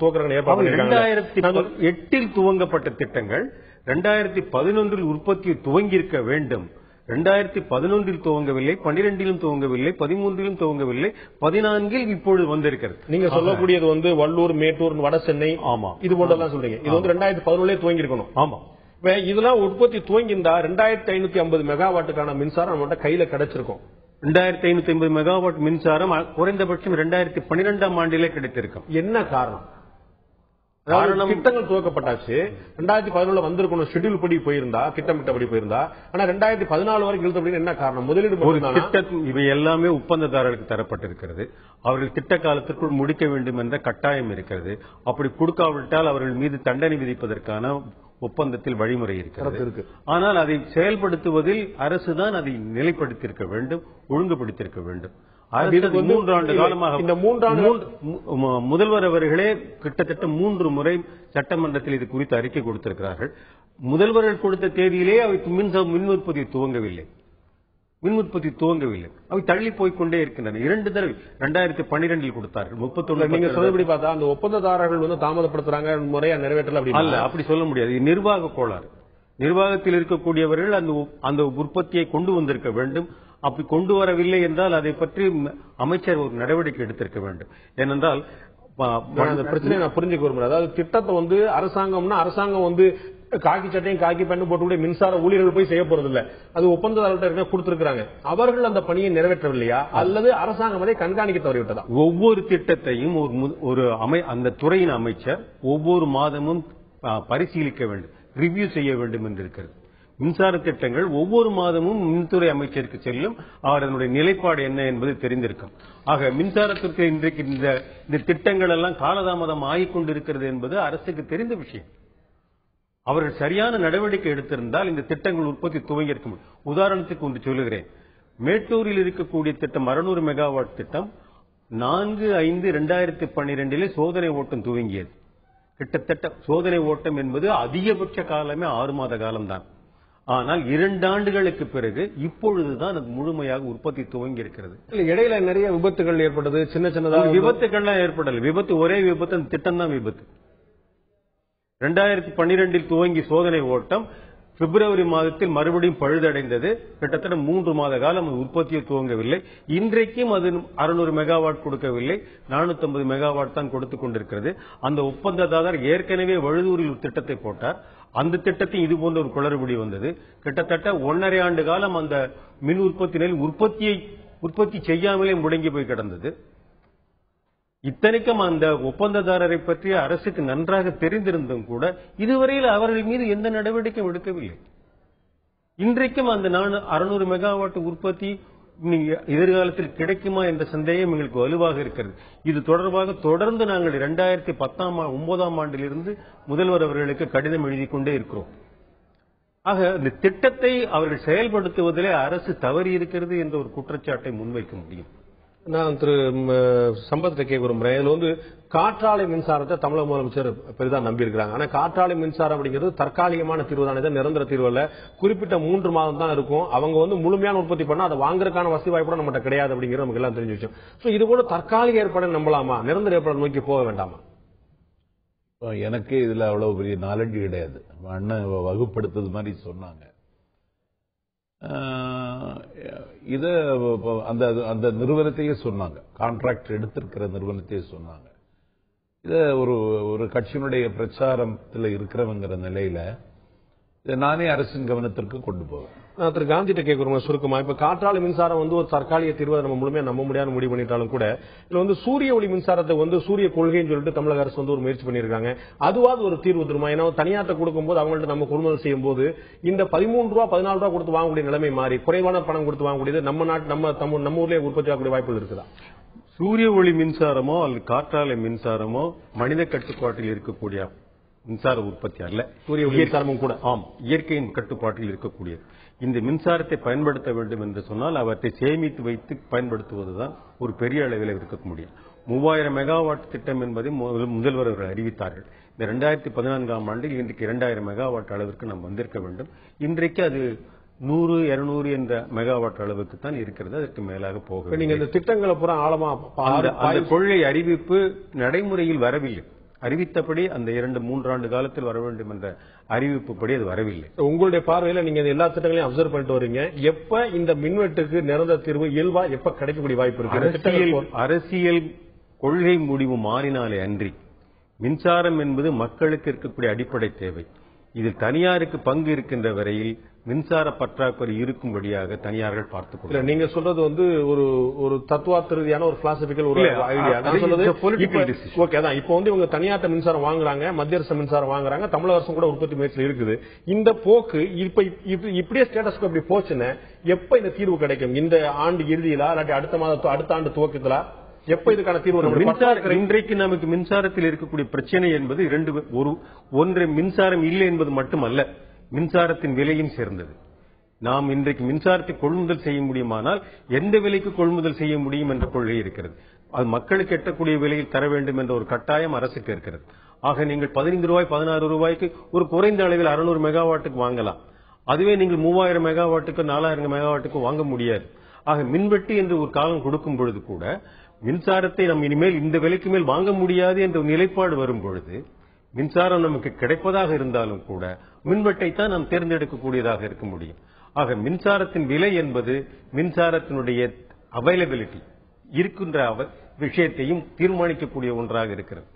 துவக்கிறாங்க. 2008 துவங்கப்பட்ட திட்டங்கள் 2011 உற்பத்தியை துவங்கியிருக்க வேண்டும். 2011 துவங்கவில்லை, 12 துவங்கவில்லை, 13 துவங்கவில்லை, 14 இப்பொழுது வந்திருக்கிறது. நீங்க சொல்லக்கூடியது வள்ளூர், மேட்டூர், வட சென்னை, ஆமா இது போன்றதான் சொல்றீங்க. இது 2011 துவங்கி இருக்கணும். ஆமா, இதெல்லாம் உற்பத்தி துவங்கியிருந்தா 2550 மெகாவாட்டுக்கான மின்சாரம் நம்ம கையில கிடைச்சிருக்கும். 2550 மெகாவாட் மின்சாரம் குறைந்தபட்சம் 2012ஆம் ஆண்டிலே கிடைத்திருக்கும். என்ன காரணம்? திட்டங்கள் துவக்கப்பட்டாச்சு. 2011 வந்திருக்கணும், ஷெட்யூல் படி போயிருந்தா, திட்டமிட்டபடி போயிருந்தா. ஆனா 2014 வரைக்கும் இழுத்தபடி என்ன காரணம்? முதலீடு இவை எல்லாமே ஒப்பந்ததாரர்களுக்கு தரப்பட்டிருக்கிறது. அவர்கள் திட்ட காலத்திற்குள் முடிக்க வேண்டும் என்ற கட்டாயம் இருக்கிறது. அப்படி கொடுக்காவிட்டால் அவர்கள் மீது தண்டனை விதிப்பதற்கான ஒப்பந்தத்தில் வழிமுறை இருக்கிறது. ஆனால் அதை செயல்படுத்துவதில் அரசுதான் அதை நிலைப்படுத்தியிருக்க வேண்டும், ஒழுங்குபடுத்தியிருக்க வேண்டும். 3 ஆண்டு காலமாக இந்த 3 ஆண்டு முதல்வர் அவர்களே கிட்டத்தட்ட 3 முறை சட்டமன்றத்தில் இது குறித்து அறிக்கை கொடுத்திருக்கிறார்கள். முதல்வர்கள் கொடுத்த தேதியிலே அவை மின் உற்பத்தி துவங்கவில்லை. அவை தள்ளி போய்கொண்டே இருக்கின்றன. 2 தடவை 2012 கொடுத்தார்கள். 31 நீங்க சொல்றபடி பார்த்தா அந்த ஒப்பந்ததாரர்கள் வந்து தாமதப்படுத்துறாங்க, முறையா நிறைவேற்றல அப்படி சொல்ல முடியாது. நிர்வாக கோளாறு. நிர்வாகத்தில் இருக்கக்கூடியவர்கள் அந்த உற்பத்தியை கொண்டு வந்திருக்க வேண்டும். அப்படி கொண்டு வரவில்லை என்றால் அதை பற்றி அமைச்சர் ஒரு நடவடிக்கை எடுத்திருக்க வேண்டும். ஏனென்றால் அந்த பிரச்சனை நான் புரிஞ்சுக்க விரும்புறேன். அதாவது திட்டத்தை வந்து அரசாங்கம் வந்து காக்கி சட்டையும் காக்கி பேண்ட் போட்டு மின்சார ஊழியர்கள் போய் செய்ய போறது இல்ல, அது ஒப்பந்ததாரர்கிட்ட கொடுத்திருக்காங்க. அவர்கள் அந்த பணியை நிறைவேற்றவில்லையா அல்லது அரசாங்கம் அதை கண்காணிக்க தவறிவிட்டதா? ஒவ்வொரு திட்டத்தையும் அந்த துறையின் அமைச்சர் ஒவ்வொரு மாதமும் பரிசீலிக்க வேண்டும், ரிவ்யூ செய்ய வேண்டும் என்று இருக்கிறது. மின்சார திட்டங்கள் ஒவ்வொரு மாதமும் மின்துறை அமைச்சருக்கு செல்லும். அவருடைய நிலைப்பாடு என்ன என்பது தெரிந்திருக்கும். ஆக மின்சாரத்திற்கு இன்றைக்கு இந்த திட்டங்கள் எல்லாம் காலதாமதம் ஆகிக் கொண்டிருக்கிறது என்பது அரசுக்கு தெரிந்த விஷயம். அவர்கள் சரியான நடவடிக்கை எடுத்திருந்தால் இந்த திட்டங்கள் உற்பத்தி துவங்கி இருக்க முடியும். உதாரணத்துக்கு ஒன்று சொல்லுகிறேன். மேட்டூரில் இருக்கக்கூடிய திட்டம் 600 மெகாவாட் திட்டம் 4/5/2012 சோதனை ஓட்டம் துவங்கியது. கிட்டத்தட்ட சோதனை ஓட்டம் என்பது அதிகபட்ச காலமே 6 மாத காலம்தான். ஆனால் 2 ஆண்டுகளுக்கு பிறகு இப்பொழுதுதான் அது முழுமையாக உற்பத்தி துவங்கி இருக்கிறது. இடையில நிறைய விபத்துகள் ஏற்பட்டது, சின்னதாக விபத்துக்கள்லாம் ஏற்படல. ஒரே விபத்து, அந்த திட்டம் தான் விபத்து. 2012 துவங்கி சோதனை ஓட்டம் பிப்ரவரி மாதத்தில் மறுபடியும் பழுதடைந்தது. கிட்டத்தட்ட 3 மாத காலம் உற்பத்தியை துவங்கவில்லை. இன்றைக்கும் அது 600 மெகாவாட் கொடுக்கவில்லை, 450 மெகாவாட் தான் கொடுத்துக் கொண்டிருக்கிறது. அந்த ஒப்பந்ததாரர் ஏற்கனவே வழுதூரில் ஒரு திட்டத்தை போட்டார். அந்த திட்டத்தில் இதுபோன்ற ஒரு குளறுபடி வந்தது. கிட்டத்தட்ட 1.5 ஆண்டு காலம் அந்த மின் உற்பத்தி நிலையில் உற்பத்தி செய்யாமலே முடங்கி போய் கிடந்தது. இத்தனைக்கும் அந்த ஒப்பந்ததாரரை பற்றி அரசுக்கு நன்றாக தெரிந்திருந்தும் கூட இதுவரையில் அவர்கள் மீது எந்த நடவடிக்கையும் எடுக்கவில்லை. இன்றைக்கும் அந்த 600 மெகாவாட் உற்பத்தி எதிர்காலத்தில் கிடைக்குமா என்ற சந்தேகம் எங்களுக்கு வலுவாக இருக்கிறது. இது தொடர்பாக தொடர்ந்து நாங்கள் 2019ஆம் ஆண்டிலிருந்து முதல்வர் அவர்களுக்கு கடிதம் எழுதிக் கொண்டே இருக்கிறோம். ஆக இந்த திட்டத்தை அவர்கள் செயல்படுத்துவதிலே அரசு தவறி இருக்கிறது என்ற ஒரு குற்றச்சாட்டை முன்வைக்க முடியும். நான் திரு சம்பத்தை கேட்க விரும்புறேன். இதுல வந்து காற்றாலை மின்சாரத்தை தமிழக முதலமைச்சர் பெரிதா நம்பி இருக்கிறாங்க. ஆனா காற்றாலை மின்சாரம் அப்படிங்கிறது தற்காலிகமான தீர்வு தானே, நிரந்தர தீர்வு இல்ல. குறிப்பிட்ட 3 மாதம் தான் இருக்கும். அவங்க வந்து முழுமையான உற்பத்தி பண்ணா அதை வாங்குறதுக்கான வசதி வாய்ப்பு நம்மகிட்ட கிடையாது அப்படிங்கிறது நமக்கு எல்லாம் தெரிஞ்ச விஷயம். இது கூட தற்காலிக ஏற்பாடு நம்பலாமா, நிரந்தர ஏற்பாடு நோக்கி போக வேண்டாமா? எனக்கு இதுல அவ்வளவு பெரிய நாலெட்ஜ் கிடையாது. அண்ணன் வகுப்படுத்தது மாதிரி சொன்னாங்க. இத அந்த நிறுவனத்தையே சொன்னாங்க, கான்ட்ராக்ட் எடுத்திருக்கிற நிறுவனத்தையே சொன்னாங்க. இத ஒரு கட்சியினுடைய பிரச்சாரத்தில் இருக்கிறவங்கிற நிலையில இதை நானே அரசின் கவனத்திற்கு கொண்டு போவேன். நான் திரு காந்திட்ட கேட்கிறோம் சுருக்கமா. இப்ப காற்றாலை மின்சாரம் வந்து ஒரு தற்காலிக தீர்வை நம்ம முழுமையா நம்ப முடியாது முடிவு பண்ணிட்டாலும் கூட இதுல வந்து சூரிய ஒளி மின்சாரத்தை வந்து சூரிய கொள்கைன்னு சொல்லிட்டு தமிழக அரசு வந்து ஒரு முயற்சி பண்ணிருக்காங்க. அதுவாது ஒரு தீர்வு தருமா? ஏன்னா தனியாட்ட கொடுக்கும் போது அவங்கள்ட்ட நம்ம கொள்முதல் செய்யும் போது இந்த 13 ரூபா 14 ரூபா கொடுத்து வாங்கக்கூடிய நிலைமை மாறி குறைவான பணம் கொடுத்து வாங்கக்கூடியது நம்ம ஊர்லயே உற்பத்தி ஆகக்கூடிய வாய்ப்புகள் இருக்குதா? சூரிய ஒளி மின்சாரமோ அல்லது காற்றாலை மின்சாரமோ மனித கட்டுப்பாட்டில் இருக்கக்கூடிய மின்சார உற்பத்தி அல்ல. சூரிய ஒளி மின்சாரமும் கூட இயற்கையின் கட்டுப்பாட்டில் இருக்கக்கூடியது. இந்த மின்சாரத்தை பயன்படுத்த வேண்டும் என்று சொன்னால் அவற்றை சேமித்து வைத்து பயன்படுத்துவதுதான் ஒரு பெரிய அளவில் இருக்க முடியும். 3000 மெகாவாட் திட்டம் என்பதை முதல்வர் அவர்கள் அறிவித்தார்கள். இந்த 2014ஆம் ஆண்டில் இன்றைக்கு 2000 மெகாவாட் அளவிற்கு நாம் வந்திருக்க வேண்டும். இன்றைக்கு அது 100, 200 என்ற மெகாவாட் அளவுக்கு தான் இருக்கிறது. அதற்கு மேலாக போக நீங்க இந்த திட்டங்களை பூரா ஆழமா அந்த கொள்கை அறிவிப்பு நடைமுறையில் வரவில்லை. அறிவித்தபடி அந்த 2-3 ஆண்டு காலத்தில் வர வேண்டும் என்ற அறிவிப்புப்படி அது வரவில்லை. உங்களுடைய பார்வையில நீங்க எல்லா திட்டங்களையும் அப்சர்வ் பண்ணிட்டு வரீங்க. எப்ப இந்த மின்வெட்டுக்கு நிரந்தர தீர்வு இயல்பா எப்ப கிடைக்கக்கூடிய வாய்ப்பு இருக்கு? அரசியல் கொள்கை முடிவு மாறினாலே அன்றி மின்சாரம் என்பது மக்களுக்கு இருக்கக்கூடிய அடிப்படை தேவை. இதில் தனியாருக்கு பங்கு இருக்கின்ற வரையில் மின்சார பற்றாக்குறை இருக்கும்படியாக தனியார்கள் பார்த்துக் கொள்ள. நீங்க சொல்றது வந்து ஒரு தத்துவார்த்த ரீதியான ஒரு பிலாசபிக்கல் ஒரு ஐடியா. இப்ப வந்து இவங்க தனியார்ட்ட மின்சாரம் வாங்குறாங்க, மத்திய அரசு மின்சாரம் வாங்குறாங்க, தமிழக அரசும் கூட உற்பத்தி முயற்சியில் இருக்குது. இந்த போக்கு இப்படியே ஸ்டேட்டஸ்க்கு அப்படி போச்சுன்னா எப்ப இந்த தீர்வு கிடைக்கும்? இந்த ஆண்டு இறுதியிலா இல்லாட்டி அடுத்த ஆண்டு துவக்கத்திலா எப்ப இதுக்கான தீர்வு? இன்றைக்கு நமக்கு மின்சாரத்தில் இருக்கக்கூடிய பிரச்சனை என்பது ஒன்று மின்சாரம் இல்லை என்பது மட்டுமல்ல, மின்சாரத்தின் விலையும் சேர்ந்தது. நாம் இன்றைக்கு மின்சாரத்தை கொள்முதல் செய்ய முடியுமானால் எந்த விலைக்கு கொள்முதல் செய்ய முடியும் என்ற கொள்கை இருக்கிறது. அது மக்களுக்கு எட்டக்கூடிய விலையில் தர வேண்டும் என்ற ஒரு கட்டாயம் அரசுக்கு இருக்கிறது. ஆக நீங்கள் 15 ரூபாய் 16 ரூபாய்க்கு ஒரு குறைந்த அளவில் 600 மெகாவாட்டுக்கு வாங்கலாம். அதுவே நீங்கள் 3000 மெகாவாட்டுக்கு 4000 மெகாவாட்டுக்கு வாங்க முடியாது. ஆக மின்வெட்டு என்று ஒரு காலம் கொடுக்கும் பொழுது கூட மின்சாரத்தை நாம் இனிமேல் இந்த விலைக்கு மேல் வாங்க முடியாது என்ற நிலைப்பாடு வரும் பொழுது மின்சாரம் நமக்கு கிடைப்பதாக இருந்தாலும் கூட மின்வெட்டை தான் நாம் தேர்ந்தெடுக்கக்கூடியதாக இருக்க முடியும். ஆக மின்சாரத்தின் விலை என்பது மின்சாரத்தினுடைய அவைலபிலிட்டி இருக்கின்ற விஷயத்தையும் தீர்மானிக்கக்கூடிய ஒன்றாக இருக்கிறது.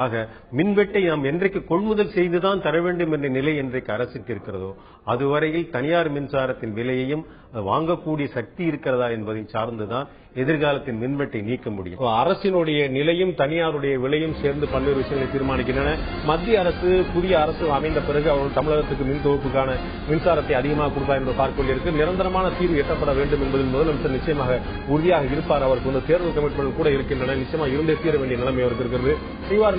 ஆக மின்வெட்டை நாம் என்றைக்கு கொள்முதல் செய்துதான் தர வேண்டும் என்ற நிலை என்றைக்கு அரசுக்கு இருக்கிறதோ அதுவரையில் தனியார் மின்சாரத்தின் விலையையும் வாங்கக்கூடிய சக்தி இருக்கிறதா என்பதை சார்ந்துதான் எதிர்காலத்தின் மின்வெட்டை நீக்க முடியும். அரசினுடைய நிலையும் தனியாருடைய விலையும் சேர்ந்து பல்வேறு விஷயங்களை தீர்மானிக்கின்றன. மத்திய அரசு புதிய அரசு அமைந்த பிறகு அவர்கள் தமிழகத்துக்கு மின் தொகுப்புக்கான மின்சாரத்தை அதிகமாக கொடுப்பார் என்று பார்க்கொண்டிருக்கு. நிரந்தரமான தீர்வு எட்டப்பட வேண்டும் என்பதில் முதலமைச்சர் நிச்சயமாக உறுதியாக இருப்பார். அவருக்கு வந்து தேர்தல் கமிட்மெண்ட் கூட இருக்கின்றன. நிச்சயமாக இருந்தே தீர வேண்டிய நிலைமை அவருக்கு இருக்கிறது.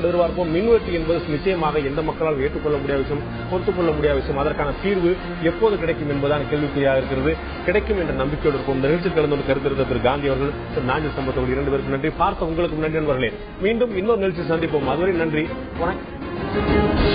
எதிர்பார்ப்போம். மின்வெட்டு என்பது நிச்சயமாக எந்த மக்களால் ஏற்றுக்கொள்ள முடியாத விஷயம், பொறுத்துக்கொள்ள முடியாத விஷயம். அதற்கான தீர்வு எப்போது கிடைக்கும் என்பதான கேள்விக்குறியாக இருக்கிறது. கிடைக்கும் என்ற நம்பிக்கையோடு இருக்கும். இந்த நிகழ்ச்சியில் கலந்து கருத்திருந்த திரு காந்தி அவர்கள், திரு நாஞ்சில் சம்பத் இரண்டு பேருக்கும் நன்றி. பார்த்த உங்களுக்கு நன்றி நண்பர்களே. மீண்டும் இன்னொரு நிகழ்ச்சி சந்திப்போம். அதுவரை நன்றி, வணக்கம்.